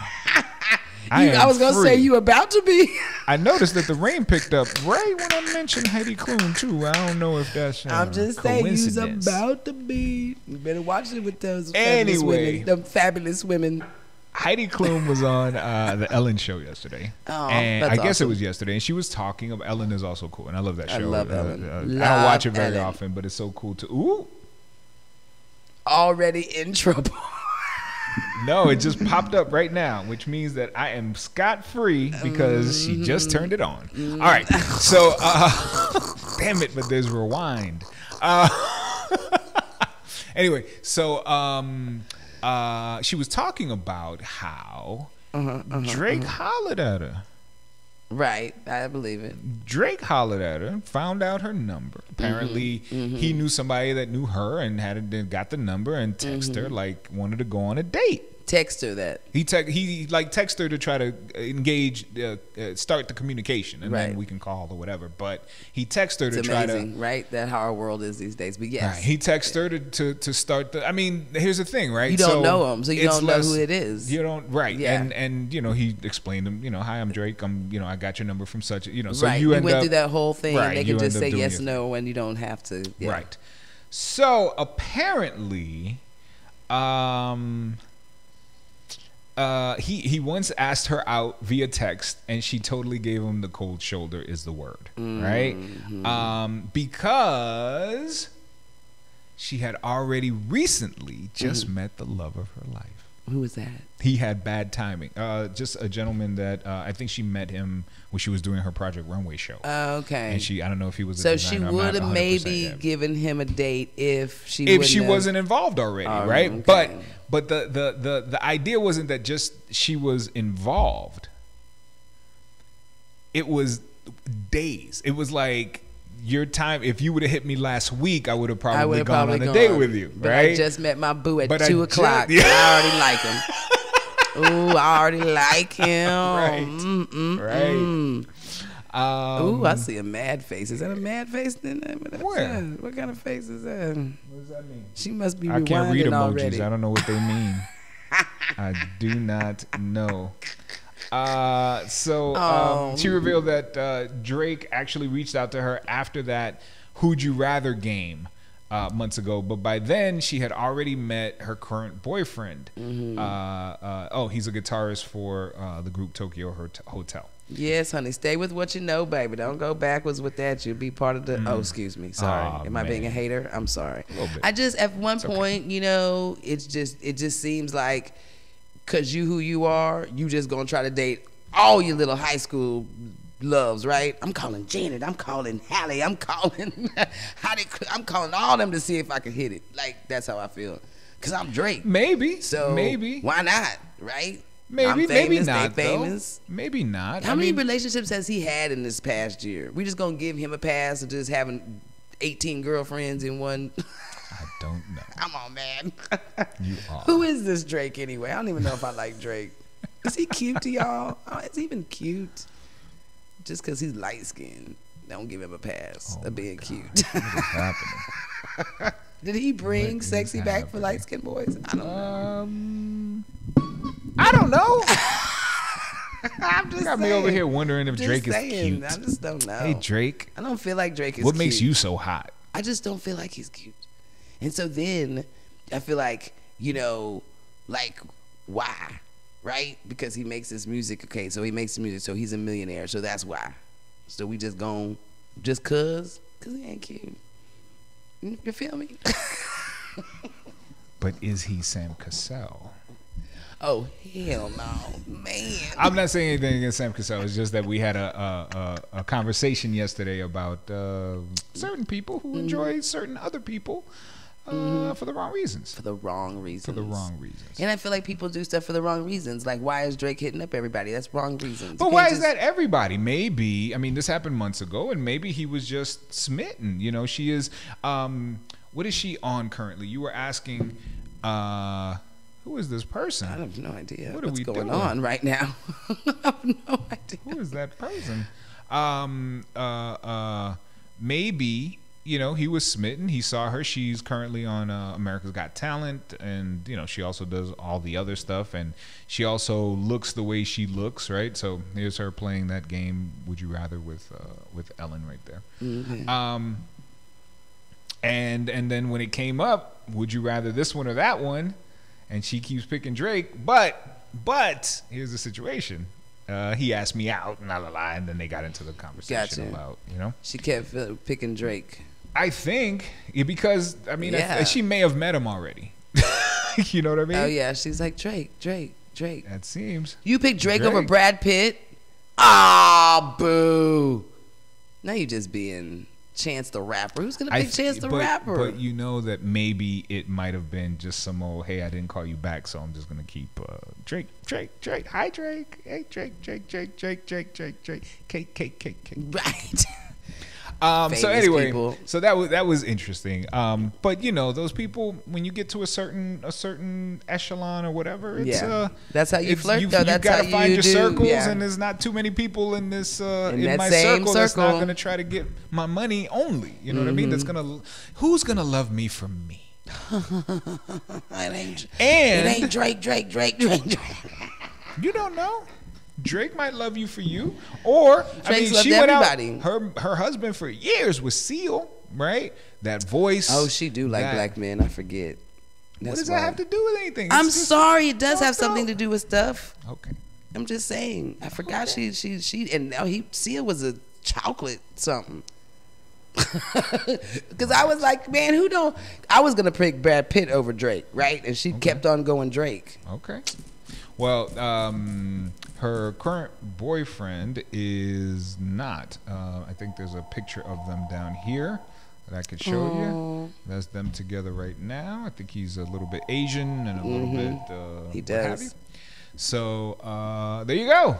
S2: I was going to say you about to be.
S1: I noticed that the rain picked up right when I mentioned Heidi Klum, too. I don't know if that's
S2: I'm just saying, you's
S1: coincidence.
S2: about to be. You better watch it with those fabulous women. Them fabulous women.
S1: Heidi Klum was on the Ellen show yesterday.
S2: Oh,
S1: and
S2: that's
S1: I guess
S2: awesome.
S1: it was yesterday. And she was talking about Ellen is also cool. And I love that show.
S2: I love Ellen.
S1: I don't watch it very
S2: Ellen.
S1: often, but it's so cool to. Ooh.
S2: Already in trouble.
S1: No, it just popped up right now, which means that I am scot-free because she just turned it on. All right. So, damn it, but there's rewind. Anyway, so she was talking about how Drake hollered at her.
S2: Right. I believe it.
S1: Drake hollered at her, found out her number. Apparently, he knew somebody that knew her and got the number and texted her, like, wanted to go on a date.
S2: Text her that.
S1: He texted her to try to engage, start the communication, and then we can call or whatever. But he texted her to try to.
S2: Right? That how our world is these days. But yes,
S1: right, he texted her to start the. I mean, here's the thing, right?
S2: You don't know him, so you don't know who it is.
S1: You don't, right?
S2: Yeah.
S1: And he explained him. Hi, I'm Drake. I got your number from such. So
S2: right.
S1: you
S2: went through that whole thing.
S1: Right,
S2: And they can just say yes,
S1: your
S2: no, and you don't have to. Yeah.
S1: Right. So apparently, he once asked her out via text, and she totally gave him the cold shoulder is the word, right? Because she had already recently just met the love of her life.
S2: Who was that?
S1: He had bad timing. Just a gentleman that I think she met him when she was doing her Project Runway show.
S2: Okay.
S1: And I don't know if he was a
S2: so
S1: designer.
S2: she would have maybe
S1: yet.
S2: given him a date if she
S1: wasn't involved already, right?
S2: Okay.
S1: But the idea wasn't that just she was involved. It was days. It was like your time. If you would have hit me last week, I would have probably gone on a date with you,
S2: but
S1: right?
S2: I just met my boo at
S1: But
S2: 2 o'clock. I already like him. Ooh, I already like him.
S1: Right.
S2: Ooh, I see a mad face. Is that a mad face?
S1: Where?
S2: What kind of face is that?
S1: What does that mean?
S2: She must be
S1: I can't read
S2: rewinding
S1: emojis.
S2: already.
S1: I don't know what they mean. I do not know. She revealed that Drake actually reached out to her after that "Who'd You Rather" game months ago, but by then she had already met her current boyfriend. He's a guitarist for the group Tokyo Hotel.
S2: Yes, honey. Stay with what you know, baby. Don't go backwards with that. You'll be part of the. Oh, excuse me. Sorry. Am I being a hater? I'm sorry.
S1: A little bit.
S2: I just at one point, you know, it just seems like, cause you who you are, you just gonna try to date all your little high school loves, right? I'm calling Janet. I'm calling Halle. I'm calling Heidi. I'm calling all them to see if I can hit it. Like, that's how I feel. Cause I'm Drake.
S1: Maybe.
S2: So
S1: maybe.
S2: Why not? Right?
S1: Maybe.
S2: I'm famous,
S1: Maybe not.
S2: they famous.
S1: Though. Maybe not.
S2: How many relationships has he had in this past year? We just gonna give him a pass of just having 18 girlfriends in one.
S1: I don't know.
S2: Come on, man.
S1: You are.
S2: Who is this Drake anyway? I don't even know if I like Drake. Is he cute to y'all? Oh, is he even cute? Just because he's light skinned, don't give him a pass of being cute.
S1: What is happening?
S2: Did he bring sexy back for light skinned boys? I don't know.
S1: I don't know.
S2: I'm just
S1: got me over here wondering if Drake is cute.
S2: I just don't know.
S1: Hey, Drake.
S2: I don't feel like Drake is
S1: What
S2: cute.
S1: makes you so hot?
S2: I just don't feel like he's cute. And so then I feel like, you know, like, why? Right? Because he makes this music. Okay, so he makes the music, so he's a millionaire. So that's why. So we just gon' just cause he ain't cute. You feel me?
S1: But is he Sam Cassell?
S2: Oh, hell no, man.
S1: I'm not saying anything against Sam Cassell. It's just that we had a conversation yesterday about certain people who enjoy certain other people for the wrong reasons.
S2: For the wrong reasons.
S1: For the wrong reasons.
S2: And I feel like people do stuff for the wrong reasons. Like, why is Drake hitting up everybody? That's wrong reasons.
S1: But why is that everybody? Maybe, I mean, this happened months ago, and maybe he was just smitten. You know, she is, what is she on currently? You were asking, who is this person?
S2: I have no idea
S1: what's
S2: going on right now. I have no idea.
S1: Who is that person? Maybe, you know, he was smitten. He saw her. She's currently on America's Got Talent, and you know, she also does all the other stuff, and she also looks the way she looks, right? So here's her playing that game, Would You Rather, with Ellen right there. Mm-hmm. And then when it came up, would you rather this one or that one? And she keeps picking Drake, but here's the situation. He asked me out, and and then they got into the conversation about, you know.
S2: She kept picking Drake.
S1: I think because I mean, she may have met him already. You know what I mean?
S2: Oh yeah, she's like Drake.
S1: That seems.
S2: You picked Drake over Brad Pitt. Ah, boo! Now you just being Chance the Rapper. Who's gonna pick Chance the Rapper?
S1: But you know that maybe it might have been just some old, hey, I didn't call you back, so I'm just gonna keep Drake. Hi, Drake. Hey, Drake. Cake.
S2: Right.
S1: So anyway, people. So that was interesting. But you know, those people, when you get to a certain echelon or whatever, it's
S2: that's how you flirt.
S1: You
S2: that's
S1: gotta
S2: how
S1: find
S2: you
S1: your
S2: do,
S1: circles,
S2: yeah.
S1: and there's not too many people in this in my
S2: same
S1: circle that's not gonna try to get my money only. You know what I mean? That's who's gonna love me for me?
S2: It ain't Drake.
S1: You don't know. Drake might love you for you, or
S2: Drake's
S1: I mean, she went
S2: everybody.
S1: out. Her husband for years was Seal, right? That voice.
S2: Oh, she do like black men. I forget.
S1: What does that have to do with anything?
S2: I'm sorry, it does have something to do with stuff.
S1: Okay.
S2: I'm just saying. I forgot she and now Seal was a chocolate something. Because I was like, man, I was gonna pick Brad Pitt over Drake, right? And she kept on going Drake.
S1: Okay. Well, her current boyfriend is not. I think there's a picture of them down here that I could show you. That's them together right now. I think he's a little bit Asian and a little bit.
S2: He does.
S1: So there you go.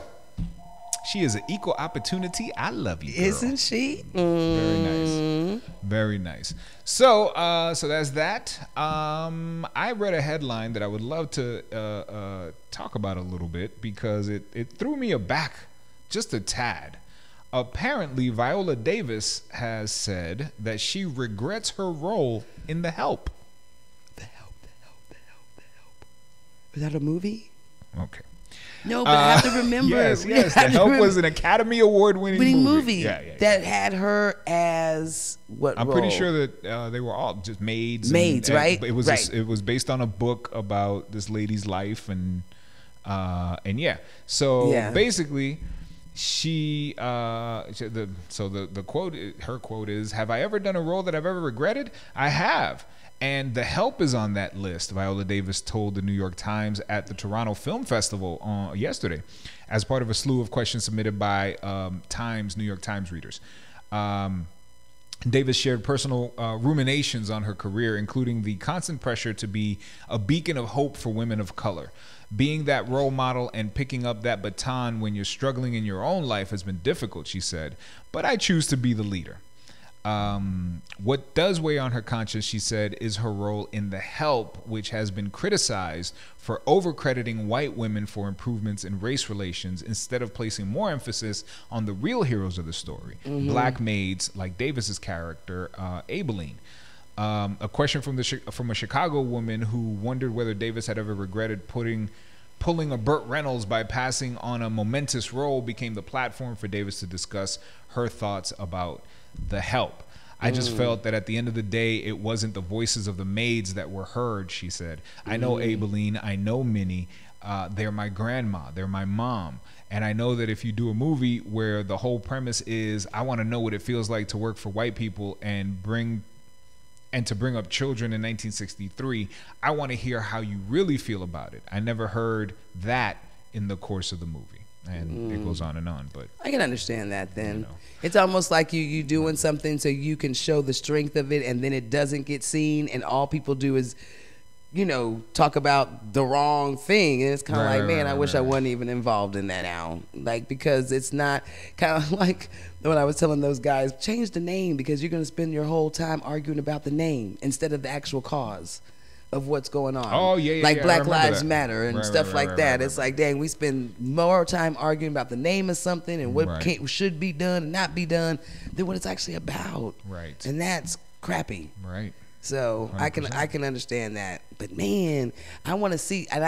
S1: She is an equal opportunity. I love you, girl.
S2: Isn't she?
S1: Very nice. Very nice. So that's that. I read a headline that I would love to talk about a little bit because it threw me aback just a tad. Apparently, Viola Davis has said that she regrets her role in The Help.
S2: The Help. Was that a movie?
S1: Okay.
S2: No, but I have to remember.
S1: Yes. The Help was an Academy Award winning movie.
S2: That had her as what
S1: I'm
S2: role?
S1: pretty sure that they were all just maids.
S2: Right?
S1: It was based on a book about this lady's life, and yeah. So basically, the quote, her quote is, "Have I ever done a role that I've ever regretted? I have." And The Help is on that list, Viola Davis told the New York Times at the Toronto Film Festival yesterday, as part of a slew of questions submitted by New York Times readers. Davis shared personal ruminations on her career, including the constant pressure to be a beacon of hope for women of color. Being that role model and picking up that baton when you're struggling in your own life has been difficult, she said, but I choose to be the leader. What does weigh on her conscience, she said, is her role in The Help, which has been criticized for overcrediting white women for improvements in race relations instead of placing more emphasis on the real heroes of the story, black maids like Davis's character, Aibileen. A question from a Chicago woman who wondered whether Davis had ever regretted pulling a Burt Reynolds by passing on a momentous role became the platform for Davis to discuss her thoughts about The Help. I just felt that at the end of the day, it wasn't the voices of the maids that were heard, she said. I know Aibileen, I know Minnie, they're my grandma, they're my mom. And I know that if you do a movie where the whole premise is, I want to know what it feels like to work for white people and to bring up children in 1963, I want to hear how you really feel about it. I never heard that in the course of the movie. And it goes on and on, but
S2: I can understand that then.
S1: You know.
S2: It's almost like you doing something so you can show the strength of it, and then it doesn't get seen, and all people do is, talk about the wrong thing. And it's kind of like, man, I wish I wasn't even involved in that now. Like, because it's not kind of like when I was telling those guys, change the name because you're going to spend your whole time arguing about the name instead of the actual cause of what's going on.
S1: Oh, yeah,
S2: like Black Lives Matter and stuff like that. It's like, dang, we spend more time arguing about the name of something and what should be done and not be done than what it's actually about.
S1: Right.
S2: And that's crappy.
S1: Right.
S2: So 100%. I can understand that. But man, I want to see, and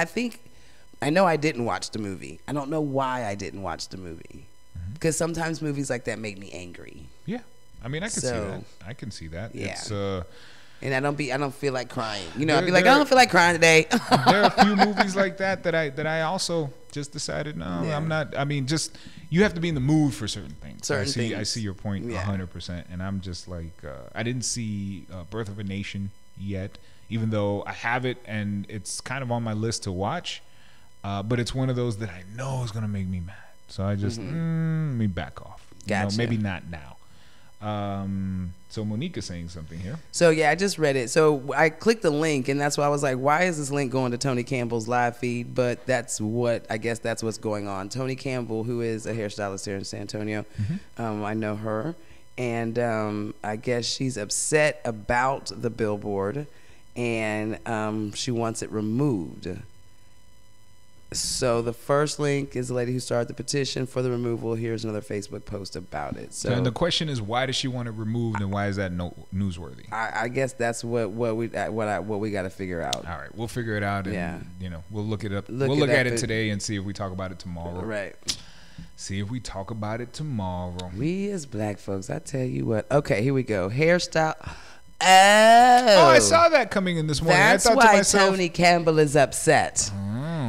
S2: I know I didn't watch the movie. I don't know why I didn't watch the movie. Because sometimes movies like that make me angry.
S1: Yeah. I mean, I can see that. I can see that.
S2: Yeah.
S1: It's
S2: and I don't feel like crying. I'd be like, I don't feel like crying today.
S1: There are a few movies like that I also just decided, no, I'm not. I mean, just you have to be in the mood for certain things. I see your point 100%, and I'm just like, I didn't see Birth of a Nation yet, even though I have it and it's kind of on my list to watch. But it's one of those that I know is gonna make me mad, so I just let me back off.
S2: Gotcha.
S1: Maybe not now. So Monique is saying something here.
S2: So yeah, I just read it. So I clicked the link, and that's why I was like, why is this link going to Tony Campbell's live feed? But that's what's going on. Tony Campbell, who is a hairstylist here in San Antonio, I know her, and I guess she's upset about the billboard, and she wants it removed. So the first link is the lady who started the petition for the removal. Here's another Facebook post about it. So
S1: and the question is, why does she want it removed, and why is that newsworthy?
S2: I guess that's what we got to figure out.
S1: All right, we'll figure it out, and we'll look it up. We'll look at it today and see if we talk about it tomorrow.
S2: Right.
S1: See if we talk about it tomorrow.
S2: We as black folks, I tell you what. Okay, here we go. Hairstyle. Oh,
S1: I saw that coming in this morning.
S2: That's
S1: I thought
S2: why
S1: to myself,
S2: Tony Campbell is upset.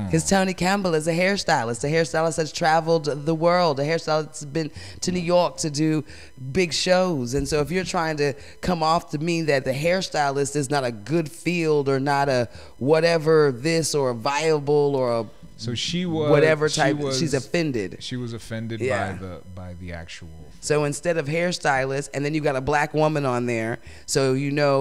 S2: Because Tony Campbell is a hairstylist that's traveled the world, a hairstylist that's been to New York to do big shows. And so if you're trying to come off to mean that the hairstylist is not a good field or not a whatever this or a viable or a
S1: so she was
S2: whatever type, she's offended.
S1: She was offended by the actual.
S2: So instead of hairstylist, and then you got a black woman on there, so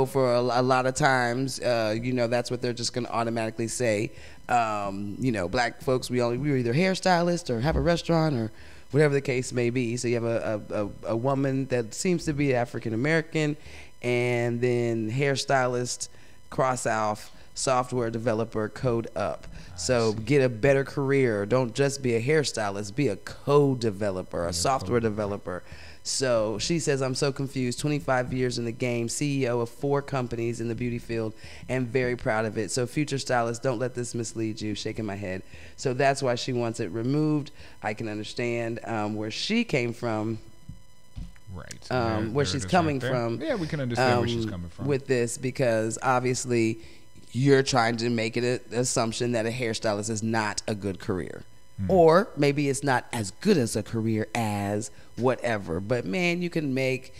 S2: for a lot of times, that's what they're just going to automatically say. Black folks, we're either hairstylists or have a restaurant or whatever the case may be. So you have a woman that seems to be African American, and then hairstylist cross off software developer, code up. So get a better career. Don't just be a hairstylist, be a code developer, a software developer. So she says, I'm so confused. 25 years in the game, CEO of 4 companies in the beauty field, and very proud of it. So future stylists, don't let this mislead you. Shaking my head. So that's why she wants it removed. I can understand where she came from.
S1: Right.
S2: Where she's coming from.
S1: Yeah, we can understand where she's coming from.
S2: With this, because obviously you're trying to make it an assumption that a hairstylist is not a good career. Or maybe it's not as good as a career as whatever. But man, you can make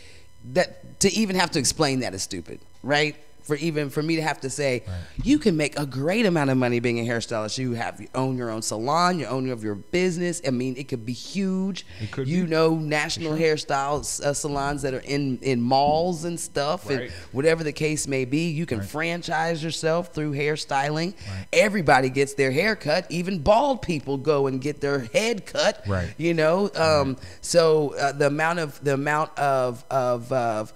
S2: that, to even have to explain that is stupid, right? For me to have to say, you can make a great amount of money being a hairstylist. You own your own salon, you own your business. I mean, it could be huge.
S1: It could
S2: be. National hairstyle salons that are in malls and stuff, and whatever the case may be. You can franchise yourself through hairstyling. Everybody gets their hair cut. Even bald people go and get their head cut. So the amount of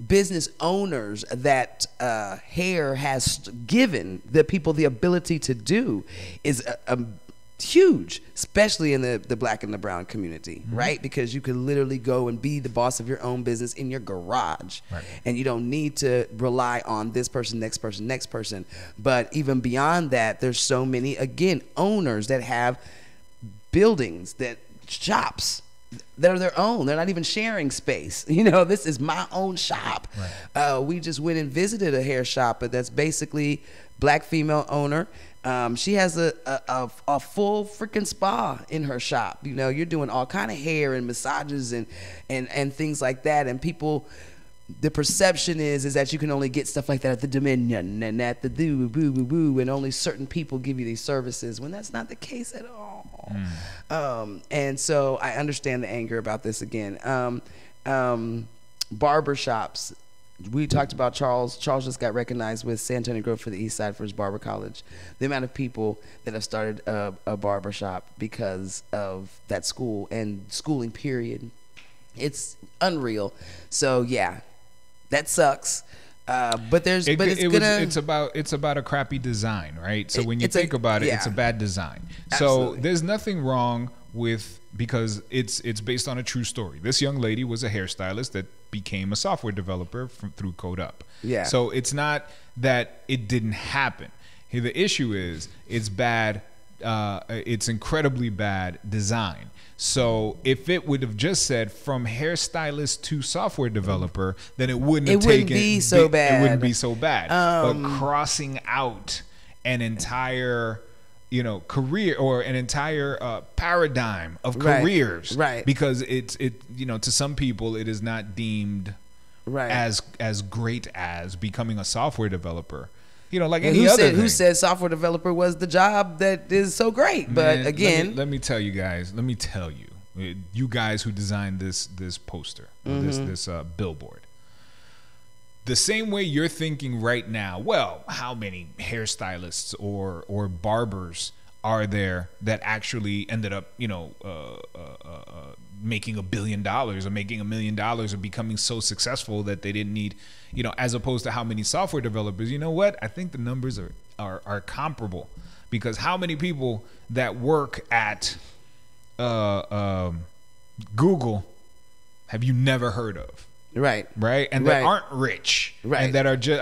S2: business owners that hair has given the people the ability to do is huge, especially in the black and the brown community, right? Because you can literally go and be the boss of your own business in your garage, and you don't need to rely on this person, next person, next person. But even beyond that, there's so many, again, owners that have buildings, shops that are their own. They're not even sharing space. This is my own shop. We just went and visited a hair shop that's basically black female owner. She has a full freaking spa in her shop. You're doing all kind of hair and massages and things like that. And people, the perception is that you can only get stuff like that at the Dominion and at the boo, and only certain people give you these services, when that's not the case at all. And so I understand the anger about this again. Barber shops. We talked about Charles. Charles just got recognized with San Antonio Grove for the East Side for his barber college. The amount of people that have started a barber shop because of that school and schooling period, it's unreal. So yeah, that sucks. But it's about a crappy design, right? So when you think about it, it's a bad design. Absolutely.
S1: So there's nothing wrong with, because it's based on a true story. This young lady was a hairstylist that became a software developer through Code Up.
S2: Yeah.
S1: So it's not that it didn't happen. Here, the issue is it's bad. It's incredibly bad design. So if it would have just said from hairstylist to software developer, then it wouldn't be so bad. It wouldn't be so bad. But crossing out an entire, career, or an entire paradigm of careers,
S2: right?
S1: Because to some people it is not deemed as great as becoming a software developer. Like any other thing.
S2: Who said software developer was the job that is so great? But again,
S1: let me tell you guys. Let me tell you, you guys who designed this poster, this billboard. The same way you're thinking right now. Well, how many hairstylists or barbers are there that actually ended up, making $1 billion or making $1 million or becoming so successful that they didn't need, as opposed to how many software developers? You know what? I think the numbers are comparable, because how many people that work at Google have you never heard of?
S2: Right.
S1: And that aren't rich. And that are just,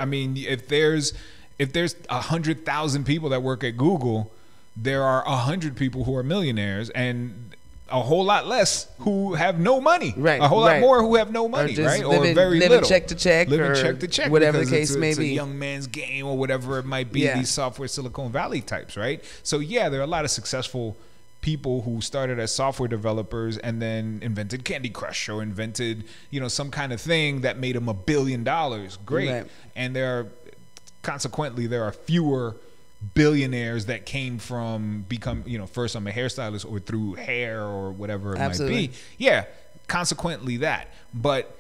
S1: if there's 100,000 people that work at Google, there are 100 people who are millionaires, and a whole lot less who have no money. A whole lot more who have no money, or very little.
S2: Check to check.
S1: Living check to check.
S2: Whatever the case may be.
S1: It's a young man's game, or whatever it might be, these software Silicon Valley types, right? So yeah, there are a lot of successful people who started as software developers and then invented Candy Crush, or invented, some kind of thing that made them $1 billion. Great. And consequently, there are fewer billionaires that came from first I'm a hairstylist, or through hair, or whatever it might be. Yeah, consequently that. But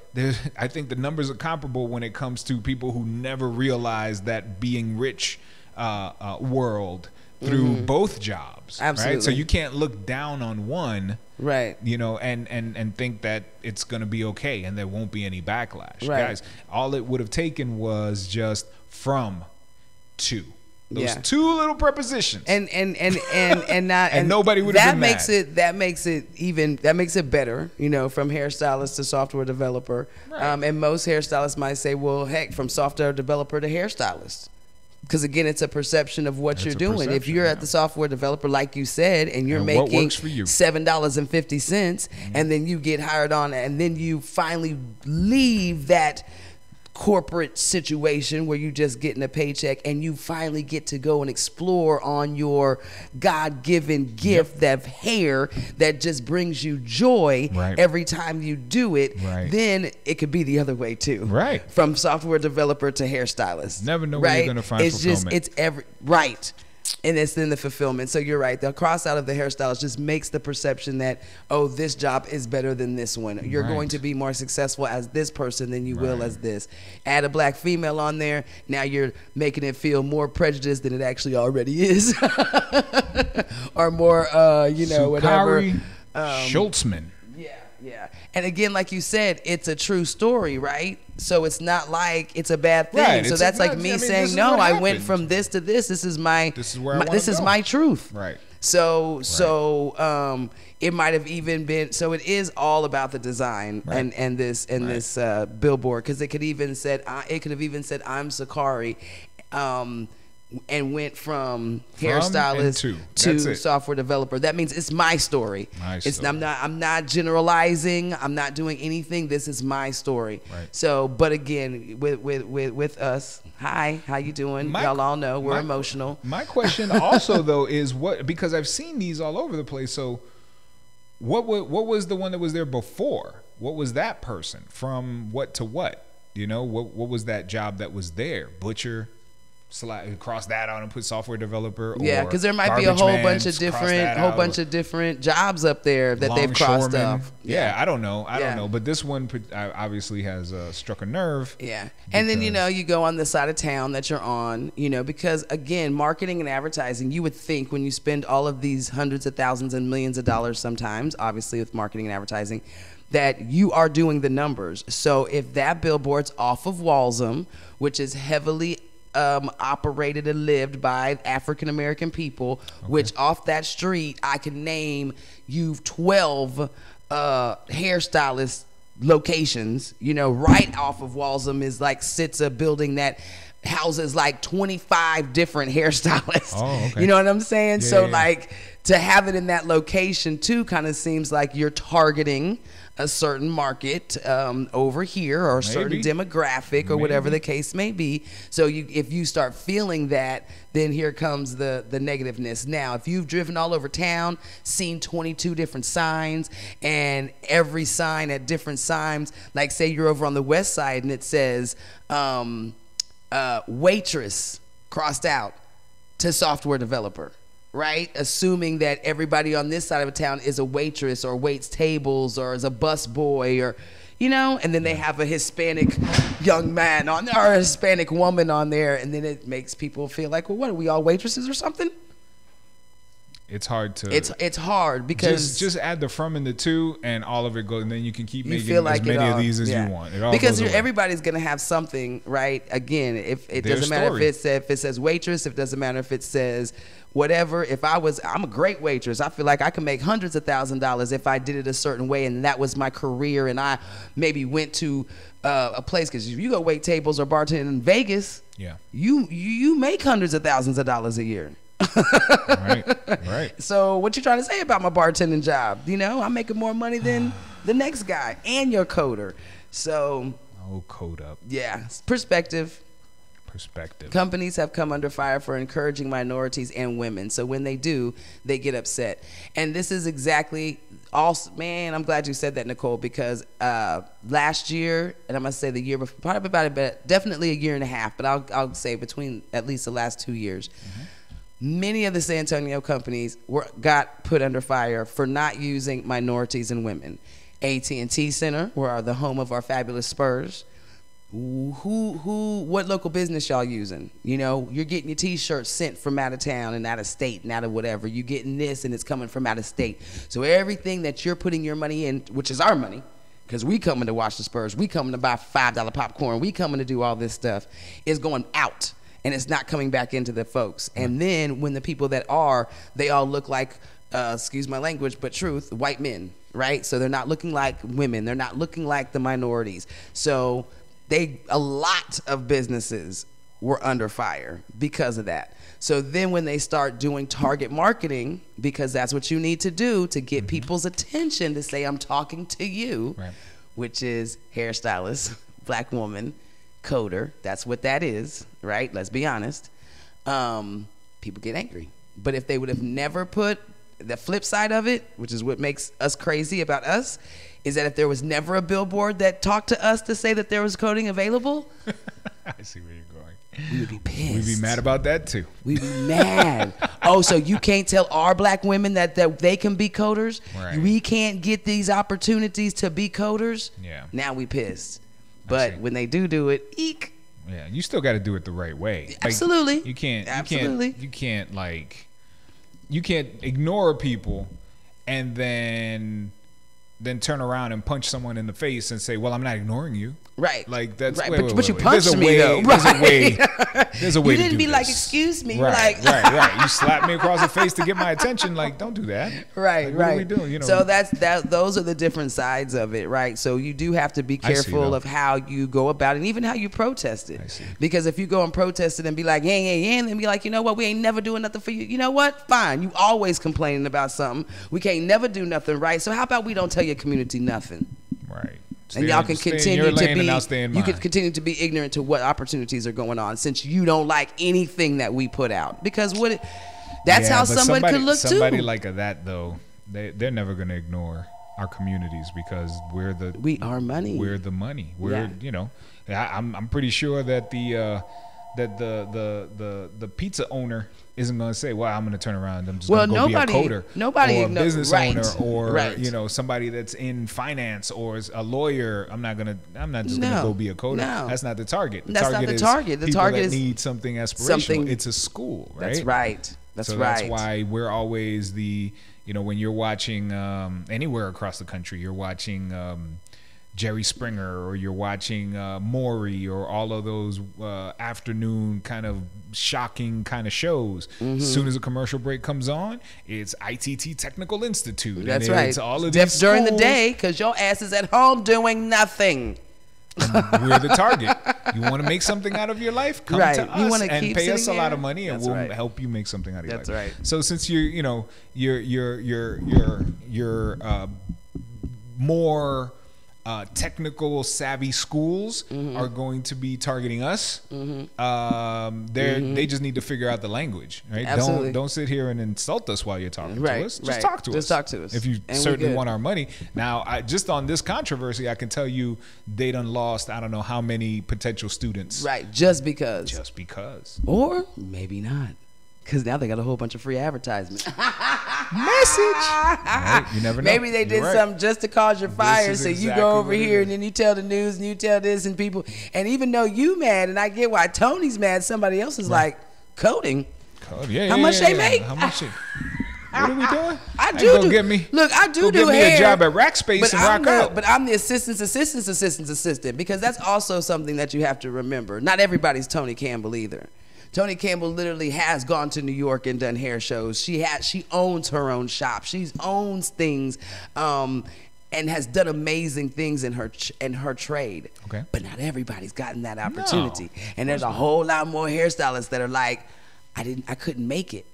S1: I think the numbers are comparable when it comes to people who never realized that being rich world through both jobs. Right? So you can't look down on one, and think that it's going to be okay and there won't be any backlash. Guys, all it would have taken was just from two. Those two little prepositions,
S2: and not
S1: and nobody would have been mad.
S2: That makes it better, you know, from hairstylist to software developer. Right. And most hairstylists might say, well, heck, from software developer to hairstylist, because again, it's a perception of what you're doing. If you're at the software developer, like you said, and you're making $7.50, and then you get hired on, and then you finally leave that corporate situation where you just getting a paycheck and you finally get to go and explore on your God-given gift, that hair that just brings you joy every time you do it, then it could be the other way too. Right. From software developer to hairstylist.
S1: Never know where you're going to find fulfillment.
S2: And it's in the fulfillment. So you're right. The cross out of the hairstylist just makes the perception that, oh, this job is better than this one. You're going to be more successful as this person than you will as this. Add a black female on there. Now you're making it feel more prejudiced than it actually already is. Or more, whatever.
S1: Schultzman.
S2: Yeah. And again, like you said, it's a true story, right? So it's not like it's a bad thing. Right. So that's like me saying, no, I went from this to this. This is my truth.
S1: Right.
S2: So it might have even been, so it is all about the design and this billboard, because it could have even said I'm Sakari. And went from hairstylist to software developer. That means it's my story. I'm not generalizing. I'm not doing anything. This is my story. Right. So, but again, with us, hi, how you doing? Y'all all know we're emotional.
S1: My question also though is because I've seen these all over the place. So, what was the one that was there before? What was that person from? What to what? You know, what was that job that was there? Butcher. Cross that out and put software developer.
S2: Because there might be a whole bunch of different jobs up there that they've crossed off.
S1: I don't know, but this one obviously has struck a nerve.
S2: And then you go on the side of town that you're on, because again, marketing and advertising, you would think when you spend all of these hundreds of thousands and millions of dollars, sometimes obviously with marketing and advertising, that you are doing the numbers. So if that billboard's off of Walsham, which is heavily operated and lived by African American people, which off that street I can name you 12 hairstylist locations. Right off of Walsham sits a building that houses 25 different hairstylists. You know what I'm saying? To have it in that location too kind of seems like you're targeting a certain market over here, or a certain demographic, or whatever the case may be. So if you start feeling that, then here comes the negativeness. Now, if you've driven all over town, seen 22 different signs, and every sign at different signs, like say you're over on the west side and it says waitress crossed out to software developer, right? Assuming that everybody on this side of town is a waitress or waits tables or is a bus boy, or, and then they have a Hispanic young man on there or a Hispanic woman on there, and then it makes people feel like, well, what are we all waitresses or something?
S1: It's hard to.
S2: It's hard because
S1: just add the from and the to, and all of it goes, and then you can keep making as many of these as you want. It all
S2: because everybody's gonna have something, right? Again, if it doesn't matter if it says waitress, if it doesn't matter if it says whatever. I'm a great waitress. I feel like I can make hundreds of $1,000s if I did it a certain way, and that was my career. And I maybe went to a place, because if you go wait tables or bartend in Vegas, you make hundreds of thousands of dollars a year. Right. So what you trying to say about my bartending job? I'm making more money than the next guy and your coder. So
S1: code up.
S2: Yeah, perspective. Companies have come under fire for encouraging minorities and women. So when they do, they get upset. And this is exactly also, man, I'm glad you said that, Nicole, because last year, and I'm going to say the year before, probably definitely a year and a half, but I'll say between at least the last 2 years, many of the San Antonio companies got put under fire for not using minorities and women. AT&T Center, where the home of our fabulous Spurs. What local business y'all using? You're getting your t-shirts sent from out of town and out of state and out of whatever. You're getting this and it's coming from out of state. So everything that you're putting your money in, which is our money, because we coming to watch the Spurs, we coming to buy $5 popcorn, we coming to do all this stuff, is going out. and it's not coming back into the folks. And then when the people that are, they all look like, excuse my language, but truth, white men, right? So they're not looking like women. They're not looking like the minorities. So a lot of businesses were under fire because of that. So then when they start doing target marketing, because that's what you need to do to get people's attention, to say, I'm talking to you, which is hairstylist, black woman, coder. That's what that is, right? Let's be honest. People get angry. But if they would have never put the flip side of it, which is what makes us crazy about us, is that if there was never a billboard that talked to us to say that there was coding available,
S1: I see where you're going.
S2: we would be pissed.
S1: We'd be mad about that too.
S2: We'd be mad. Oh, so you can't tell our black women that they can be coders?
S1: Right.
S2: We can't get these opportunities to be coders?
S1: Yeah.
S2: Now we pissed. But when they do it, eek.
S1: Yeah, you still got to do it the right way. Like,
S2: Absolutely.
S1: You can't.
S2: Absolutely.
S1: You can't ignore people and then turn around and punch someone in the face and say, "Well, I'm not ignoring you."
S2: Right.
S1: Like that's
S2: right.
S1: wait,
S2: But you
S1: wait.
S2: punched me though.
S1: There's a way. There's a way.
S2: You didn't
S1: to do
S2: be
S1: this.
S2: like, "Excuse me."
S1: Right.
S2: You're like,
S1: right. You slapped me across the face to get my attention. Like, don't do that.
S2: Right.
S1: Like,
S2: right.
S1: What are we doing? You know.
S2: So those are the different sides of it, right? So you do have to be careful of how you go about it, and even how you protest it.
S1: I see.
S2: Because if you go and protest it and be like, yeah, and then be like, you know what, we ain't never doing nothing for you. You know what? Fine. You always complaining about something. We can't never do nothing, right? So how about we don't tell your community nothing?
S1: Right.
S2: And y'all can continue to be,
S1: you
S2: can continue to be ignorant to what opportunities are going on, since you don't like anything that we put out. Because that's how somebody could look too.
S1: Somebody like that though, they're never going to ignore our communities, because we are money. We're the money. You know, I'm pretty sure that the pizza owner isn't going to say, well, I'm going to turn around. I'm just going to go be a coder. Or a business owner, or you know, somebody that's in finance or a lawyer. I'm not just going to go be a coder. No. That's not the target.
S2: That's not the target. The target is
S1: need something aspirational. It's a school, right?
S2: That's right. That's right.
S1: That's why we're always when you're watching anywhere across the country, you're watching Jerry Springer, or you're watching Maury, or all of those afternoon kind of shocking kind of shows. As soon as a commercial break comes on, it's ITT Technical Institute.
S2: That's
S1: and
S2: right.
S1: It's all of
S2: these
S1: schools.
S2: During the day, because your ass is at home doing nothing.
S1: We're the target. You want to make something out of your life? Come to us and pay us a lot of money, and we'll help you make something out of your life.
S2: That's right.
S1: So since you're more technical savvy schools are going to be targeting us. They just need to figure out the language, right?
S2: Absolutely.
S1: Don't sit here and insult us while you're talking to us. Just talk to us.
S2: Just talk to us.
S1: If you certainly want our money. Now, just on this controversy, I can tell you they done lost I don't know how many potential students.
S2: Right, just because. Or maybe not. Because now they got a whole bunch of free advertisement.
S1: Message. Right, you never know.
S2: Maybe they did something just to cause your fire. So you go over here and then you tell the news and you tell this, and people. And even though you mad, and I get why Tony's mad, somebody else is like, coding. How much they make?
S1: How much? What are we doing?
S2: I do.
S1: Get me.
S2: Look, I do
S1: give
S2: hair.
S1: Me a job at Rackspace and rock out.
S2: But I'm the assistant, because that's also something that you have to remember. Not everybody's Tony Campbell either. Tony Campbell literally has gone to New York and done hair shows. She owns her own shop. She owns things, and has done amazing things in her trade.
S1: Okay.
S2: But not everybody's gotten that opportunity. No, and there's a whole lot more hairstylists that are like, I couldn't make it.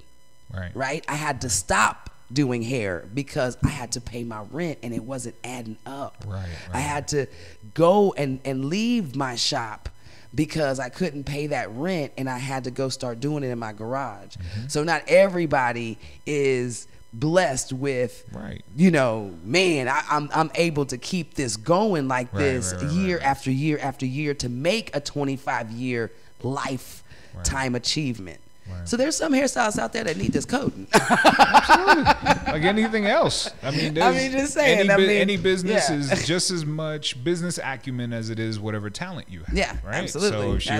S2: Right. I had to stop doing hair because I had to pay my rent and it wasn't adding up.
S1: Right.
S2: I had to go and leave my shop because I couldn't pay that rent, and I had to go start doing it in my garage. So not everybody is blessed with, man, I'm able to keep this going like this year after year after year to make a 25-year lifetime achievement. So there's some hairstylists out there that need this coding.
S1: Absolutely. Like anything else. I mean,
S2: just saying.
S1: Any business is just as much business acumen as it is whatever talent you have.
S2: Yeah,
S1: right?
S2: absolutely.
S1: So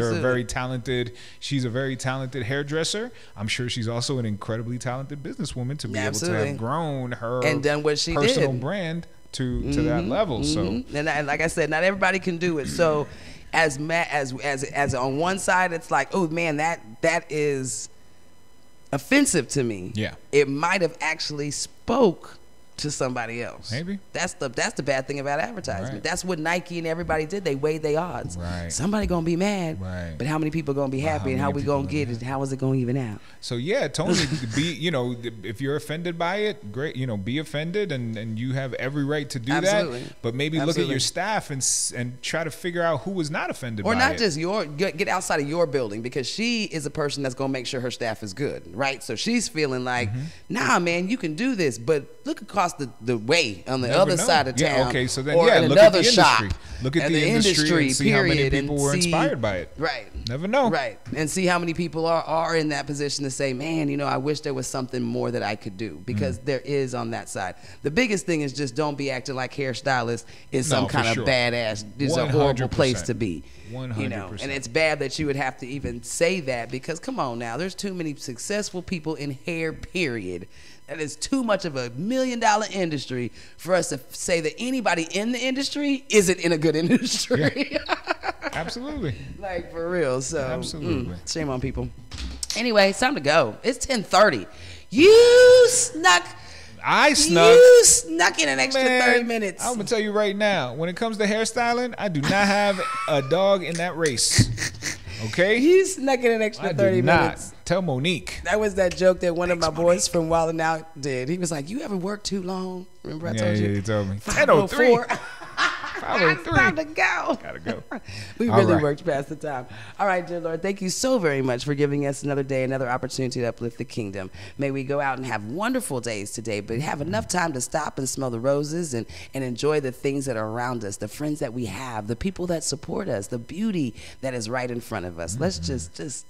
S1: she's a very talented hairdresser. I'm sure she's also an incredibly talented businesswoman to be able to have grown her
S2: and done what she
S1: personal brand to that level. So
S2: and like I said, not everybody can do it. So as on one side, it's like, oh man, that is offensive to me.
S1: Yeah.
S2: It might have actually spoke to somebody else.
S1: Maybe.
S2: That's the bad thing about advertisement.
S1: Right.
S2: That's what Nike and everybody did. They weighed their odds.
S1: Right.
S2: Somebody gonna be mad.
S1: Right.
S2: But how many people gonna be happy, and how we gonna get it? How is it gonna even out?
S1: So yeah, Tony, if you're offended by it, great, be offended, and you have every right to do
S2: Absolutely.
S1: that. But maybe look at your staff and try to figure out who was not offended by it.
S2: Or not just get outside of your building, because she is a person that's gonna make sure her staff is good, right? So she's feeling like, nah, man, you can do this, but look across the way on the other side of town.
S1: Yeah, okay, so then
S2: or in
S1: look
S2: another
S1: at the
S2: shop.
S1: industry. Look at the industry and see how many people were inspired by it.
S2: Right.
S1: Never know.
S2: Right. And see how many people are in that position to say, man, I wish there was something more that I could do, because there is on that side. The biggest thing is just don't be acting like hairstylist is some kind of badass, is a horrible place to be.
S1: 100%.
S2: And it's bad that you would have to even say that, because come on now, there's too many successful people in hair, period. That is too much of a $1 million industry for us to say that anybody in the industry isn't in a good industry.
S1: Yeah. Absolutely.
S2: Like, for real. So
S1: absolutely.
S2: Shame on people. Anyway, it's time to go. It's 10:30. You snuck in an extra 30 minutes.
S1: I'm gonna tell you right now, when it comes to hairstyling, I do not have a dog in that race. Okay?
S2: You snuck in an extra 30 minutes.
S1: Tell Monique.
S2: That was that joke that one of my boys from Wild 'N Out did. He was like, you ever work too long? Remember I told you?
S1: Yeah, you told me.
S2: 5:04.
S1: 5:03.
S2: Time to go.
S1: Gotta go.
S2: We really worked past the time. All right, dear Lord, thank you so very much for giving us another day, another opportunity to uplift the kingdom. May we go out and have wonderful days today, but have enough time to stop and smell the roses and enjoy the things that are around us, the friends that we have, the people that support us, the beauty that is right in front of us. Let's just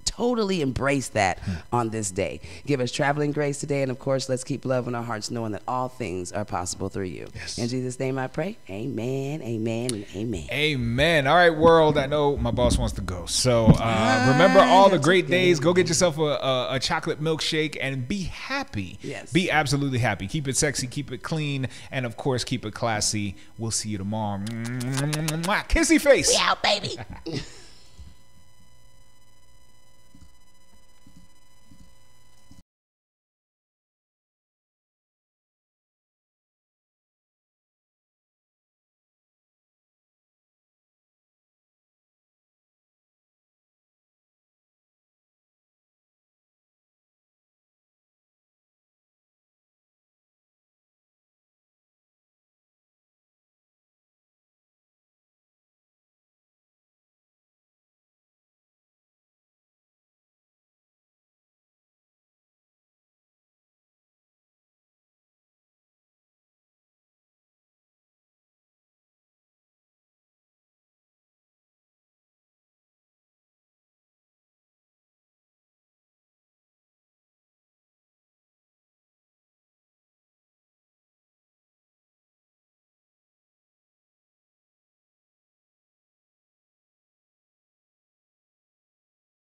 S2: totally embrace that on this day. Give us traveling grace today, and of course, let's keep love in our hearts, knowing that all things are possible through you. Yes. In Jesus' name I pray. Amen, amen, and amen.
S1: Amen. All right, world. I know my boss wants to go. So remember all the great days. Go get yourself a chocolate milkshake and be happy.
S2: Yes.
S1: Be absolutely happy. Keep it sexy, keep it clean, and of course, keep it classy. We'll see you tomorrow. Kissy face.
S3: We out, baby.